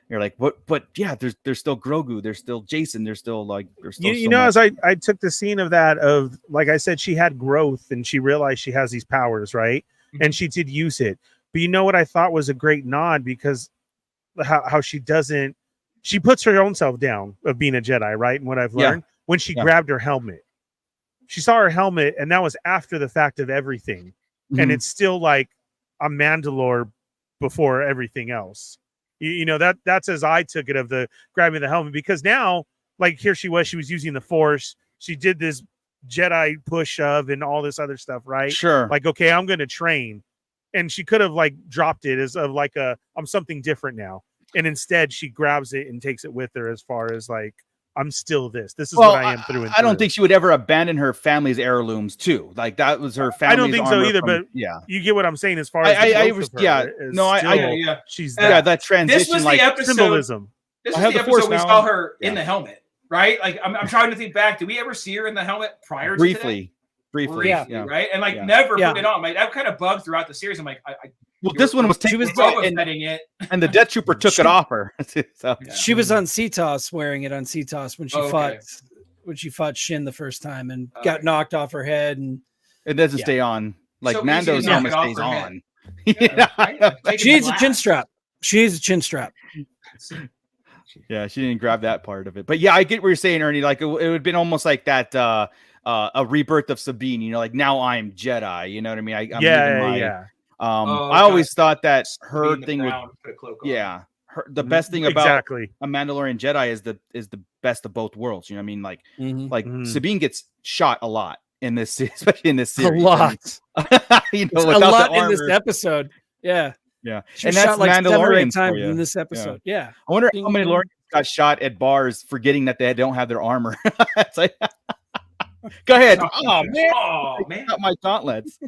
you're like, what? But yeah, there's still Grogu, there's still Jason, there's still as I took the scene of that of like I said, she had growth and she realized she has these powers, right? Mm-hmm. And she did use it. But you know what I thought was a great nod because how she puts her own self down of being a Jedi, right? And what I've learned when she grabbed her helmet. She saw her helmet, and that was after the fact of everything. Mm-hmm. And it's still like a Mandalore before everything else. That's as I took it of the grabbing the helmet, because now, like here she was using the Force. She did this Jedi push of and all this other stuff, right? Sure. Like, okay, I'm going to train. And she could have like dropped it as of like I'm something different now. And instead she grabs it and takes it with her as far as like, I'm still this. This is what I am through and through. I don't think she would ever abandon her family's heirlooms too. Like that was her family's. I don't think so either. But you get what I'm saying as far as she's that transition. This was like the episode, symbolism. This was the episode we saw her in the helmet, right? Like I'm trying to think back. Did we ever see her in the helmet prior to briefly, right? And like never put it on. Like that kind of bugged throughout the series. I'm like, well, this one was taking it, and the Death Trooper took it off her. So. She was on CTOS wearing it on CTOS when she fought Shin the first time and got knocked off her head, and it doesn't stay on. Like so Mando's helmet stays on. She needs a chin strap. She needs a chin strap. Yeah, she didn't grab that part of it, but yeah, I get what you're saying, Ernie. Like it would have been almost like that. A rebirth of Sabine. Like now I'm Jedi. You know what I mean? I always thought that her thing would, the best thing about a Mandalorian Jedi is the best of both worlds. You know what I mean? Like Sabine gets shot a lot in this, especially in this series. A lot, a lot in this episode. Yeah. She and that's shot like Mandalorian 7 times in this episode. Yeah. I wonder how many Mandalorians got shot at bars forgetting that they don't have their armor. It's like, go ahead. Oh man, got my gauntlets.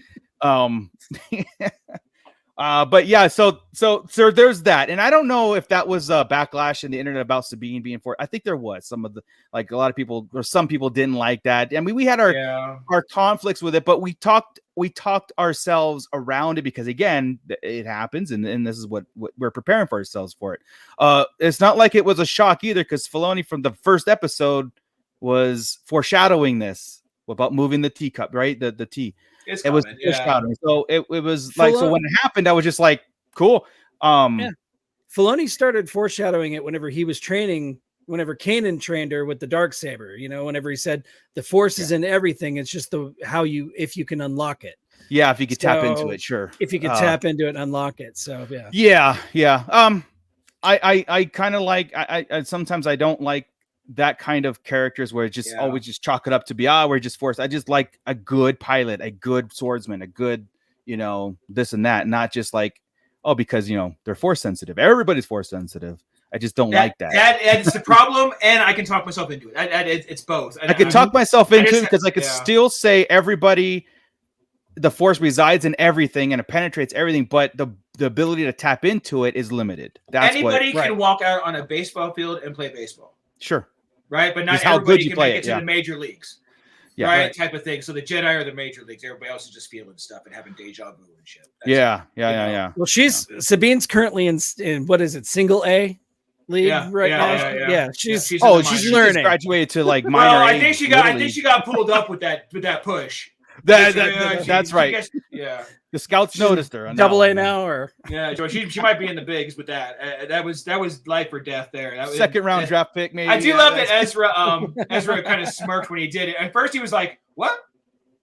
But yeah, so there's that, and I don't know if that was backlash in the internet about Sabine being for. I think there was some of the like a lot of people or some people didn't like that. I mean, we had our conflicts with it, but we talked ourselves around it because again, it happens, and this is what we're preparing for ourselves for it. It's not like it was a shock either because Filoni from the first episode was foreshadowing this about moving the teacup, right? The tea. It was foreshadowing. So it was like, so when it happened, I was just like, cool. Filoni started foreshadowing it whenever he was training, whenever Kanan trained her with the Darksaber, whenever he said the Force is in everything. It's just if you can unlock it. Yeah. If you could tap into it. Sure. If you could tap into it and unlock it. So yeah. I kind of like, I sometimes I don't like that kind of characters where it just always just chalk it up to be we're just forced. I just like a good pilot, a good swordsman, a good this and that, not just like because they're force sensitive. Everybody's force sensitive. I just don't like that. That's the problem, and I can talk myself into it. It's both. I can talk myself into it because I could still say everybody, the force resides in everything and it penetrates everything, but the ability to tap into it is limited. Anybody can walk out on a baseball field and play baseball. Sure. Right, but not everybody can make it to the major leagues, right? Type of thing. So the Jedi are the major leagues. Everybody else is just feeling stuff and having deja vu and shit. Yeah. Well, Sabine's currently in what is it, single A league now? Yeah. She's learning. Graduated to like minor. I think she got pulled up with that push. That's right. The scouts noticed her. Double A now, or she might be in the bigs with that. That was life or death there. That was second round draft pick. Maybe I do love that Ezra kind of smirked when he did it. At first he was like, "What?"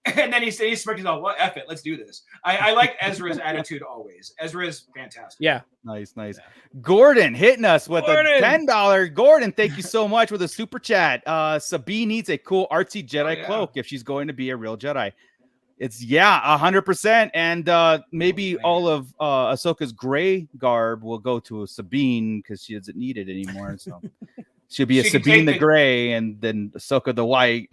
And then he smirked. He's like, "Well, F it, let's do this." I like Ezra's attitude always. Ezra is fantastic. Yeah, nice. Yeah. Gordon hitting us with a $10. Gordon, thank you so much with a super chat. Sabine needs a cool artsy Jedi cloak if she's going to be a real Jedi. It's 100%, and maybe all of Ahsoka's gray garb will go to Sabine because she doesn't need it anymore. So she'll be a Sabine the gray, and then Ahsoka the white.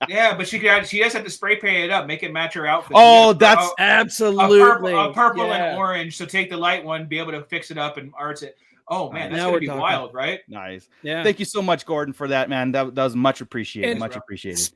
Yeah, but she does have to spray paint it up, make it match her outfit. Oh, that's absolutely a purple and orange. So take the light one, be able to fix it up and arts it. Oh man, that's gonna be wild, right? Nice. Yeah. Thank you so much, Gordon, for that, man. That was much appreciated. Much appreciated.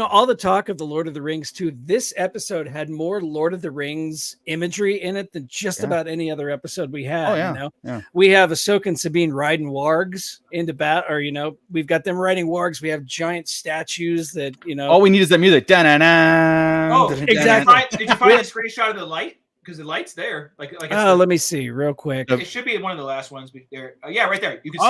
All the talk of the Lord of the Rings too. This episode had more Lord of the Rings imagery in it than just about any other episode we had. We have Ahsoka and Sabine riding wargs into battle, or we've got them riding wargs. We have giant statues that All we need is that music. Oh, exactly. Did you find a screenshot of the light? Because the light's there. Let me see real quick. It should be one of the last ones. There. Right there. You can see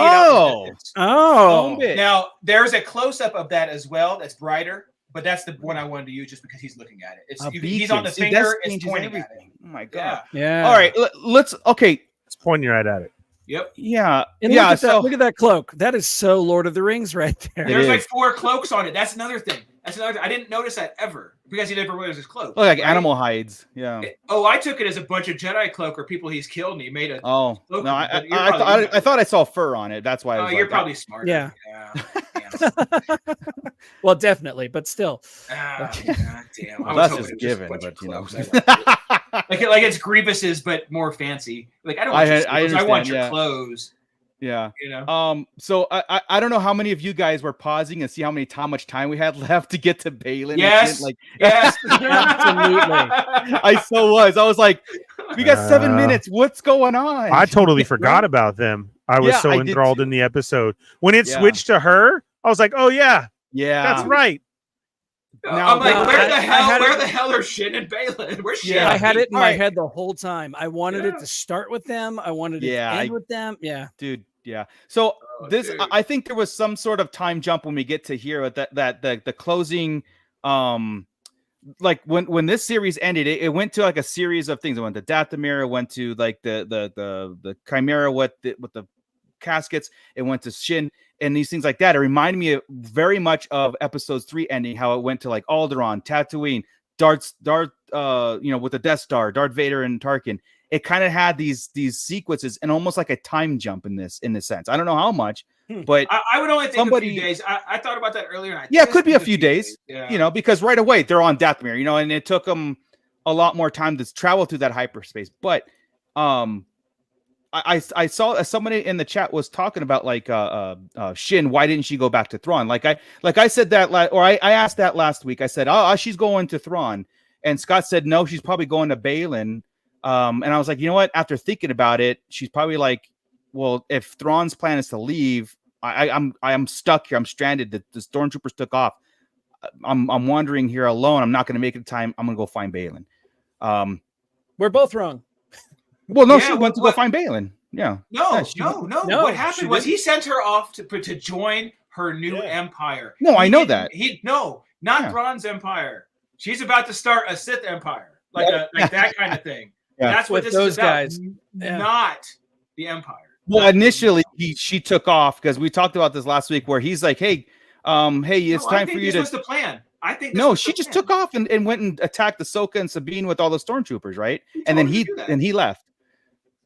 it. Now there's a close up of that as well. That's brighter, but that's the one I wanted to use just because he's looking at it. He's on the finger. It's pointing at it. Oh my god. Yeah. All right. Let's. Okay. It's pointing right at it. Yep. Yeah. And look at that cloak. That is so Lord of the Rings right there. There's like 4 cloaks on it. That's another thing. I didn't notice that ever because he never wears his cloak. Like animal hides. Yeah. I took it as a bunch of Jedi cloak or people he's killed and he made a. Oh no! I thought I saw fur on it. That's why. You're probably smart. Yeah. Well, definitely, but still. Damn. Well, that's just given, but like it's Grievous's, but more fancy. Like I don't want your clothes. I want your clothes. Yeah. So I don't know how many of you guys were pausing and see how much time we had left to get to Balin. Yes. Yes. Absolutely. I was like, we got 7 minutes. What's going on? I totally forgot about them. I was so enthralled in the episode. When it switched to her, I was like, oh yeah, that's right. I'm like, where the hell are Shin and Balin? Where's Shin? I had it in my head the whole time. I wanted it to start with them. I wanted it to end with them. Yeah, dude. Yeah. So I think there was some sort of time jump when we get to here that the closing, like when this series ended, it went to like a series of things. It went to Dathomir. It went to like the Chimera with the caskets. It went to Shin. And these things like that, it reminded me very much of episodes 3 ending, how it went to like Alderaan, Tatooine, Darth, with the Death Star, Darth Vader and Tarkin. It kind of had these sequences and almost like a time jump in this sense. I don't know how much, but I would only think a few days. I thought about that earlier. And it could be a few days, because right away they're on Dathomir, and it took them a lot more time to travel through that hyperspace. But I saw somebody in the chat was talking about like Shin. Why didn't she go back to Thrawn? Like I said that I asked that last week. I said, oh, she's going to Thrawn, and Scott said no, she's probably going to Balin. And I was like, you know what? After thinking about it, she's probably like, well, if Thrawn's plan is to leave, I'm stuck here. I'm stranded. The stormtroopers took off. I'm wandering here alone. I'm not going to make it in time. I'm going to go find Balin. We're both wrong. Well, no, she went to go find Balin. Yeah. No. No, What happened was he sent her off to join her new empire. No, I know that. Not Thrawn's empire. She's about to start a Sith empire, like that kind of thing. Yeah. That's what With this those is about, guys. Yeah. not the empire. Well, initially she took off because we talked about this last week, where he's like, "Hey, it's time for you to." This was the plan. I think no, she just took off and went and attacked Ahsoka and Sabine with all the stormtroopers, right? And then he left.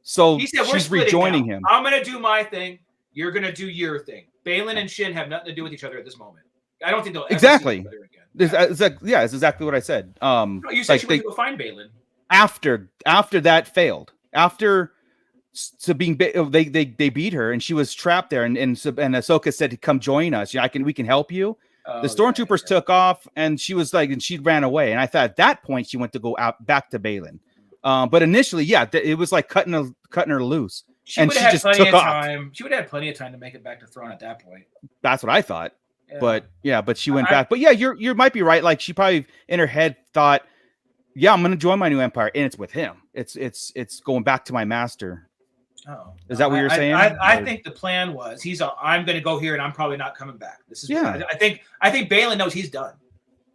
So he said, she's rejoining him. I'm gonna do my thing. You're gonna do your thing. Balin and Shin have nothing to do with each other at this moment. I don't think they'll ever see each other again. It's exactly what I said. No, you said she went to go find Balin. After that failed. After Sabine, they beat her and she was trapped there, and Ahsoka said, "Come join us. We can help you." The stormtroopers took off, and she was like, and she ran away. And I thought at that point she went to go out back to Balin. But initially, it was like cutting her loose. She just took off. She would have had plenty of time to make it back to Thrawn at that point. That's what I thought. Yeah. But she went back. But yeah, you might be right. Like she probably in her head thought, yeah, I'm going to join my new empire, and it's with him. It's going back to my master. Oh, is that what you're saying? I think the plan was I'm going to go here, and I'm probably not coming back. This is I think Balin knows he's done.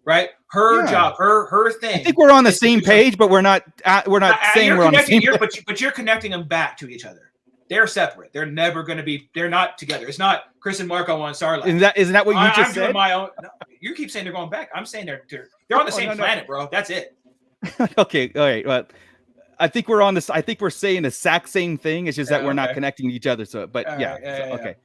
Right, her job, her thing. I think we're on the same page, but we're not saying we're on the same page. But you're connecting them back to each other. They're separate. They're never going to be. They're not together. It's not Chris and Marco on Sarlacc. Isn't that what you just said? Doing my own. No, you keep saying they're going back. I'm saying they're on the same planet, bro. That's it. Okay, all right. Well, I think we're on this. I think we're saying the exact same thing. It's just that we're not connecting each other. So, but okay.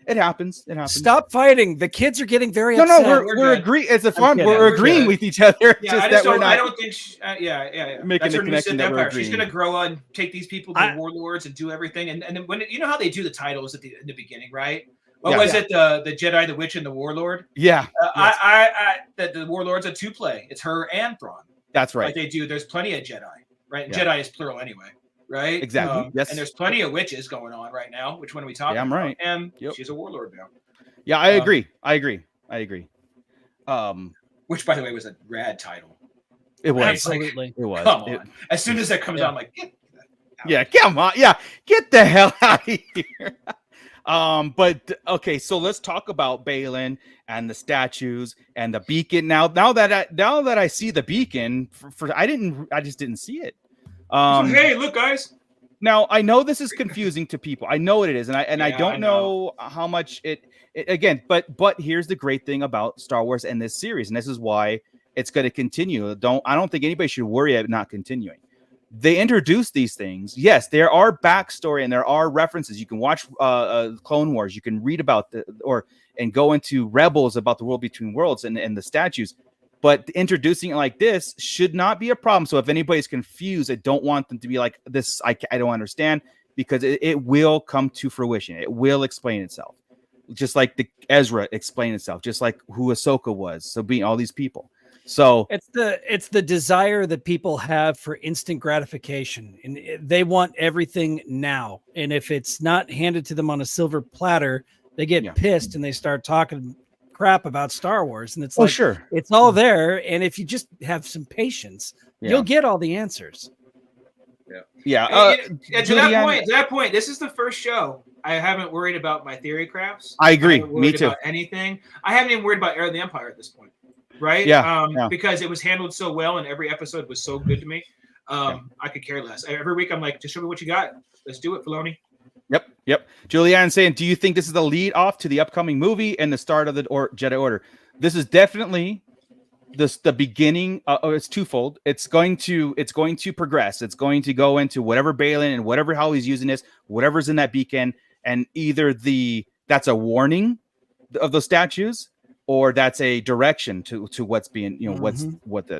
It happens. Stop fighting. The kids are getting very upset. No, we're agreeing. It's a fun. We're agreeing with each other. Yeah, I don't think. Making the connection that we're She's gonna grow up and take these people to the warlords and do everything. And then when you know how they do the titles in the beginning, right? What was it? The Jedi, the Witch, and the Warlord. Yeah. The Warlord's a two play. It's her and Thrawn. That's right. Like they do. There's plenty of Jedi, right? And Jedi is plural anyway. Right? Exactly. Yes. And there's plenty of witches going on right now. Which one are we talking about? I'm right. And she's a warlord now. Yeah, I agree. Which, by the way, was a rad title. It was. Absolutely. It was. Come on. As soon as that comes out, I'm like, get that out. Yeah, come on. Yeah, get the hell out of here. But okay, so let's talk about Balin and the statues and the beacon. Now that I see the beacon, I just didn't see it. Hey, look, guys. Now I know this is confusing to people. I know it is, and I don't know how much it again. But here's the great thing about Star Wars and this series, and this is why it's going to continue. I don't think anybody should worry about not continuing. They introduce these things. Yes, there are backstory and there are references. You can watch Clone Wars. You can read about and go into Rebels about the world between worlds and the statues. But introducing it like this should not be a problem. So if anybody's confused, I don't want them to be like this. I don't understand, because it will come to fruition. It will explain itself, just like the Ezra explained itself, just like who Ahsoka was. So being all these people. So it's the desire that people have for instant gratification, and they want everything now. And if it's not handed to them on a silver platter, they get pissed and they start talking crap about Star Wars. And it's sure, it's all there. And if you just have some patience, you'll get all the answers. Yeah. To that point, this is the first show I haven't worried about my theory crafts. I agree. Me too. About anything. I haven't even worried about Heir of the Empire at this point. Right? Because it was handled so well and every episode was so good to me. I could care less. Every week I'm like, just show me what you got. Let's do it, Filoni. Yep. Julianne saying, do you think this is the lead off to the upcoming movie and the start of the Jedi Order? This is definitely the beginning. It's twofold. It's going to progress. It's going to go into whatever Balin and how he's using this, whatever's in that beacon, and either that's a warning of the statues, or that's a direction to what's being, what's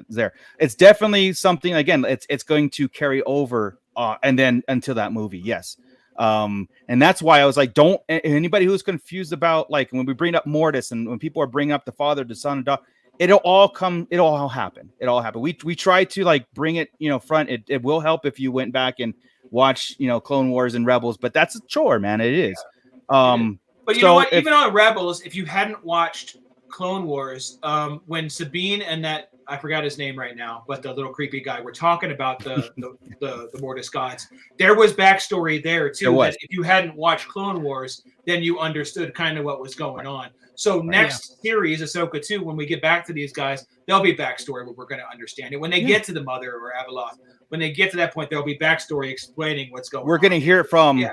there. It's definitely something, again, it's going to carry over and then until that movie. Yes. And that's why I was like, don't anybody who's confused about, like, when we bring up Mortis and when people are bringing up the father, the son, and daughter, it'll all happen. We try to like bring it, front. It will help if you went back and watch, Clone Wars and Rebels, but that's a chore, man. It is. But you know what? Even on Rebels, if you hadn't watched Clone Wars, when Sabine and that, I forgot his name right now, but the little creepy guy, we're talking about the Mortis gods. There was backstory there too. That if you hadn't watched Clone Wars, then you understood kind of what was going on. So next series, Ahsoka 2, when we get back to these guys, there'll be backstory where we're going to understand it. When they get to the Mother or Abeloth, when they get to that point, there'll be backstory explaining what's going on. We're going to hear it from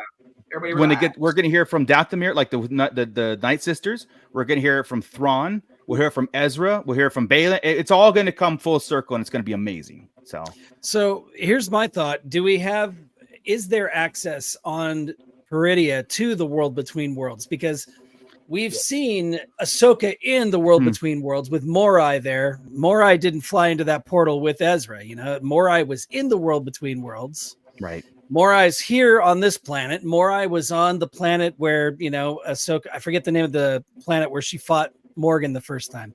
everybody we're going to hear from Dathomir, like the Night Sisters. We're going to hear it from Thrawn. We'll hear it from Ezra. We'll hear it from Balin. It's all going to come full circle, and it's going to be amazing. So here's my thought: is there access on Peridia to the world between worlds? Because we've seen Ahsoka in the world between worlds with Morai there. Morai didn't fly into that portal with Ezra. Morai was in the world between worlds. Right. Morai's here on this planet. Morai was on the planet where, Ahsoka, I forget the name of the planet where she fought Morgan the first time,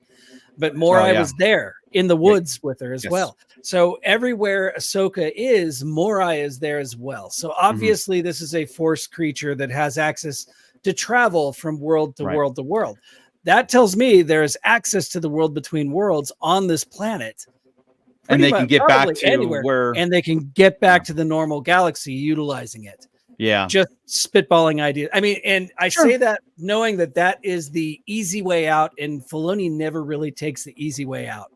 but Morai was there in the woods with her as well. So everywhere Ahsoka is, Morai is there as well. So obviously this is a Force creature that has access to travel from world to world to world. That tells me there's access to the world between worlds on this planet. And they can get back to anywhere, and they can get back to the normal galaxy utilizing it. Yeah. Just spitballing ideas. I mean, and I say that knowing that is the easy way out, and Filoni never really takes the easy way out.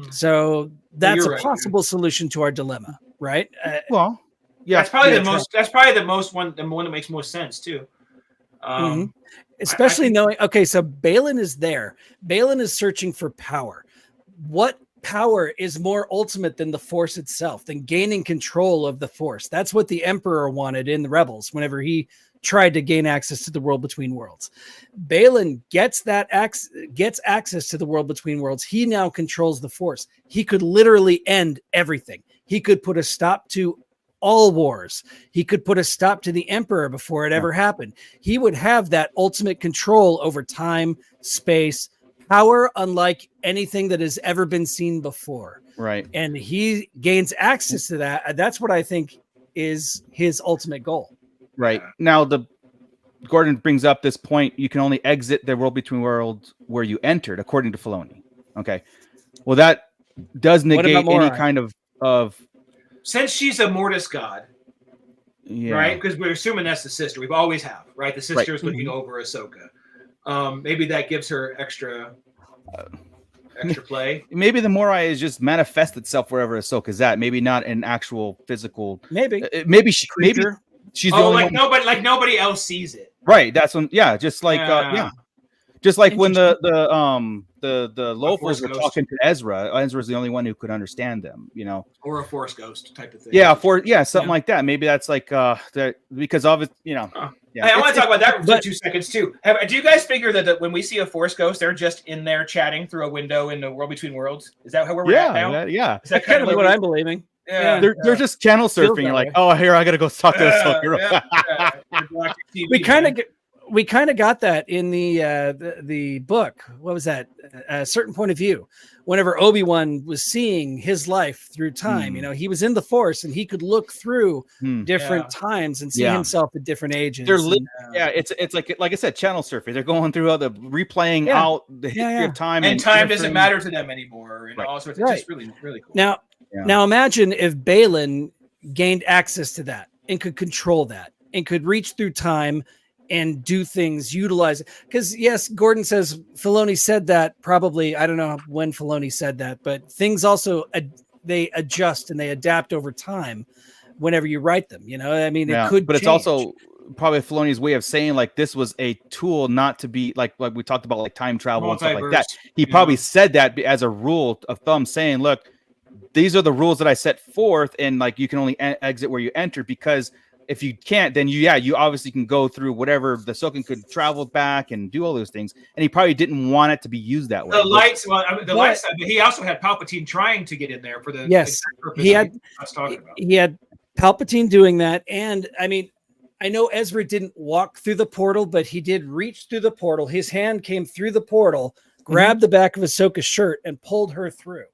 So that's a possible solution to our dilemma, right? Well, yeah, that's probably the one that makes most sense too. Especially knowing, okay, so Balin is there. Balin is searching for power. What power is more ultimate than the Force itself, than gaining control of the Force? That's what the Emperor wanted in the Rebels whenever he tried to gain access to the world between worlds. Balin gets access to the world between worlds. He now controls the Force. He could literally end everything. He could put a stop to all wars. He could put a stop to the Emperor before it ever happened. He would have that ultimate control over time, space, power, unlike anything that has ever been seen before. Right. And he gains access to that. That's what I think is his ultimate goal. Right. Now, Gordon brings up this point: you can only exit the world between worlds where you entered, according to Filoni. Okay. Well, that does negate any kind of. Since she's a Mortis god, right? Because we're assuming that's the sister. We've always have, right? The sister is looking over Ahsoka. Maybe that gives her extra play. Maybe the Morai is just manifest itself wherever Ahsoka's at. Maybe not an actual physical. Maybe she's the only one. Nobody else sees it. Right. That's when. Yeah. Just like just like when the loafers were talking to Ezra. Ezra's the only one who could understand them. Or a Force ghost type of thing. Yeah. Something like that. Maybe that's like that, because obviously Yeah. Hey, I want to talk about that for 2 seconds too. Do you guys figure that when we see a Force ghost, they're just in there chatting through a window in the world between worlds? Is that how we're at now? Yeah. Is that kind of what I'm believing? Yeah. They're just channel surfing. You're like, oh, here I gotta go talk to Ahsoka. We kind of got that in the book. What was that? A Certain Point of View. Whenever Obi-Wan was seeing his life through time, he was in the Force and he could look through different times and see himself at different ages. It's like I said, channel surfing. They're going through all the replaying out the history of time, and time doesn't matter to them anymore, and all sorts. It's just really, really cool. Now imagine if Balin gained access to that and could control that and could reach through time and do things, utilize it. Because yes, Gordon says Filoni said that probably, I don't know when Filoni said that, but things also they adjust and they adapt over time whenever you write them. I mean, it could, but change. It's also probably Filoni's way of saying like this was a tool not to be like we talked about, like time travel and stuff like that. He probably said that as a rule of thumb, saying, look, these are the rules that I set forth, and like you can only exit where you enter, because if you can't, then you obviously can go through whatever the Ahsoka could travel back and do all those things, and he probably didn't want it to be used that way. The lights, the lights, but he also had Palpatine trying to get in there for the yes, purpose he had. I was talking about. He had Palpatine doing that, and I mean, I know Ezra didn't walk through the portal, but he did reach through the portal. His hand came through the portal, grabbed the back of Ahsoka's shirt, and pulled her through.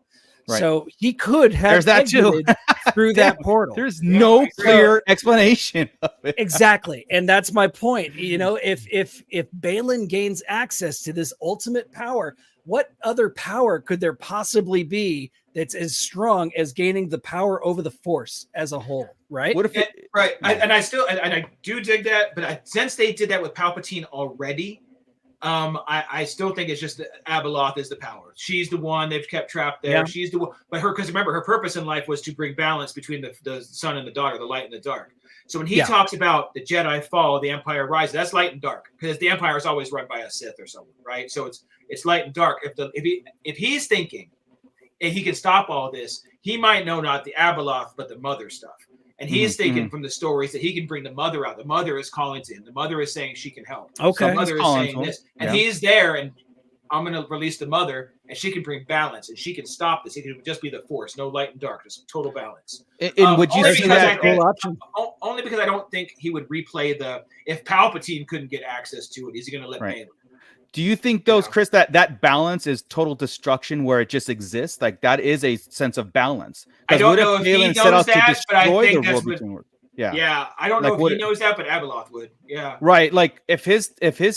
Right. So he could have There's that too. through that portal. There's no clear explanation of it. Exactly, and that's my point. You know, if Baylan gains access to this ultimate power, what other power could there possibly be that's as strong as gaining the power over the Force as a whole? Right. What if right? I do dig that, but since they did that with Palpatine already. I still think it's just that Abeloth is the power. She's the one they've kept trapped there. Yeah. She's the one, but because remember, her purpose in life was to bring balance between the son and the daughter, the light and the dark. So when he talks about the Jedi fall, the Empire rises, that's light and dark, because the Empire is always run by a Sith or someone, right? So it's light and dark. If he's thinking if he can stop all this, he might know not the Abeloth but the mother stuff. And he's thinking from the stories that he can bring the mother out. The mother is calling to him. The mother is saying she can help. Okay. The mother is saying this. And he's there, and I'm going to release the mother, and she can bring balance, and she can stop this. It can just be the Force, no light and dark, just total balance. And would you see that cool option? Only because I don't think he would replay if Palpatine couldn't get access to it, is he going to let Baylan? Do you think those, Chris, that balance is total destruction where it just exists? Like that is a sense of balance. I don't know if he knows that, but I think that's what. Yeah, I don't know if he knows that, but Abeloth would. Yeah, right. Like if his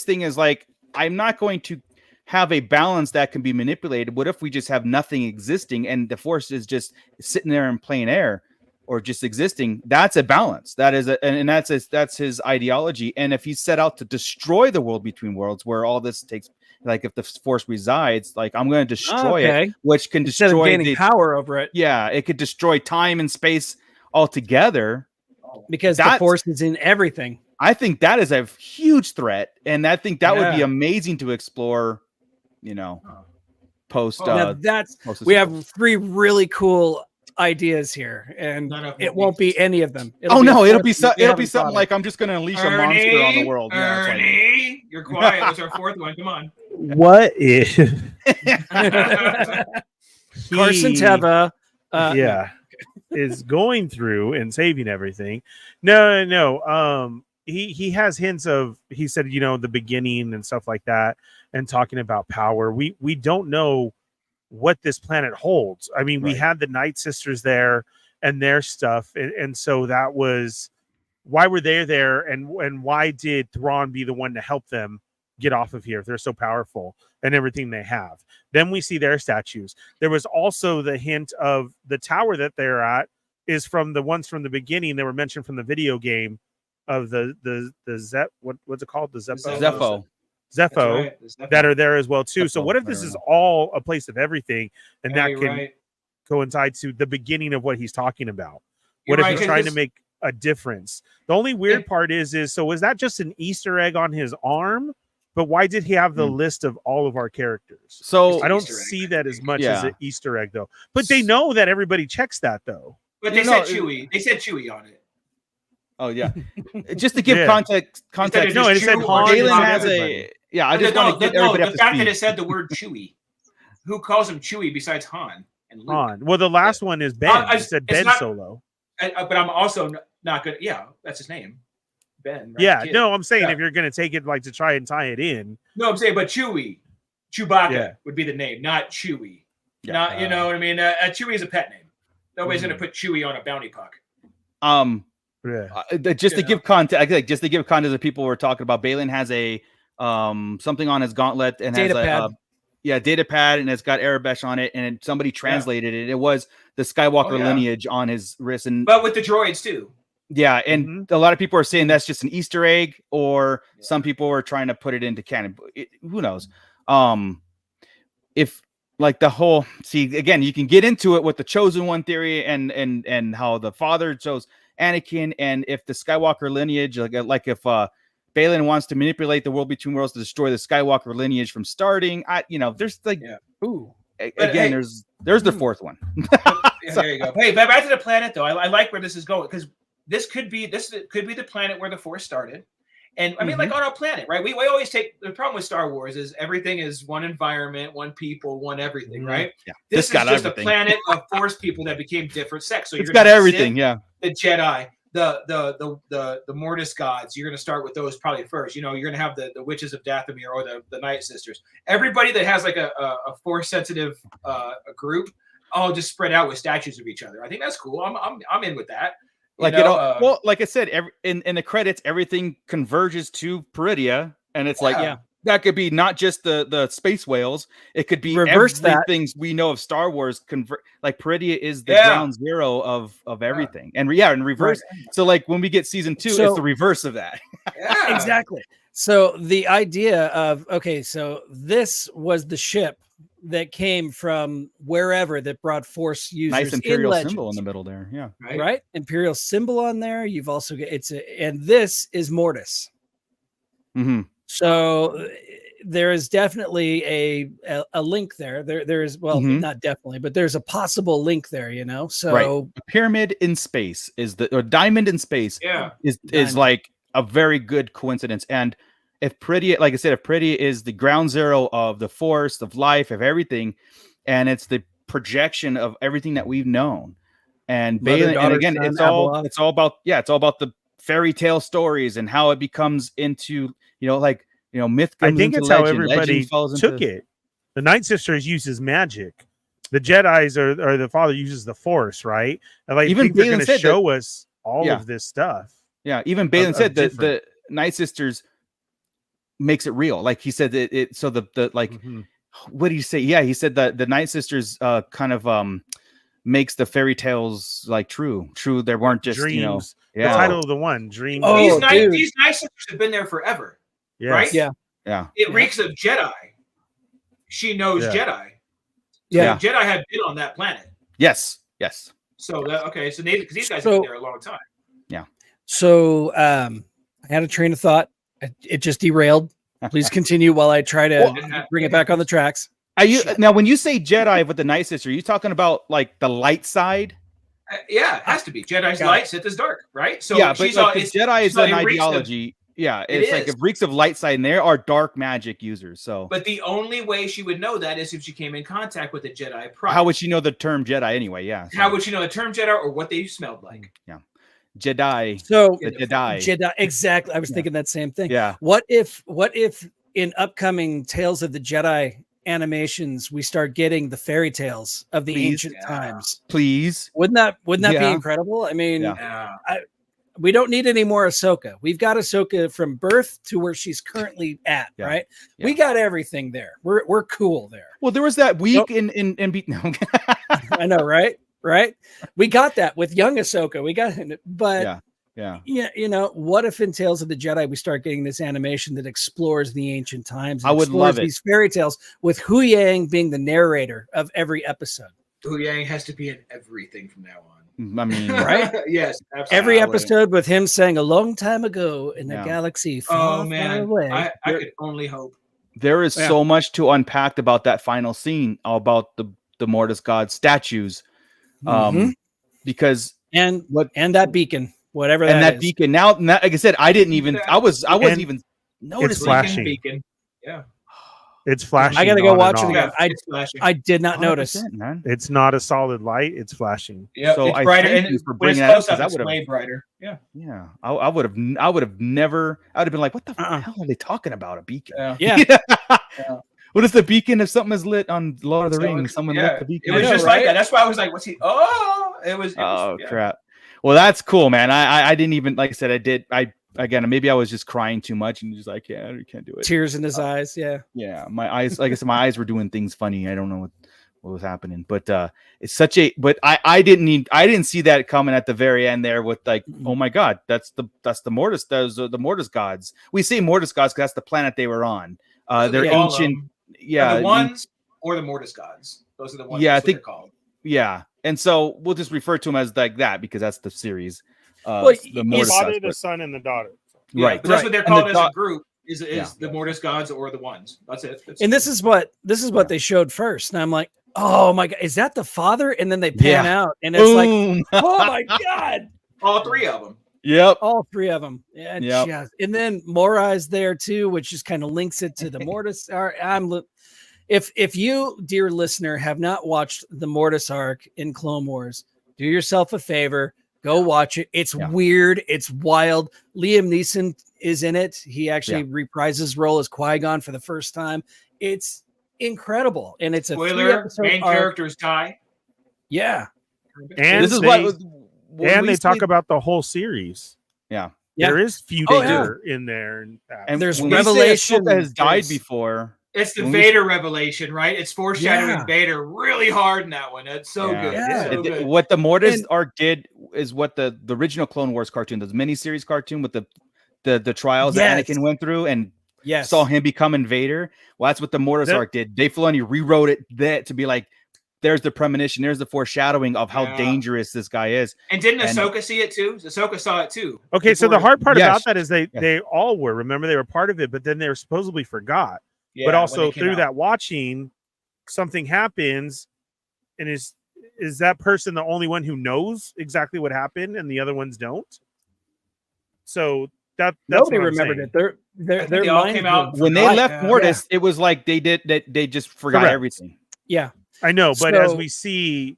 thing is like, I'm not going to have a balance that can be manipulated. What if we just have nothing existing and the Force is just sitting there in plain air or just existing? That's a balance. That is and that's his ideology. And if he's set out to destroy the world between worlds where all this takes, like if the Force resides, like I'm going to destroy it, which can destroy the power over it. Yeah, it could destroy time and space altogether because the Force is in everything. I think that is a huge threat, and I think that would be amazing to explore. You know, post. We have 3 really cool ideas here, and it won't be any of them. It'll be something like I'm just going to unleash a monster on the world. Ernie, you're quiet. That's our 4th one. Come on. What if Carson Teva? Is going through and saving everything. No. He has hints of, he said, the beginning and stuff like that, and talking about power. We don't know what this planet holds. I mean, we had the Night Sisters there and their stuff, and so that was why were they there, and why did Thrawn be the one to help them get off of here if they're so powerful and everything they have? Then we see their statues. There was also the hint of the tower that they're at is from the ones from the beginning that were mentioned from the video game of the what's it called? The Zepho. Right, that are there as well too. Zepho, so what if this is all a place of everything, and that can coincide to the beginning of what he's talking about? What if he's trying to make a difference? The only weird part is so is that just an Easter egg on his arm? But why did he have the list of all of our characters? So I don't see that as much as an Easter egg though. But they know that everybody checks that though. But they said Chewie. They said Chewie on it. Oh yeah, just to give context. No, it said Han. Baylan has a I just want to get everybody up to speed. The fact that it said the word Chewie, who calls him Chewie besides Han and Luke? Han. Well, the last one is Ben. It said Ben Solo. But I'm also not good. Yeah, that's his name, Ben. Right? Yeah, no, I'm saying if you're gonna take it like to try and tie it in. No, I'm saying, but Chewbacca would be the name, not Chewie. Yeah. Not you know what I mean. Chewie is a pet name. Nobody's gonna put Chewie on a bounty puck. Just to give context, the people were talking about. Baylan has a something on his gauntlet and has a data pad, and it's got Arabesh on it, and somebody translated it. It was the Skywalker lineage on his wrist, but with the droids too. Yeah, and a lot of people are saying that's just an Easter egg, or some people are trying to put it into canon. Who knows? If like the whole again, you can get into it with the Chosen One theory and how the father chose Anakin, and if the Skywalker lineage, like if Baylan wants to manipulate the world between worlds to destroy the Skywalker lineage from starting, there's there's the 4th one. There you go. Hey, back to the planet though. I like where this is going because this could be the planet where the Force started. And I mean, like on our planet, right? We always take the problem with Star Wars is everything is one environment, one people, one everything, right? Yeah. This is just everything. a planet of Force people that became different sects. So it's got everything, the Jedi, the Mortis gods. You're going to start with those probably first. You know, you're going to have the witches of Dathomir or the Night Sisters. Everybody that has like a Force sensitive group, all just spread out with statues of each other. I think that's cool. I'm in with that. Like well, like I said, in the credits, everything converges to Peridia, and it's like that could be not just the space whales; it could be reverse everything we know of Star Wars. Like Peridia is the ground zero of everything, and in reverse. Right. So like when we get season 2, it's the reverse of that. Exactly. So the idea of so this was the ship that came from wherever that brought Force users. Nice Imperial symbol in the middle there. Yeah. Right. Imperial symbol on there. You've also got and this is Mortis. So there is definitely a link there. There is, well, not definitely, but there's a possible link there, you know? So a pyramid in space or diamond in space is like a very good coincidence. And if Peridia, like I said, if Peridia is the ground zero of the Force, of life, of everything, and it's the projection of everything that we've known, and Balin, and again, it's all about the fairy tale stories and how it becomes into myth. I think it's how everybody took it. The Night Sisters uses magic. The Jedis or the Father uses the Force, right? And like, even they're going to show us all of this stuff. Yeah, even Balin said that the Night Sisters makes it real. Like he said it so the like what do you say? Yeah, he said that the Night Sisters kind of makes the fairy tales like true. They weren't just dreams. The title of the one, Dreams. These Night Sisters have been there forever. Yes. Right? Yeah. It reeks of Jedi. She knows Jedi. Yeah. So Jedi have been on that planet. Yes. So because these guys have been there a long time. Yeah. So I had a train of thought. It just derailed. Please continue while I try to bring it back on the tracks. Now, when you say Jedi with the Night Sister, are you talking about like the light side? Yeah, it has to be. Jedi's light, Sith is dark, right? So but Jedi is an ideology. It's like it reeks of light side, and there are dark magic users. So, but the only way she would know that is if she came in contact with a Jedi prior. How would she know the term Jedi anyway? Yeah. How would she know the term Jedi or what they smelled like? Yeah. Jedi. So Jedi. Exactly. I was thinking that same thing. Yeah. What if in upcoming Tales of the Jedi animations we start getting the fairy tales of the ancient times? Please. Wouldn't that be incredible? I mean, we don't need any more Ahsoka. We've got Ahsoka from birth to where she's currently at, right? Yeah. We got everything there. We're cool there. Well, there was that week in I know, right? Right. We got that with young Ahsoka. We got it, but what if in Tales of the Jedi we start getting this animation that explores the ancient times? I would love these fairy tales with Hu Yang being the narrator of every episode. Hu Yang has to be in everything from now on. I mean, right? Yes, absolutely. Every episode with him saying a long time ago in the galaxy far, far away. I could only hope. There is so much to unpack about that final scene, about the Mortis God statues. Because that beacon, whatever that is. Beacon. Now, like I said, I wasn't even noticing. It's flashing. Beacon. Yeah. It's flashing. I gotta go watch it again. I did not notice. Man. It's not a solid light. It's flashing. Yeah, so it's brighter. Thank you for bringing that up. That would have way brighter. Yeah. Yeah. I would have never. I would have been like, what the hell are they talking about? A beacon? Yeah. What is the beacon if something is lit on Lord of the Rings? Someone lit the beacon. It was just like that. That's why I was like, what's he? Oh, it was crap. Well, that's cool, man. I didn't even, like I said, again, maybe I was just crying too much and just like, I can't do it. Tears in his eyes. Yeah. Yeah. My eyes, like I said, my eyes were doing things funny. I don't know what was happening, but it's such a, but I didn't see that coming at the very end there with like, oh my God, that's the Mortis, those are the Mortis gods. We say Mortis gods because that's the planet they were on. They're ancient. The ones or the Mortis gods. Those are the ones. Yeah, I think they're called. Yeah, and so we'll just refer to them as like that because that's the series. The Mortis Father, the Son, and the Daughter. Yeah, right, that's what they're called as a group. Is the Mortis gods or the ones? That's it. And this is what they showed first. And I'm like, oh my God, is that the Father? And then they pan out, and it's like, oh my God. All three of them. Yep. All three of them. Yeah, Yep. and then Morai's there too, which just kind of links it to the Mortis. If you, dear listener, have not watched the Mortis arc in Clone Wars, do yourself a favor. Go watch it. It's weird. It's wild. Liam Neeson is in it. He actually reprises his role as Qui-Gon for the first time. It's incredible. And it's spoiler, main characters die. Yeah. And this is and they talk about the whole series. Yeah. There is feuding in there. And there's when revelation that has died before. It's the Vader revelation, right? It's foreshadowing Vader really hard in that one. It's so good. Yeah. So good. What the Mortis arc did is what the original Clone Wars cartoon, the miniseries cartoon with the trials that Anakin went through and saw him become Vader. Well, that's what the Mortis arc did. Dave Filoni rewrote it to be like, there's the premonition, there's the foreshadowing of how dangerous this guy is. And didn't Ahsoka see it too? Ahsoka saw it too. Okay, so the hard part about that is they all were. Remember, they were part of it, but then they were supposedly forgot. But also through that watching, something happens, and is that person the only one who knows exactly what happened, and the other ones don't? So that's nobody remembered it. Their all came out when they left Mortis. It was like they just forgot everything. Yeah. I know, but as we see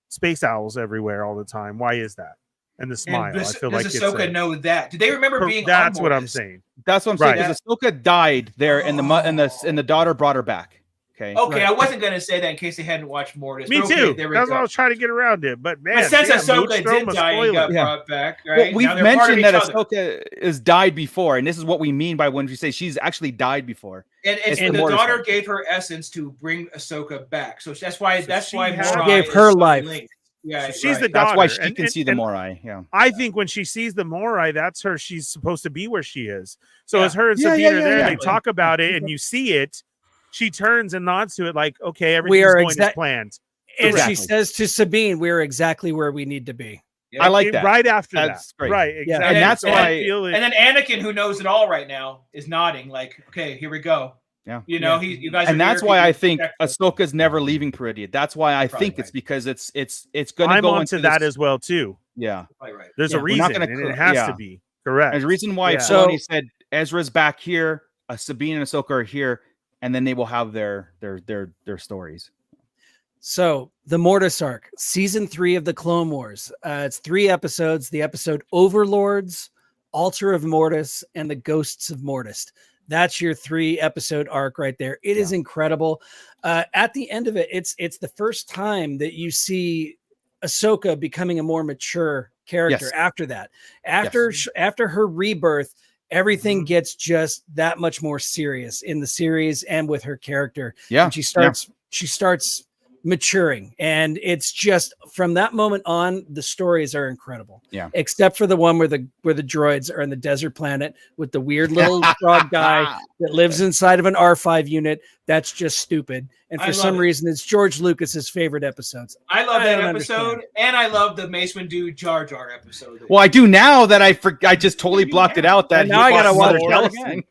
space owls everywhere all the time, why is that? And the smile. I feel like Ahsoka know that. Did they remember being? That's what I'm saying. That's what I'm saying. Because Ahsoka died there, and the daughter brought her back. Okay. Okay, I wasn't gonna say that in case they hadn't watched Mortis. Me too. That's what I was trying to get around it. But man, since Ahsoka did die and got brought back, right? Well, we've mentioned that Ahsoka has died before, and this is what we mean by when we say she's actually died before. And the daughter gave her essence to bring Ahsoka back. So that's why she gave her life. Yeah, she's the daughter. That's why she can see the Morai. Yeah, I think when she sees the Morai, that's her. She's supposed to be where she is. So as her and Sabine are there, they talk about it, and you see it. She turns and nods to it, like, "Okay, everything's going as planned." And she says to Sabine, "We're exactly where we need to be." Yeah. I like that. Right after that's that, right? Exactly. And that's why I feel it. And then Anakin, who knows it all right now, is nodding, like, "Okay, here we go." Yeah, you know, you guys, and that's why I think Ahsoka's never leaving Peridea. That's why I think it's because it's going to go into that as well too. Yeah, right. There's a reason, and it has to be correct. There's a reason why Filoni said Ezra's back here, Sabine and Ahsoka are here, and then they will have their stories. So the Mortis arc, season 3 of the Clone Wars. It's 3 episodes. The episode Overlords, Altar of Mortis, and the Ghosts of Mortis. That's your 3-episode arc right there. It is incredible. At the end of it, it's the first time that you see Ahsoka becoming a more mature character after that. After her rebirth, everything gets just that much more serious in the series and with her character. Yeah. And she starts maturing, and it's just from that moment on, the stories are incredible. Yeah. Except for the one where the droids are in the desert planet with the weird little frog guy that lives inside of an R5 unit. That's just stupid. And for some reason, it's George Lucas's favorite episodes. I love that episode, and I love the Mace Windu Jar Jar episode. Well, I do now that I just totally blocked it out. That now I gotta watch it again.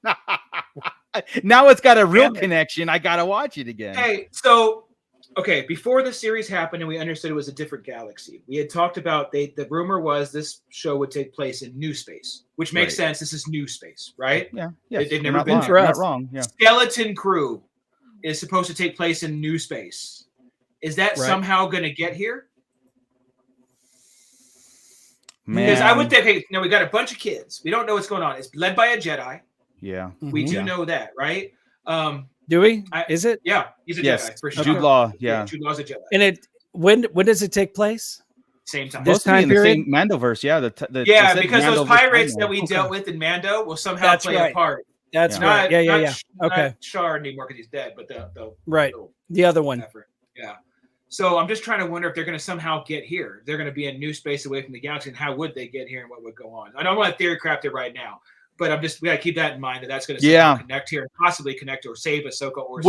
Now it's got a real connection. I gotta watch it again. Hey, so. Okay, before the series happened and we understood it was a different galaxy, we had talked about the rumor was this show would take place in new space, which makes sense. This is new space, right? Yeah. They've never been for us. Not wrong. Yeah. Skeleton Crew is supposed to take place in new space. Is that somehow going to get here? Because I would think, hey, now we got a bunch of kids. We don't know what's going on. It's led by a Jedi. Yeah. We do know that, right? Do we? Is it? Yeah, he's a Jedi for sure. Jude Law, yeah. Jude Law's a Jedi. And when does it take place? Same time. This time period? The same Mandoverse, yeah. Because those pirates that we dealt with in Mando will somehow play a part. That's right. Yeah. Okay. Not Shar anymore because he's dead, but the other one. Yeah. So I'm just trying to wonder if they're going to somehow get here. They're going to be in new space away from the galaxy, and how would they get here and what would go on? I don't want to theory craft it right now. But we got to keep that in mind that's going to connect here and possibly connect or save Ahsoka or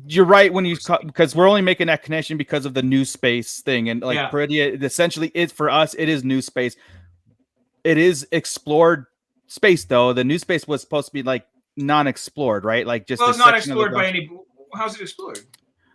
you're right when you because we're only making that connection because of the new space thing and Peridea essentially is for us. It is new space. It is explored space though. The new space was supposed to be like non-explored, right? Like just it's not explored by any. How's it explored?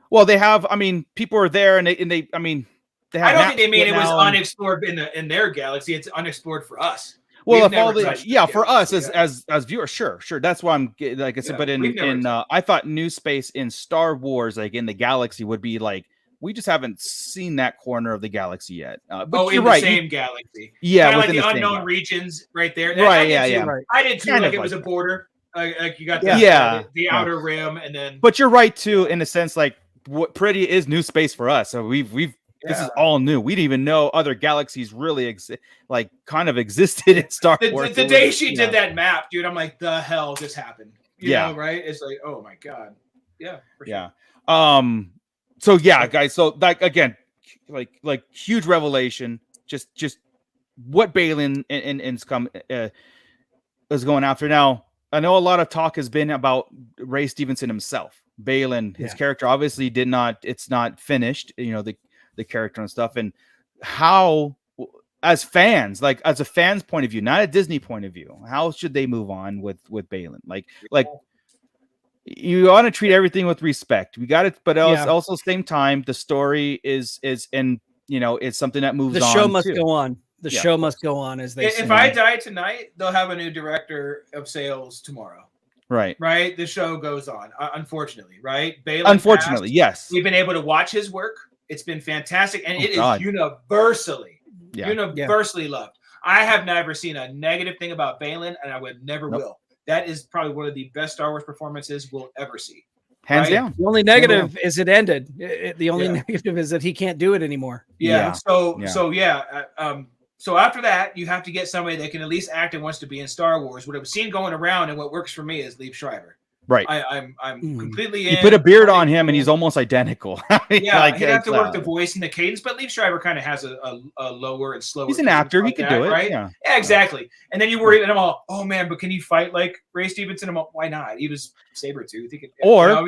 Well, they have. I mean, people are there and they. I mean. they have I don't think they maps mean it was now and- unexplored in their galaxy. It's unexplored for us. Well, We've if all never the touched yeah, the for us galaxy, as viewers, sure. That's why I'm like I said. Yeah, But we've never in I thought new space in Star Wars, like in the galaxy, would be like we just haven't seen that corner of the galaxy yet. But you're in right. the same galaxy. Yeah, Kind of like within the the same unknown galaxy. regions right there. Right, I did yeah, too. yeah. Right. I did too. Kind Like of it was like a that. border. Like you got Yeah. the Yeah. outer rim, and then. But you're right too, in a sense. Like what pretty is new space for us. So we've this is all new. We didn't even know other galaxies really like kind of existed in Star Wars. The day she did that map, dude, I'm like, the hell just happened? You know, right? It's like, oh my god. Yeah. For sure. Yeah. So yeah, guys. So like again, like huge revelation. Just what Balin and Scum is going after. Now, I know a lot of talk has been about Ray Stevenson himself. Balin, his character obviously did not. It's not finished. You know the character and stuff, and how as fans, like as a fan's point of view, not a Disney point of view, how should they move on with Balin? Like you want to treat everything with respect. We got it, but also same time, the story is and it's something that moves on. The show must too. go on. The show must go on, as they say. If I die tonight, they'll have a new director of sales tomorrow. Right. The show goes on. Unfortunately, right? Balin unfortunately, yes. We've been able to watch his work. It's been fantastic, and it is universally loved. I have never seen a negative thing about Balin, and I would never will. That is probably one of the best Star Wars performances we'll ever see. Hands down. The only negative is it ended. The only negative is that he can't do it anymore. So after that, you have to get somebody that can at least act and wants to be in Star Wars. What I've seen going around and what works for me is Liev Schreiber. Right. I'm completely in. You put a beard on him and he's almost identical. He'd have to work the voice and the cadence, but Liev Schreiber kind of has a lower and slower. He's an actor. He could do it. Right? Yeah, exactly. And then you worry, and I'm all, oh man, but can he fight like Ray Stevenson? I'm all, why not? He was Sabretooth.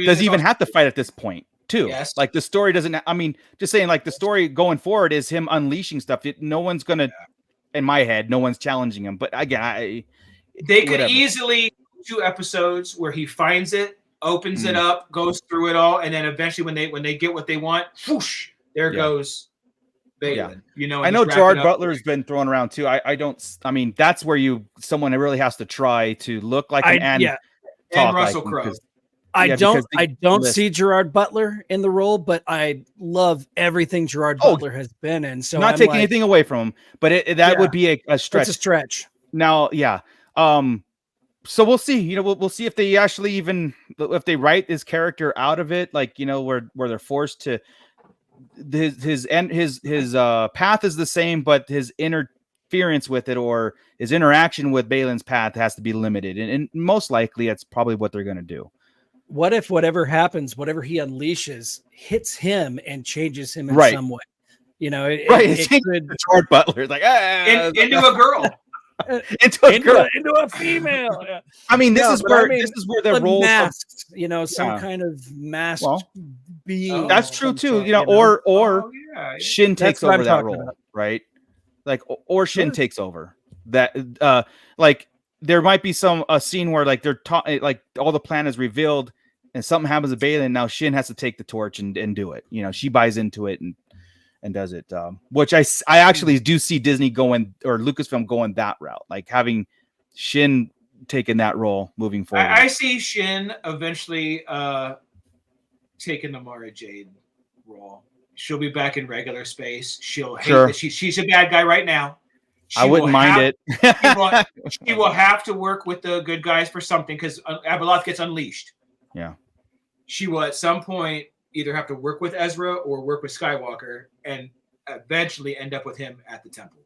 Does he even have to fight at this point? Too. Yes. Like the story doesn't. I mean, just saying, like the story going forward is him unleashing stuff. No one's gonna, in my head, no one's challenging him. But again, they could easily 2 episodes where he finds it, opens it up, goes through it all, and then eventually when they get what they want, whoosh, there goes Balin. I know Gerard Butler has been thrown around too. I mean, that's where someone really has to try to look like and Russell Crowe. I don't see Gerard Butler in the role, but I love everything Gerard Butler has been in. So not taking anything away from him, but that would be a stretch. It's a stretch. Now, so we'll see. We'll see if they actually if they write his character out of it, like where they're forced to. His path is the same, but his interference with it or his interaction with Balin's path has to be limited, and most likely that's probably what they're going to do. What if whatever happens, whatever he unleashes, hits him and changes him in some way? It could Gerard Butler like into a girl. into a female. I mean, this is where their roles masked, some kind of masked being. That's true too. Or Shin takes over that role, right? Like, or Shin takes over that. Like, there might be a scene where like they're like all the plan is revealed, and something happens to Balin. Now Shin has to take the torch and do it. She buys into it and does it, which I actually do see Disney going or Lucasfilm going that route, like having Shin taking that role moving forward. I see Shin eventually taking the Mara Jade role. She'll be back in regular space. She'll hate that she's a bad guy right now. I wouldn't mind it. She will have to work with the good guys for something because Abeloth gets unleashed. Yeah. She will at some point either have to work with Ezra or work with Skywalker and eventually end up with him at the temple.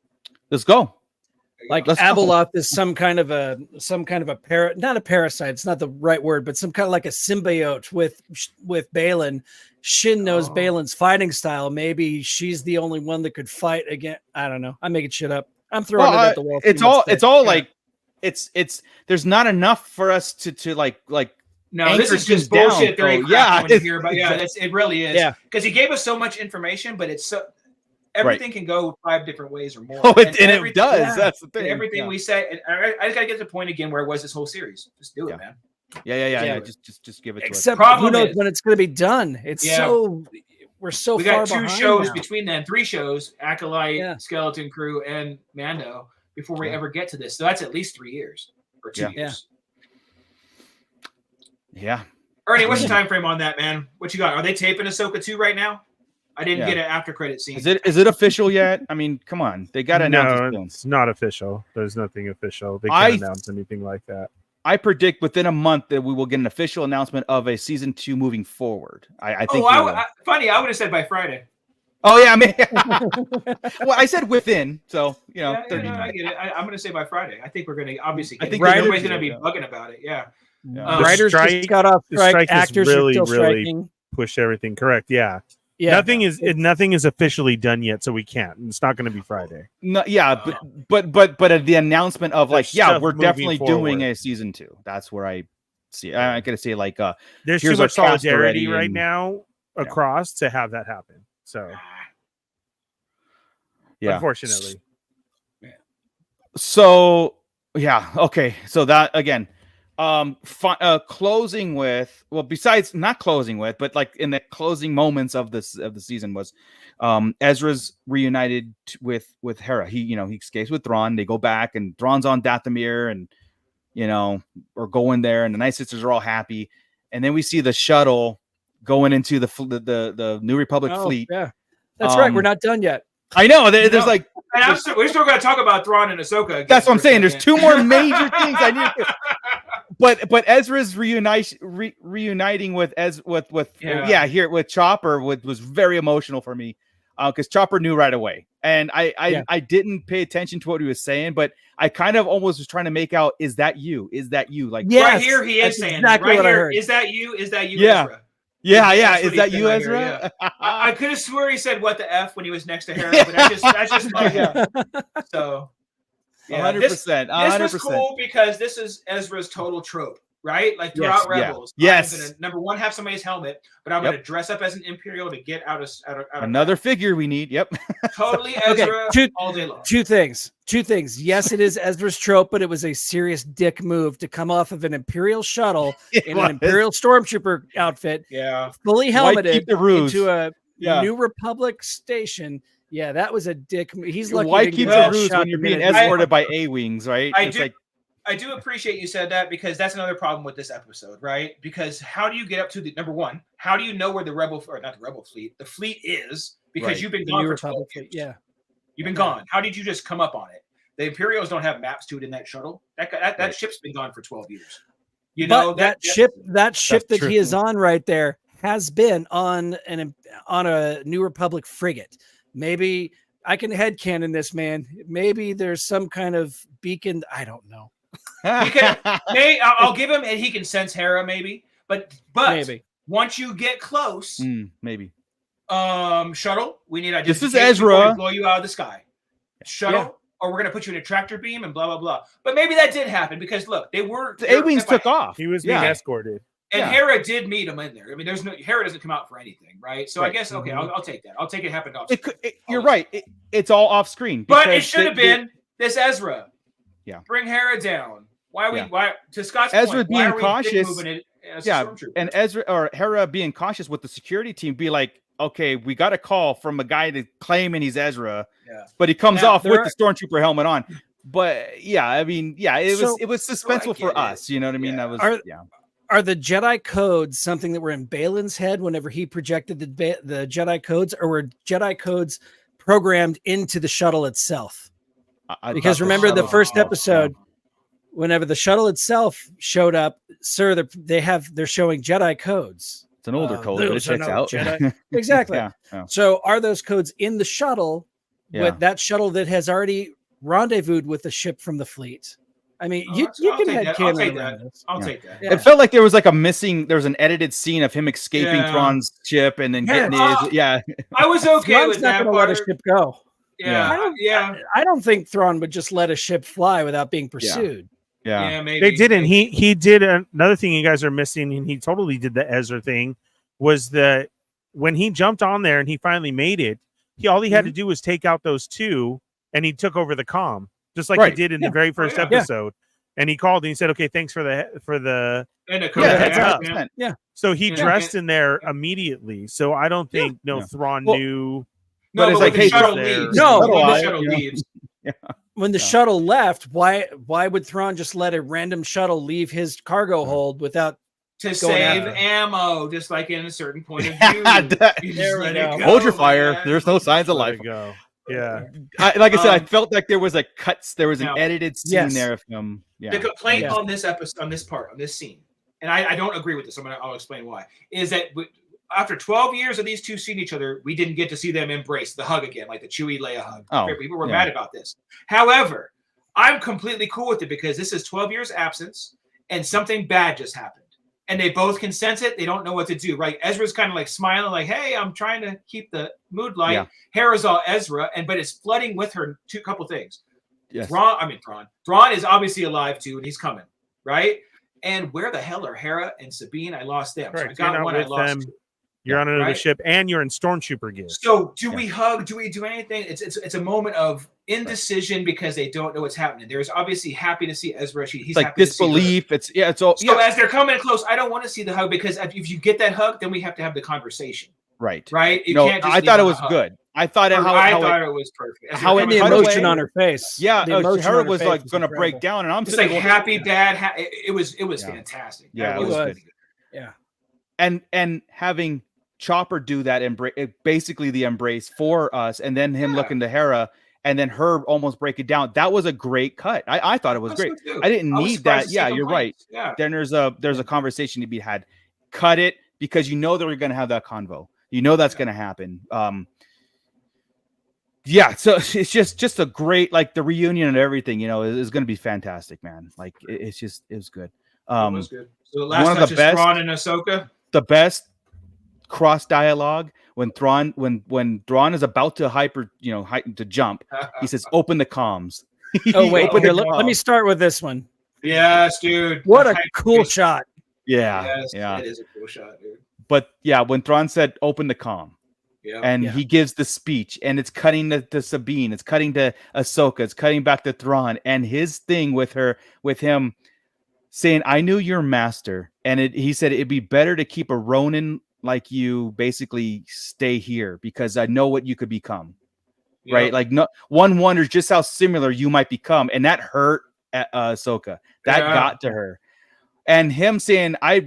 Let's go. Like Abeloth is some kind of a not a parasite. It's not the right word, but some kind of like a symbiote with Balin. Shin knows Balin's fighting style. Maybe she's the only one that could fight again. I don't know. I'm making shit up. I'm throwing it at the wall. It's all like it's there's not enough for us to like no, this is just bullshit. When you hear about it really is. Yeah, because he gave us so much information, but it's so everything can go 5 different ways or more. And it does. Yeah. That's the thing. And everything we say, and I just gotta get to the point again where it was this whole series. Just do it, man. Yeah. Just give it to us. Except who knows when it's going to be done? It's so we're so we far got 2 behind shows now. between then, 3 shows: Acolyte, Skeleton Crew, and Mando. Before we ever get to this, so that's at least 3 years or 2 years. Yeah. Ernie, what's the time frame on that, man? What you got? Are they taping Ahsoka 2 right now? I didn't get an after credit scene. Is it official yet? I mean, come on, they got to announce it soon. It's not official. There's nothing official. They can't announce anything like that. I predict within a month that we will get an official announcement of a season 2 moving forward. I think. Funny, I would have said by Friday. Oh yeah, I mean, well, I said within, so 30 I get it. I'm going to say by Friday. I think we're going to obviously. I think everybody's going to be bugging about it. Yeah. Writers just got off strike. Actors are still striking. Pushed everything correct. Yeah. Nothing is officially done yet, so we can't. It's not going to be Friday. No, but the announcement of we're definitely doing a season 2. That's where I see it. I gotta say there's too much solidarity right now across to have that happen. So unfortunately. So okay. So that again. Closing with besides not closing with, but like in the closing moments of the season was Ezra's reunited with Hera. He escapes with Thrawn. They go back and Thrawn's on Dathomir and or going there, and the Night Sisters are all happy. And then we see the shuttle going into the New Republic fleet. Yeah, that's right. We're not done yet. I know. There's like we're still going to talk about Thrawn and Ahsoka. That's what I'm saying. There's 2 more major things I need to. But Ezra's reuniting with here with Chopper was very emotional for me because Chopper knew right away, and I didn't pay attention to what he was saying, but I kind of almost was trying to make out, is that you? Like right here he is saying exactly right what here, I heard. Is that you? Yeah. Ezra? Is that you, Ezra? I could have swore he said "what the f" when he was next to Hera, but that's just my so. Yeah, 100%. This was cool because this is Ezra's total trope, right? Like throughout Rebels. Yes. I'm gonna, number one, have somebody's helmet, but I'm gonna dress up as an Imperial to get out of another figure we need. Yep. Totally Ezra all day long. Two things. Yes, it is Ezra's trope, but it was a serious dick move to come off of an Imperial shuttle in an Imperial Stormtrooper outfit, fully helmeted into a New Republic station. Yeah, that was a dick. He's lucky. Why keep the ruse when you're being escorted by A-wings, right? I do appreciate you said that because that's another problem with this episode, right? Because how do you get up to the number one? How do you know where the the fleet is? Because you've been gone for 12 years. Yeah, you've been gone. How did you just come up on it? The Imperials don't have maps to it in that shuttle. That ship's been gone for 12 years. That ship that he is on right there has been on a New Republic frigate. Maybe I can headcanon this, man. Maybe there's some kind of beacon. I don't know. I'll give him, and he can sense Hera, maybe. But maybe once you get close, maybe. Shuttle. We need this is Ezra. Blow you out of the sky. Shuttle, or we're gonna put you in a tractor beam and blah blah blah. But maybe that did happen because look, the A-wings took off. He was being escorted. And Hera did meet him in there. I mean, Hera doesn't come out for anything, right? So I guess I'll take that. I'll take it happened off. You're right. It's all off screen. But it should have been this Ezra. Yeah. Bring Hera down. Why to Scott's Ezra point, being cautious. And Ezra or Hera being cautious with the security team, be like, okay, we got a call from a guy that claiming he's Ezra, but he comes off with the stormtrooper helmet on. But it was suspenseful for us. You know what I mean? That was Are the Jedi codes something that were in Balin's head whenever he projected the Jedi codes, or were Jedi codes programmed into the shuttle itself? Because remember the first episode, whenever the shuttle itself showed up, sir, they're showing Jedi codes. It's an older code, but it checks out. Exactly. So are those codes in the shuttle with that shuttle that has already rendezvoused with the ship from the fleet? I mean, you can headcanon around this. I'll take that. It felt like there was like there was an edited scene of him escaping Thrawn's ship and then getting his. I was okay with that. Not going to let a ship go. I don't think Thrawn would just let a ship fly without being pursued. Yeah, maybe they didn't. He did another thing you guys are missing, and he totally did the Ezra thing. Was that when he jumped on there and he finally made it? All he had to do was take out those two, and he took over the comm. Just like he did in the very first episode. And he called and he said, "Okay, thanks for the And a heads up. man. Yeah. So he Yeah. dressed in there immediately. So I don't think Thrawn Well, knew. No, But it's but like, when hey, the shuttle there- leaves. No. when the Shuttle shuttle you know? leaves. When the shuttle left, why would Thrawn just let a random shuttle leave his cargo hold without To save after. ammo, just like in a certain point of view. You just There we let go. it go, Hold your fire. man. There's no signs of Let life. it go. Yeah. Like I said, I felt like there was there was an Now, edited scene yes. there of him. Yeah. The complaint Yeah. on this episode, on this part, on this scene, and I don't agree with this. I'll explain why. Is that after 12 years of these two seeing each other, we didn't get to see them embrace the hug again, like the Chewie Leia hug. Oh, People were yeah. mad about this. However, I'm completely cool with it because this is 12 years absence and something bad just happened. And they both can sense it. They don't know what to do, right? Ezra's kind of like smiling, like, hey, I'm trying to keep the mood light. Yeah. Hera's all Ezra, but it's flooding with her couple things. Yes. Thrawn is obviously alive too, and he's coming, right? And where the hell are Hera and Sabine? I lost them. Correct. So I You're got not one, I with lost them. two. You're on another Right? ship, and you're in stormtrooper gear. So do we hug? Do we do anything? It's a moment of indecision because they don't know what's happening. There's obviously happy to see Ezra. He's like happy to see her. disbelief. It's all So as they're coming close, I don't want to see the hug because if you get that hug, then we have to have the conversation, right. right? You No, can't just I leave thought it on a was hug. good. I thought I thought it it was perfect. As how they're it and the coming cut emotion away. on her face. Yeah, the emotion Hera on her was face like was going to incredible. break down, and I'm It's sitting like there happy dad. It was Yeah. fantastic. Yeah, That it was really good. good. Yeah. and having Chopper do that basically the embrace for us, and then him Yeah. looking to Hera, and then her almost break it down. That was a great cut. I thought it was great. I didn't need that. Yeah, you're right. Yeah. Then there's a conversation to be had. Cut it because you know they're going to have that convo. You know that's going to happen. Yeah, so it's just a great, like, the reunion and everything, is going to be fantastic, man. Like it was good. It was good. So the last one of touch the is best- Thrawn and Ahsoka. The best cross dialogue when Thrawn is about to to jump, he says, "Open the comms." Oh wait, Open here, the let me comms. start with this one. Yes, dude. What a Hype cool is- shot. Yeah, Yes, yeah. it is a cool shot, dude. But yeah, when Thrawn said, "Open the comm," Yeah. and Yeah. he gives the speech, and it's cutting to Sabine, it's cutting to Ahsoka, it's cutting back to Thrawn, and his thing with him saying, "I knew your master," and he said it'd be better to keep a Ronin like you basically stay here because I know what you could become. Yep. Right? Like, no one wonders just how similar you might become, and that hurt Ahsoka. That Yeah. got to her, and him saying, I'm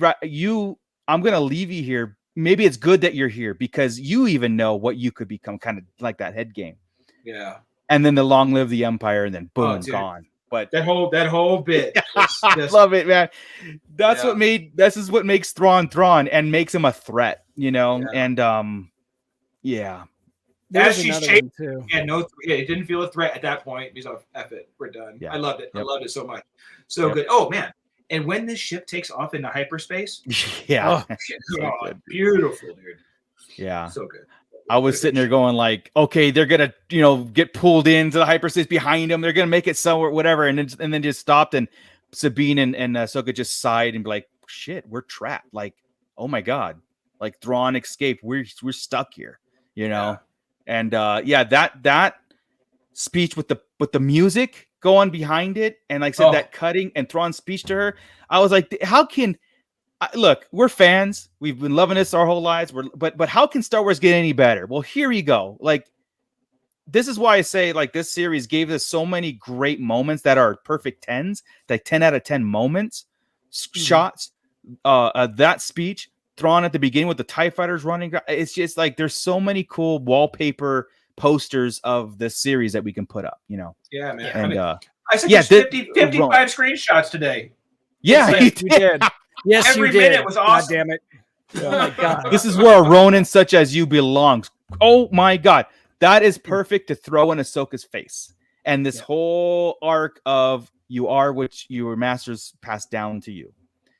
gonna leave you here. Maybe it's good that you're here because you even know what you could become," kind of like that head game. Yeah. And then the long live the Empire, and then boom, Oh, dude. gone. But That whole bit. was I just- love it, man. Yeah. This is what makes Thrawn and makes him a threat, Yeah. and yeah. There As was she's another chasing- one too. Yeah, it didn't feel a threat at that point. He's like, F it, we're done. Yeah. I loved it. Yep. I loved it so much. So Yep. good. Oh man. And when this ship takes off into hyperspace, Yeah. Oh, So oh, good. beautiful, dude. Yeah. So good. I was sitting there going like, okay, they're gonna, get pulled into the hyperspace behind them. They're gonna make it somewhere, whatever, and then just stopped. And Sabine and Ahsoka just sighed and be like, shit, we're trapped. Like, oh my god, like Thrawn escaped. We're stuck here, Yeah. And that speech with the music going behind it, and like I said, Oh. that cutting and Thrawn's speech to her, I was like, how can look, we're fans. We've been loving this our whole lives. But how can Star Wars get any better? Well, here you go. Like, this is why I say, like, this series gave us so many great moments that are perfect 10s, like 10 out of 10 moments, shots. That speech, Thrawn at the beginning with the TIE fighters running. It's just like there's so many cool wallpaper posters of the series that we can put up, Yeah, man. Yeah. I And mean, uh, I sent yeah, you 55 screenshots today. yeah, Yes, you did. Yes, Every you did. minute was God awesome. damn it. Oh my god. This is where a Ronin such as you belongs. Oh my god, that is perfect to throw in Ahsoka's face. And this whole arc of you are what your masters passed down to you.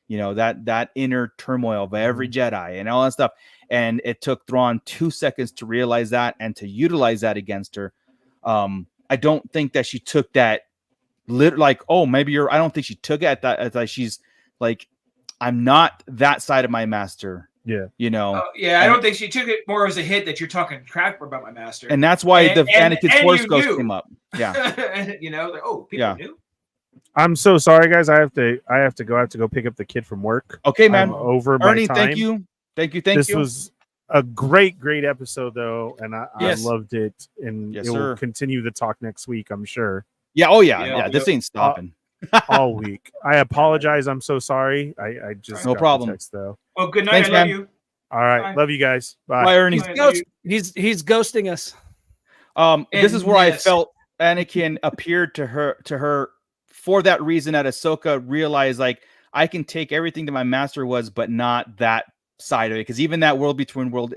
That inner turmoil of every Jedi and all that stuff. And it took Thrawn 2 seconds to realize that and to utilize that against her. I don't think that she took that like, oh, maybe I don't think she took it at that. As like she's like, I'm not that side of my master. Yeah. I don't think she took it more as a hit that you're talking crap about my master. And that's why the And Anakin's you Force Ghost knew. came up. Yeah. Like, oh, people Yeah. knew. I'm so sorry, guys. I have to go. I have to go pick up the kid from work. Okay, man. I'm over Ernie, my time. thank you. This was a great episode, though, and I loved it. And Yes, it will sir. continue the talk next week, I'm sure. Yeah. Oh yeah. This ain't stopping. All week. I apologize. I'm so sorry. I just no got problem. The text, though. Well, good night. Thanks, I love man. you. All right. Bye. Love you guys. Bye. Bye, Ernie. He's ghosting us. This is where I felt Anakin appeared to her for that reason that Ahsoka realized, like, I can take everything that my master was, but not that side of it. Because even that World Between World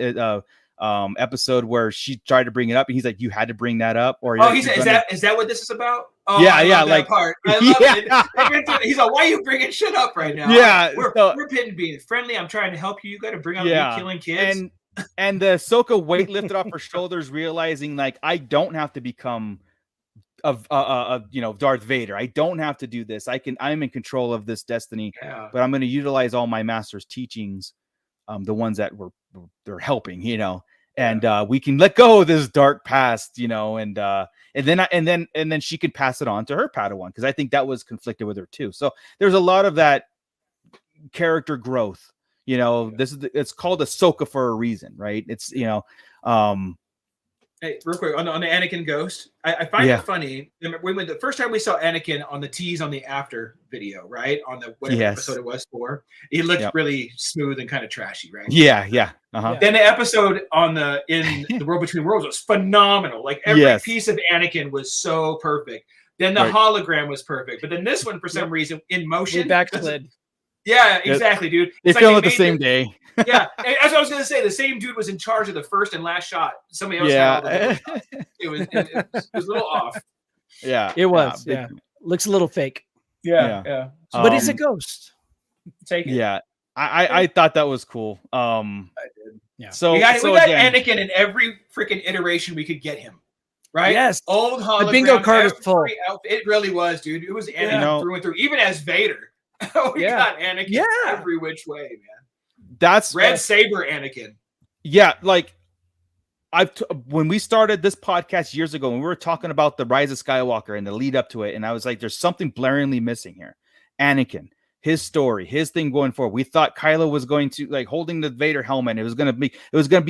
episode where she tried to bring it up, and he's like, "You had to bring that up." Or is that what this is about? Oh, yeah, I yeah, love like that part. I love it. He's like, "Why are you bringing shit up right now?" Yeah, we're being friendly. I'm trying to help you. You got to bring up you killing kids. And the Ahsoka weight lifted off her shoulders, realizing, like, I don't have to become of Darth Vader. I don't have to do this. I'm in control of this destiny, but I'm going to utilize all my master's teachings, the ones that they're helping, and we can let go of this dark past, and then she can pass it on to her Padawan, because I think that was conflicted with her too. So there's a lot of that character growth. It's called Ahsoka for a reason, right? It's Hey, real quick on the Anakin ghost, I find it funny. When the first time we saw Anakin on the tease on the after video, right, on the whatever episode it was for, he looked really smooth and kind of trashy, right? Yeah. Uh-huh. Then the episode in the World Between Worlds was phenomenal. Like every piece of Anakin was so perfect. Then the hologram was perfect, but then this one, for some reason, in motion, backslid. Yeah, exactly, dude. They filmed it the same day. Yeah, as I was going to say, the same dude was in charge of the first and last shot. Somebody else had all the shots. It was a little off. Yeah, it was. Yeah, looks a little fake. Yeah. But he's a ghost. Take it. Yeah, I thought that was cool. I did. Yeah. So we got Anakin in every freaking iteration we could get him. Right? Yes. Old hologram. The bingo card is full. It really was, dude. It was Anakin through and through. Even as Vader. We got Anakin every which way, man. That's Red Saber Anakin. Yeah, like when we started this podcast years ago, when we were talking about the Rise of Skywalker and the lead up to it, and I was like, there's something blaringly missing here. Anakin, his story, his thing going forward. We thought Kylo was going to, like, holding the Vader helmet. It was gonna be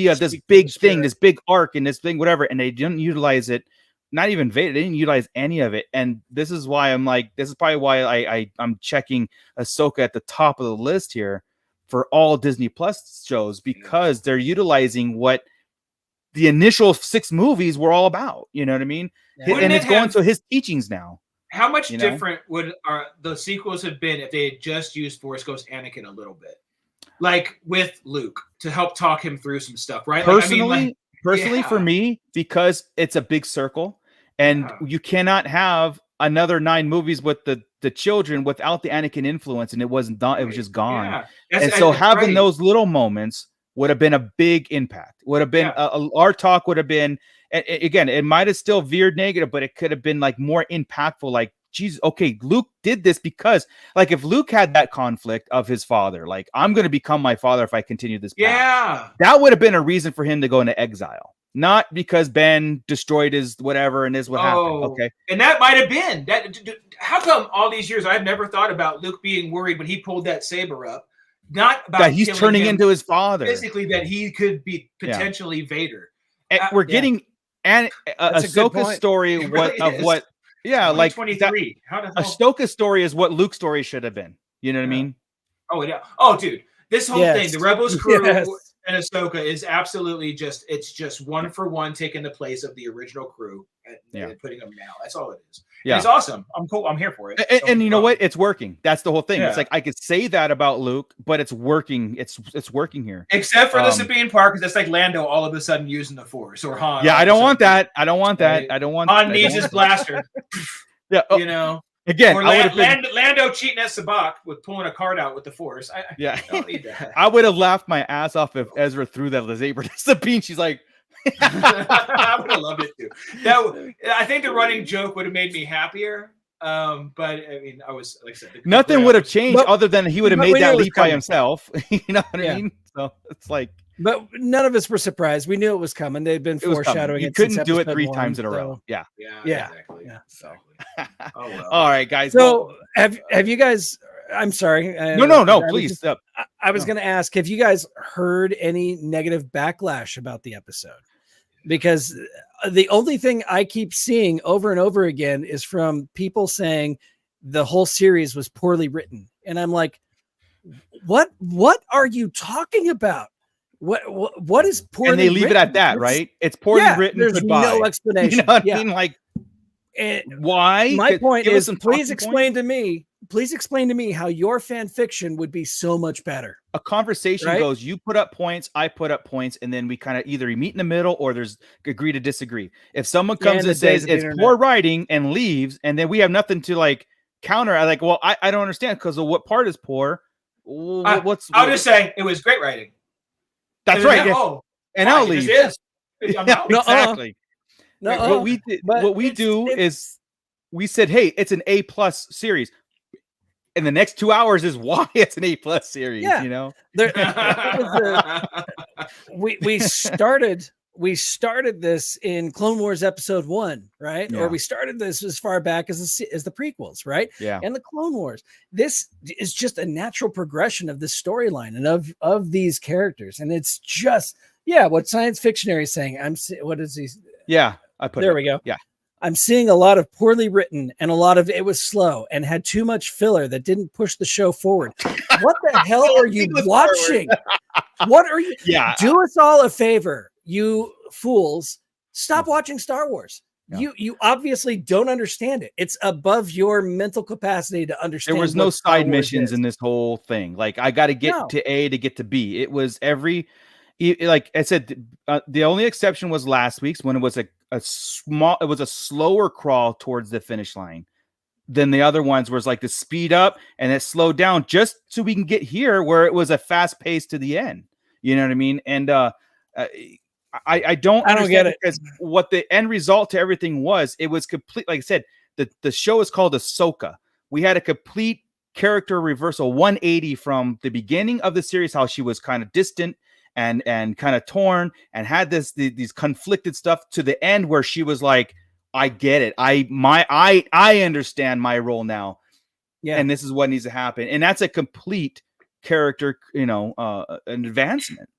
this big thing, this big arc, and this thing, whatever. And they didn't utilize it. Not even Vader. They didn't utilize any of it. And this is why I'm like, this is probably why I'm checking Ahsoka at the top of the list here for all Disney Plus shows, because they're utilizing what the initial 6 movies were all about. You know what I mean? And it's going to his teachings now. How much different would the sequels have been if they had just used Force Ghost Anakin a little bit? Like with Luke, to help talk him through some stuff, right? Personally, for me, because it's a big circle, and you cannot have another 9 movies with the children without the Anakin influence, and it wasn't done. It was just gone. Yeah. And so having those little moments would have been a big impact. Would have been our talk would have been, again, it might have still veered negative, but it could have been like more impactful. Like, geez, okay, Luke did this because, like, if Luke had that conflict of his father, like, I'm going to become my father if I continue this path, that would have been a reason for him to go into exile. Not because Ben destroyed his whatever and this what happened. Okay. And that might have been that. How come all these years I've never thought about Luke being worried when he pulled that saber up? Not about that he's turning into his father. Physically, that he could be potentially Vader. And we're getting Ahsoka's story of what. Yeah, like 23. Ahsoka's story is what Luke's story should have been. You know what I mean? Oh yeah. Oh, dude, this whole thing, the Rebels crew and Ahsoka is absolutely just one for one taking the place of the original crew and putting them now. That's all it is. Yeah, it's awesome. I'm cool. I'm here for it. And you know what? It's working. That's the whole thing. It's like I could say that about Luke, but it's working. It's working here. Except for the Sabine part, because it's like Lando all of a sudden using the Force, or Han. Yeah, I don't want that. I don't want that. I don't want. Han needs his blaster. Yeah, you know. Again, or Lando cheating at Sabak with pulling a card out with the Force. I don't need that. I would have laughed my ass off if Ezra threw that saber to Sabine. She's like, I would have loved it too. I think the running joke would have made me happier. But I mean, I was, like I said, nothing would have changed other than he would have made that leap by himself. You know what I mean? So it's like, But none of us were surprised. We knew it was coming. They've been foreshadowing You it. couldn't since do it episode 3 one, times in a so- row. Yeah. Exactly. Yeah. Exactly. Oh well. All right, guys. So have you guys? I'm sorry. No. Please. I was going to ask, have you guys heard any negative backlash about the episode? Because the only thing I keep seeing over and over again is from people saying the whole series was poorly written, and I'm like, what are you talking about? What is poorly? And they leave written? it at that, right? It's poorly written. There's Goodbye. no explanation. You know what I mean? Like, And why? my point Give us is, some please talking explain to me. Please explain to me how your fan fiction would be so much better. A conversation Right? goes, you put up points, I put up points, and then we kind of either meet in the middle or there's agree to disagree. If someone comes and says it's poor writing and leaves, and then we have nothing to like counter, I like, well, I don't understand because of what part is poor. I'll just say it was great writing. That's right. Yeah. Yeah. Oh, And I'll leave. No, Exactly. What we do is we said, hey, it's an A+ series. And the next 2 hours is why it's an A+ series. Yeah. You know, we started this in Clone Wars episode 1, right? Yeah. Or we started this as far back as the prequels, right? Yeah. And the Clone Wars. This is just a natural progression of the storyline and of these characters, and it's just what science fictionary is saying. What is he? Yeah, I put there. it. We go. Yeah. I'm seeing a lot of poorly written, and a lot of it was slow and had too much filler that didn't push the show forward. What the hell are you watching? What are you? Yeah. Do us all a favor, you fools. Stop watching Star Wars. Yeah. You obviously don't understand it. It's above your mental capacity to understand. There was no side missions in this whole thing. Like, I got to get to A to get to B. It was like I said, the only exception was last week's when it was a slower crawl towards the finish line than the other ones, where it's like the speed up and it slowed down just so we can get here where it was a fast pace to the end. You know what I mean? And I don't get it, because what the end result to everything was, it was complete. Like I said, the show is called Ahsoka. We had a complete character reversal, 180 from the beginning of the series, how she was kind of distant and kind of torn and had these conflicted stuff, to the end where she was like, I get it. I understand my role now. Yeah. And this is what needs to happen. And that's a complete character, an advancement.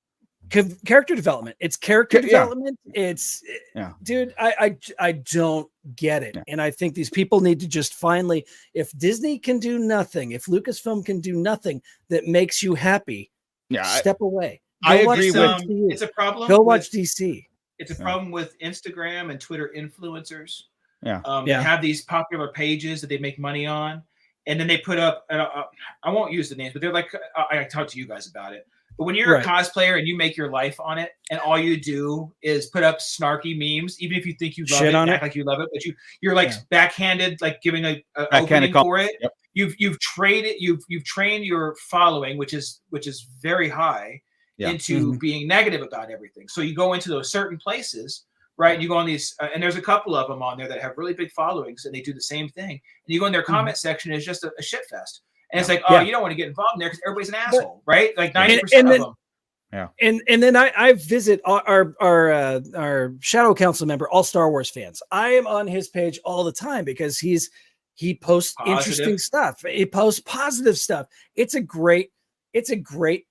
Character development. It's character development. It's dude, I don't get it. And I think these people need to just finally, if Disney can do nothing, if Lucasfilm can do nothing that makes you happy, step away. I agree with it's a problem. Go watch DC. It's a problem with Instagram and Twitter influencers. Yeah. They have these popular pages that they make money on, and then they put up. I won't use the names, but they're like, I talked to you guys about it. But when you're a cosplayer and you make your life on it, and all you do is put up snarky memes, even if you think you love it, act like you love it, but you're like backhanded, like giving a opening for it. Yep. You've trained your following, which is very high. Into being negative about everything. So you go into those certain places, right? You go on these, and there's a couple of them on there that have really big followings, and they do the same thing. And you go in their comment section, it's just a shit fest. And it's like, you don't want to get involved in there because everybody's an asshole, right? Like 90% of them. Yeah. And then I visit our Shadow Council member, all Star Wars fans. I am on his page all the time because he posts interesting stuff. He posts positive stuff. It's a great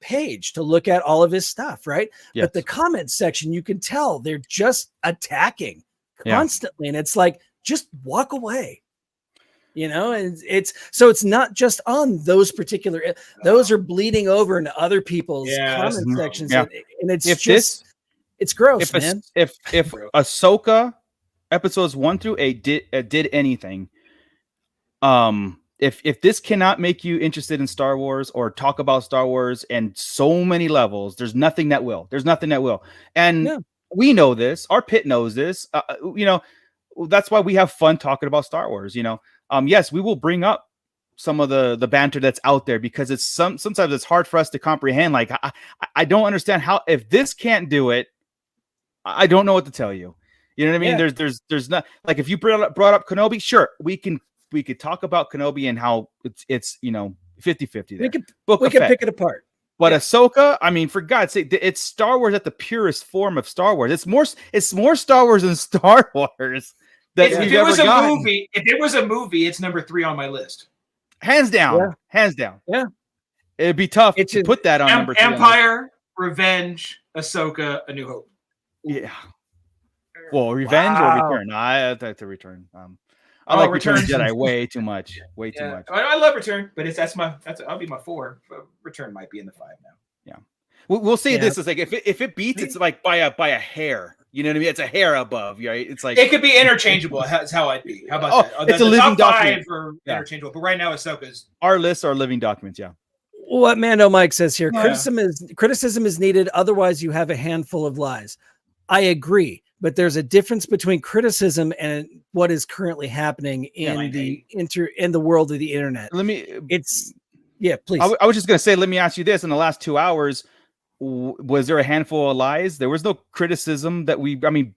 page to look at all of his stuff, right? Yes. But the comment section, you can tell they're just attacking constantly. And it's like, just walk away, and it's not just on those particular, those are bleeding over into other people's comment sections. And it's it's gross, man. If Ahsoka episodes 1 through 8 did anything, if this cannot make you interested in Star Wars or talk about Star Wars and so many levels, there's nothing that will. And we know this. Our pit knows this. That's why we have fun talking about Star Wars. Yes, we will bring up some of the banter that's out there because it's sometimes it's hard for us to comprehend. Like I don't understand how, if this can't do it, I don't know what to tell you. You know what I mean? Yeah. There's not, like, if you brought up Kenobi, sure, we could talk about Kenobi and how it's 50-50 there. We could pick it apart. But Ahsoka, I mean, for God's sake, it's Star Wars at the purest form of Star Wars. It's more Star Wars than Star Wars. If it was a movie, it's number 3 on my list. Hands down. Yeah. It'd be tough to put that on number 3. Empire, Revenge, Ahsoka, A New Hope. Yeah. Well, Revenge or Return? I like to Return. I like Return of the Jedi way too much. Way too much. I love Return, but I'll be my 4. Return might be in the 5 now. Yeah. We'll say this is like if it beats, it's like by a hair. You know what I mean? It's a hair above, right? It's like it could be interchangeable. That's how I'd be. How about that? It's a living document. 5 are interchangeable, but right now Ahsoka's. Our lists are living documents. Yeah. What Mando Mike says here: criticism is needed. Otherwise, you have a handful of lies. I agree, but there's a difference between criticism and what is currently happening in the world of the internet. Please. I was just gonna say, let me ask you this: in the last 2 hours, was there a handful of lies? There was no criticism that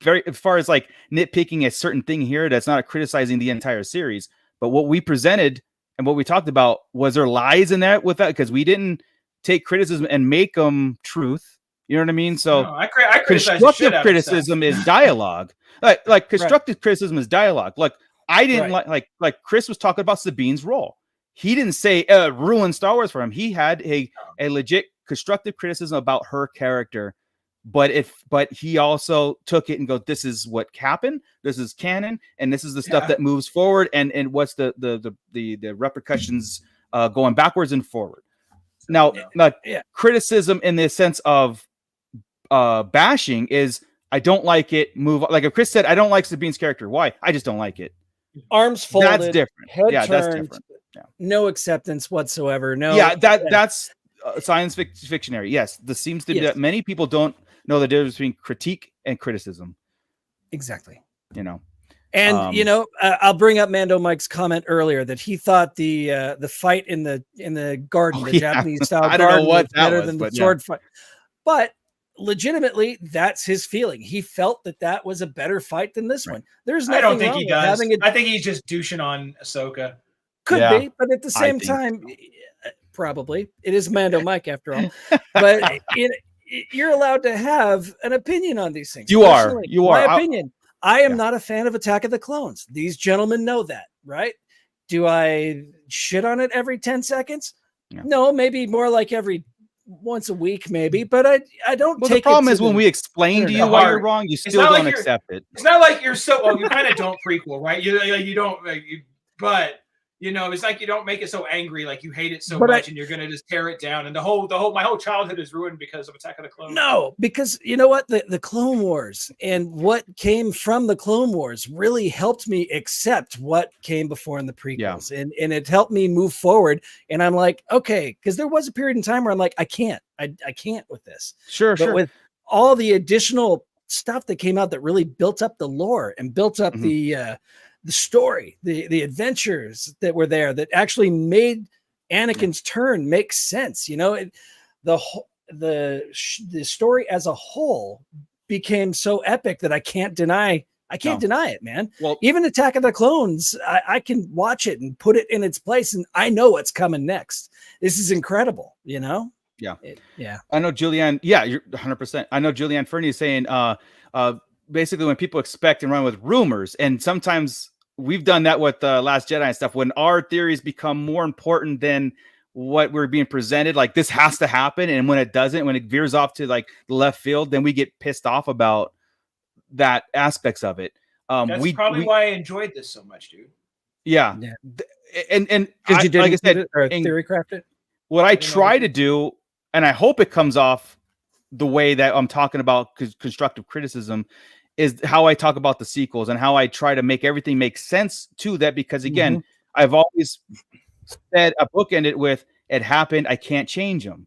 very as far as like nitpicking a certain thing here. That's not criticizing the entire series, but what we presented and what we talked about, was there lies in that with that? Because we didn't take criticism and make them truth. You know what I mean? So I constructive criticism is dialogue. Like constructive criticism is dialogue. Like I didn't like Chris was talking about Sabine's role. He didn't say ruin Star Wars for him. He had a legit constructive criticism about her character, but he also took it and go, this is what happened, this is canon, and this is the stuff that moves forward, and what's the repercussions going backwards and forward. Now criticism in the sense of bashing is I don't like it, move, like if Chris said I don't like Sabine's character, why? I just don't like it. Arms folded, that's different. Head turned, that's different. No acceptance whatsoever. That's science fictionary. Yes, this seems to be that many people don't know the difference between critique and criticism. Exactly. And I'll bring up Mando Mike's comment earlier that he thought the fight in the garden, Japanese style garden, was better than the sword fight. But legitimately, that's his feeling. He felt that was a better fight than this one. There's nothing. I don't think he does. I think he's just douching on Ahsoka. Could be, but at the same time, probably it is Mando Mike after all. But you're allowed to have an opinion on these things. You are. My opinion. I am not a fan of Attack of the Clones. These gentlemen know that, right? Do I shit on it every 10 seconds? No, maybe more like every once a week, maybe. But I don't. Well, the problem is when we explain to you why you're wrong, you still don't accept it. It's not like you're so. Well, you kind of don't prequel, right? You don't. But. It's like you don't make it so angry, like you hate it so much, and you're gonna just tear it down. And my whole childhood is ruined because of Attack of the Clones. No, because you know what, the Clone Wars and what came from the Clone Wars really helped me accept what came before in the prequels, and it helped me move forward. And I'm like, okay, because there was a period in time where I'm like, I can't with this. Sure. With all the additional stuff that came out that really built up the lore and built up the story, the adventures that were there that actually made Anakin's turn make sense. The story as a whole became so epic that I can't deny it, man. Well, even Attack of the Clones, I can watch it and put it in its place, and I know what's coming next. This is incredible, Yeah. I know Julianne. Yeah, you're 100%. I know Julianne Fernie is saying, basically when people expect and run with rumors, and sometimes we've done that with Last Jedi and stuff, when our theories become more important than what we're being presented, like this has to happen, and when it doesn't, when it veers off to like the left field, then we get pissed off about that aspects of it. That's probably why I enjoyed this so much, dude. Yeah. And because you did, like I said, theory craft it. What I try to do, and I hope it comes off the way that I'm talking about constructive criticism, is how I talk about the sequels and how I try to make everything make sense to that. Because again, I've always said a bookend it with, it happened, I can't change them.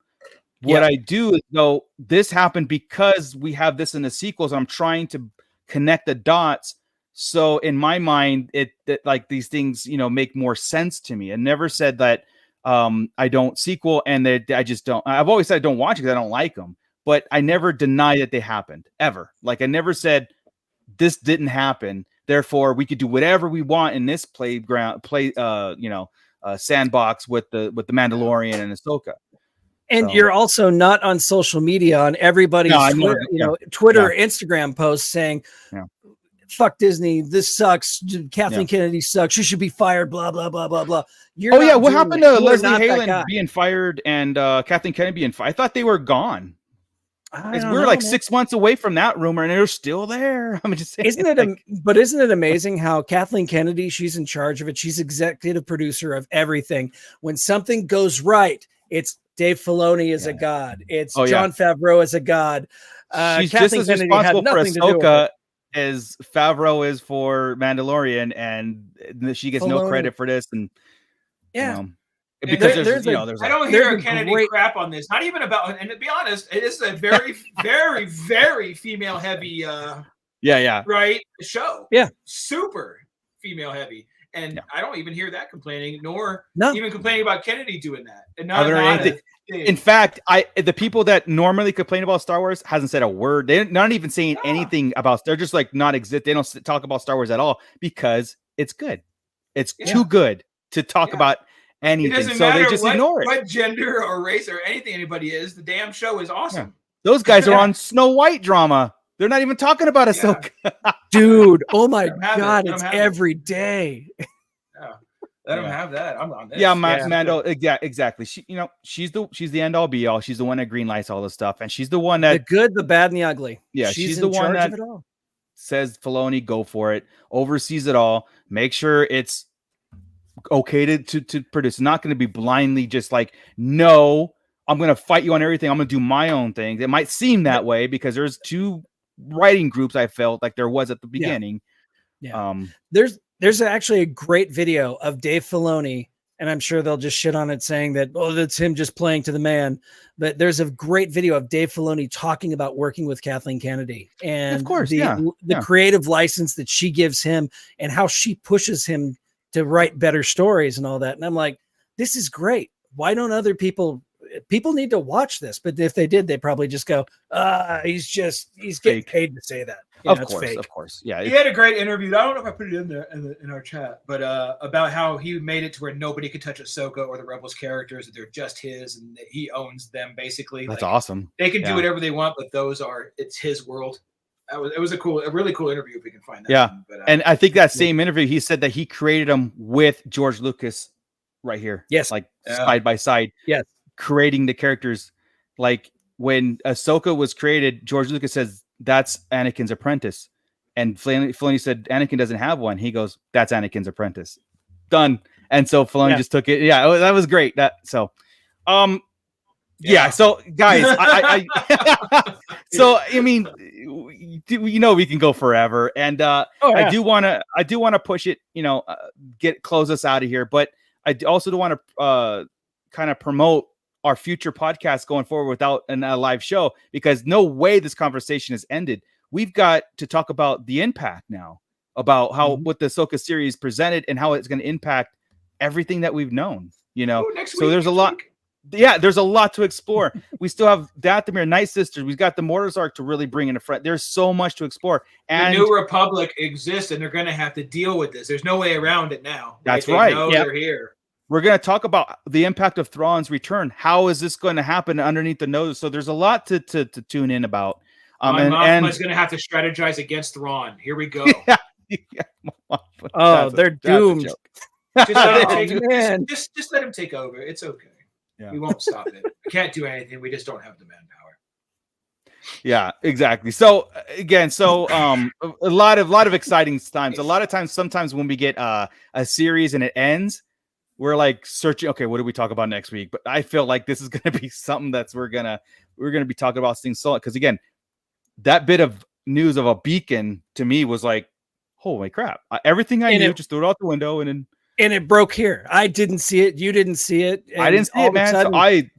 What I do is go, this happened because we have this in the sequels. I'm trying to connect the dots. So in my mind, that like these things, make more sense to me. I never said that I don't sequel and that I just don't. I've always said I don't watch it because I don't like them. But I never deny that they happened, ever. Like I never said this didn't happen, therefore we could do whatever we want in this sandbox with the Mandalorian and Ahsoka. And So- you're also not on social media on everybody's No, I Twitter, never- Twitter, Instagram posts saying, Yeah. fuck Disney, this sucks, Kathleen Kennedy sucks, she should be fired, blah, blah, blah, blah, blah. You're not what doing happened that. to You are Leslie not that Halen guy. being fired and Kathleen Kennedy being fired? I thought they were gone. I don't We're know, like man. 6 months away from that rumor, and they're still there. I'm just saying. Isn't it amazing how Kathleen Kennedy, she's in charge of it. She's executive producer of everything. When something goes right, it's Dave Filoni is a god. It's Jon Favreau is a god. She's Kathleen just as Kennedy had responsible for nothing to do with Ahsoka it. as Favreau is for Mandalorian, and she gets no Filoni. credit for this. And Yeah. you know, because there's I don't hear a Kennedy crap on this. Not even about, and to be honest, it is a very, very, very female heavy right show. Yeah. Super female heavy. And I don't even hear that complaining, nor No. even complaining about Kennedy doing that. And in fact, the people that normally complain about Star Wars hasn't said a word. They're not even saying anything about. They're just like not exist. They don't talk about Star Wars at all because it's good. It's too good to talk about anything. It doesn't so matter they just ignore it. What gender or race or anything anybody is. The damn show is awesome. Yeah. Those guys are on Snow White drama. They're not even talking about Ahsoka. Dude, oh my God, it's every day. Let them have that. I'm on this. Yeah, Mando. Exactly. She's the end all be all. She's the one that greenlights all this stuff, and she's the one that the good, the bad, and the ugly. Yeah, she's the one that says Filoni, go for it, oversees it all, make sure it's okay to produce. It's not going to be blindly just like, no, I'm going to fight you on everything. I'm going to do my own thing. It might seem that way because there's two writing groups. I felt like there was at the beginning. Yeah. There's actually a great video of Dave Filoni, and I'm sure they'll just shit on it saying that, oh, that's him just playing to the man. But there's a great video of Dave Filoni talking about working with Kathleen Kennedy and of course, the creative license that she gives him and how she pushes him to write better stories and all that. And I'm like, this is great. Why don't other people need to watch this? But if they did, they probably just go, he's getting paid to say that. Of course. Yeah. He had a great interview. I don't know if I put it in there in our chat, but about how he made it to where nobody could touch Ahsoka or the Rebels characters, that they're just his and that he owns them basically. That's awesome. They can do whatever they want, but it's his world. It was a really cool interview if we can find that. Yeah. And I think that same interview, he said that he created them with George Lucas right here. Yes. Like side by side. Yes. Creating the characters. Like when Ahsoka was created, George Lucas says that's Anakin's apprentice. And Filoni said Anakin doesn't have one. He goes, that's Anakin's apprentice. Done. And so Filoni just took it. Yeah, that was great. So so guys, so I mean, we can go forever, and I do want to push it, close us out of here, but I also do want to kind of promote our future podcast going forward without a live show, because no way this conversation has ended. We've got to talk about the impact now, about how what the Ahsoka series presented and how it's going to impact everything that we've known. There's a lot. Yeah, there's a lot to explore. We still have Dathomir, Night Sisters. We've got the Mortis arc to really bring in a front. There's so much to explore. And the New Republic exists, and they're going to have to deal with this. There's no way around it now. That's right. They're here. We're going to talk about the impact of Thrawn's return. How is this going to happen underneath the nose? So there's a lot to tune in about. My mom is going to have to strategize against Thrawn. Here we go. They're doomed. Just let him take over. It's okay. Yeah. We won't stop it. We can't do anything. We just don't have the manpower. Yeah, exactly. So again, a lot of exciting times. A lot of times, sometimes when we get a series and it ends, we're like searching. Okay, what do we talk about next week? But I feel like this is going to be something that's we're gonna be talking about things solid, because again, that bit of news of a beacon to me was like, holy crap! Everything I knew just threw it out the window, and it broke here. I didn't see it. You didn't see it. I didn't see it, man. So I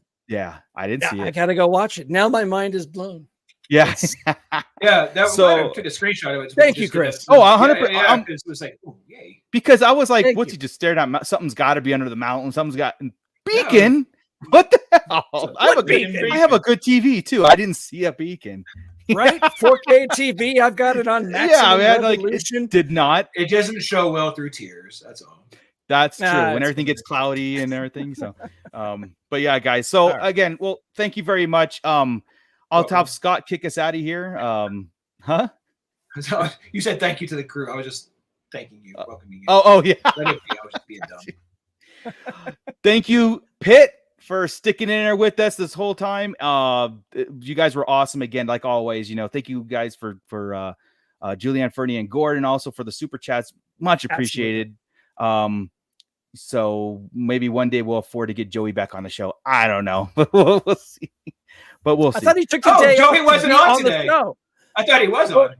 didn't see it. I gotta go watch it. Now my mind is blown. Yeah. I took a screenshot of it. Thank you, Chris. 100%. It was like, oh, yay. Because I was like, what's he just stared at? Something's got to be under the mountain. Something's got beacon. What the hell? I have a good TV too. I didn't see a beacon. Right? 4K TV. I've got it on maximum resolution. It did not. It doesn't show well through tears. That's all. That's true. When it's everything gets cloudy and everything. So, but yeah, guys. So All right. again, well, thank you very much. I'll have Scott kick us out of here. Huh? So you said thank you to the crew. I was just thanking you, welcoming you. Oh yeah. I was just being dumb. Thank you, Pitt, for sticking in there with us this whole time. You guys were awesome again, like always. Thank you guys for Julianne, Fernie, and Gordon, also for the super chats. Much appreciated. Absolutely. So maybe one day we'll afford to get Joey back on the show. I don't know, but we'll see. But we'll see. I thought he took the day. Joey wasn't on today. The show. I thought he was on.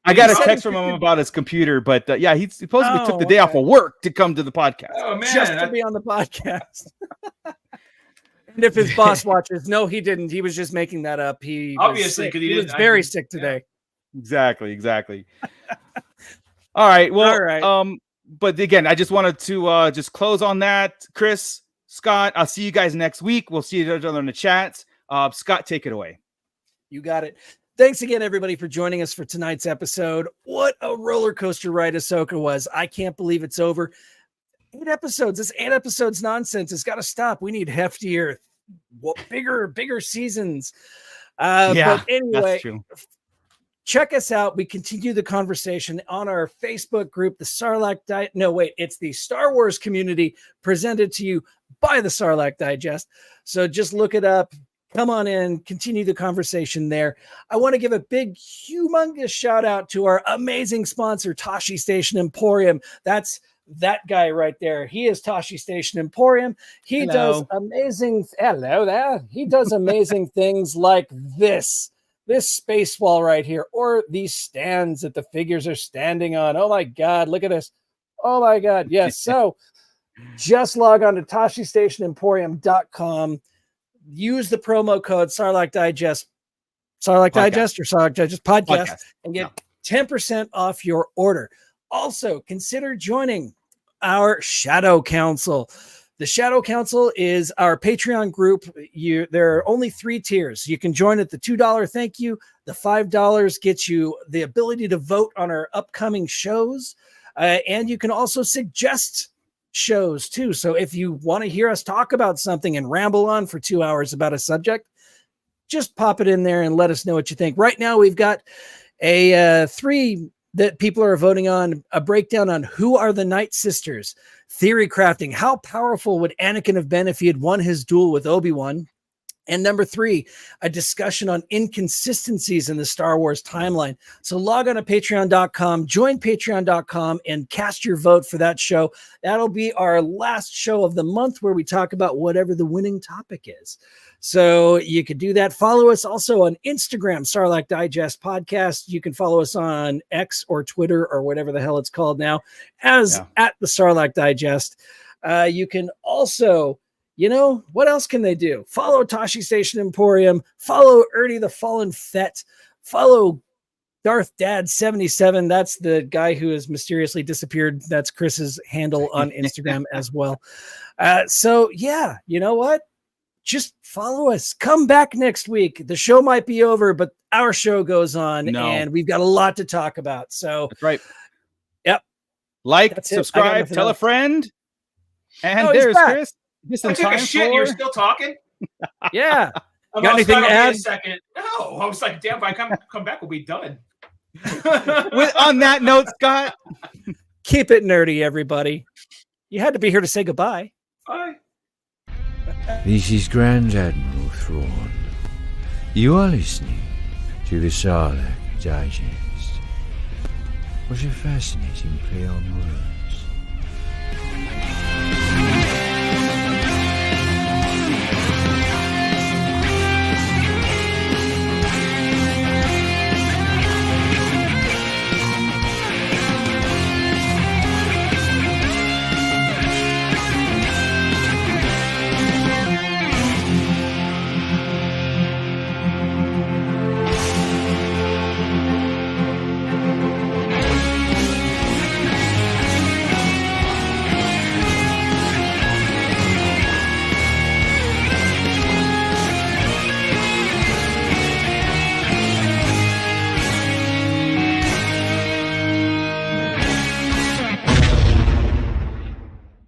I got a text from him about his computer, but yeah, he supposedly took the day off of work to come to the podcast. Oh man, just to be on the podcast. And if his boss watches, no, he didn't. He was just making that up. He obviously because he was very sick today. Yeah. Exactly. All right. Well, all right. But again, I just wanted to just close on that. Chris, Scott, I'll see you guys next week. We'll see each other in the chats. Scott, take it away. You got it. Thanks again, everybody, for joining us for tonight's episode. What a roller coaster ride Ahsoka was. I can't believe it's over. 8 episodes. This 8 episodes nonsense has got to stop. We need heftier, bigger seasons. But anyway, that's true. Check us out. We continue the conversation on our Facebook group, the Sarlacc Digest. No, wait, it's the Star Wars community presented to you by the Sarlacc Digest. So just look it up. Come on in, continue the conversation there. I want to give a big, humongous shout out to our amazing sponsor, Tashi Station Emporium. That's that guy right there. He is Tashi Station Emporium. He does amazing. Hello there. He does amazing things like this space wall right here, or these stands that the figures are standing on. Oh my God, look at this. Oh my God. Yes. So just log on to TashiStationEmporium.com. Use the promo code Sarlacc Digest, Sarlacc Digest or Sarlacc Digest podcast, and get 10% off your order. Also, consider joining our Shadow Council. The Shadow Council is our Patreon group. There are only 3 tiers. You can join at the $2 thank you. The $5 gets you the ability to vote on our upcoming shows. And you can also suggest shows too. So if you want to hear us talk about something and ramble on for 2 hours about a subject, just pop it in there and let us know what you think. Right now, we've got a 3 that people are voting on, a breakdown on who are the Night Sisters, theory crafting, how powerful would Anakin have been if he had won his duel with Obi-Wan, and number 3, a discussion on inconsistencies in the Star Wars timeline. So log on to patreon.com, join patreon.com, and cast your vote for that show. That'll be our last show of the month where we talk about whatever the winning topic is. So you could do that. Follow us also on Instagram, Sarlacc Digest Podcast. You can follow us on X or Twitter or whatever the hell it's called now as at the Sarlacc Digest. You can also, what else can they do? Follow Tashi Station Emporium. Follow Ernie the Fallen Fett. Follow Darth Dad 77. That's the guy who has mysteriously disappeared. That's Chris's handle on Instagram as well. So yeah, you know what? Just follow us. Come back next week. The show might be over, but our show goes on, and we've got a lot to talk about. So that's right. Yep. Like, subscribe, tell a friend. And there's Chris. Just in time shit. You're still talking? Yeah. Got anything to add? No, I was like, damn, if I come back, we'll be done. On that note, Scott, keep it nerdy, everybody. You had to be here to say goodbye. Bye. This is Grand Admiral Thrawn. You are listening to the Sarlacc Digest. What a fascinating play on words.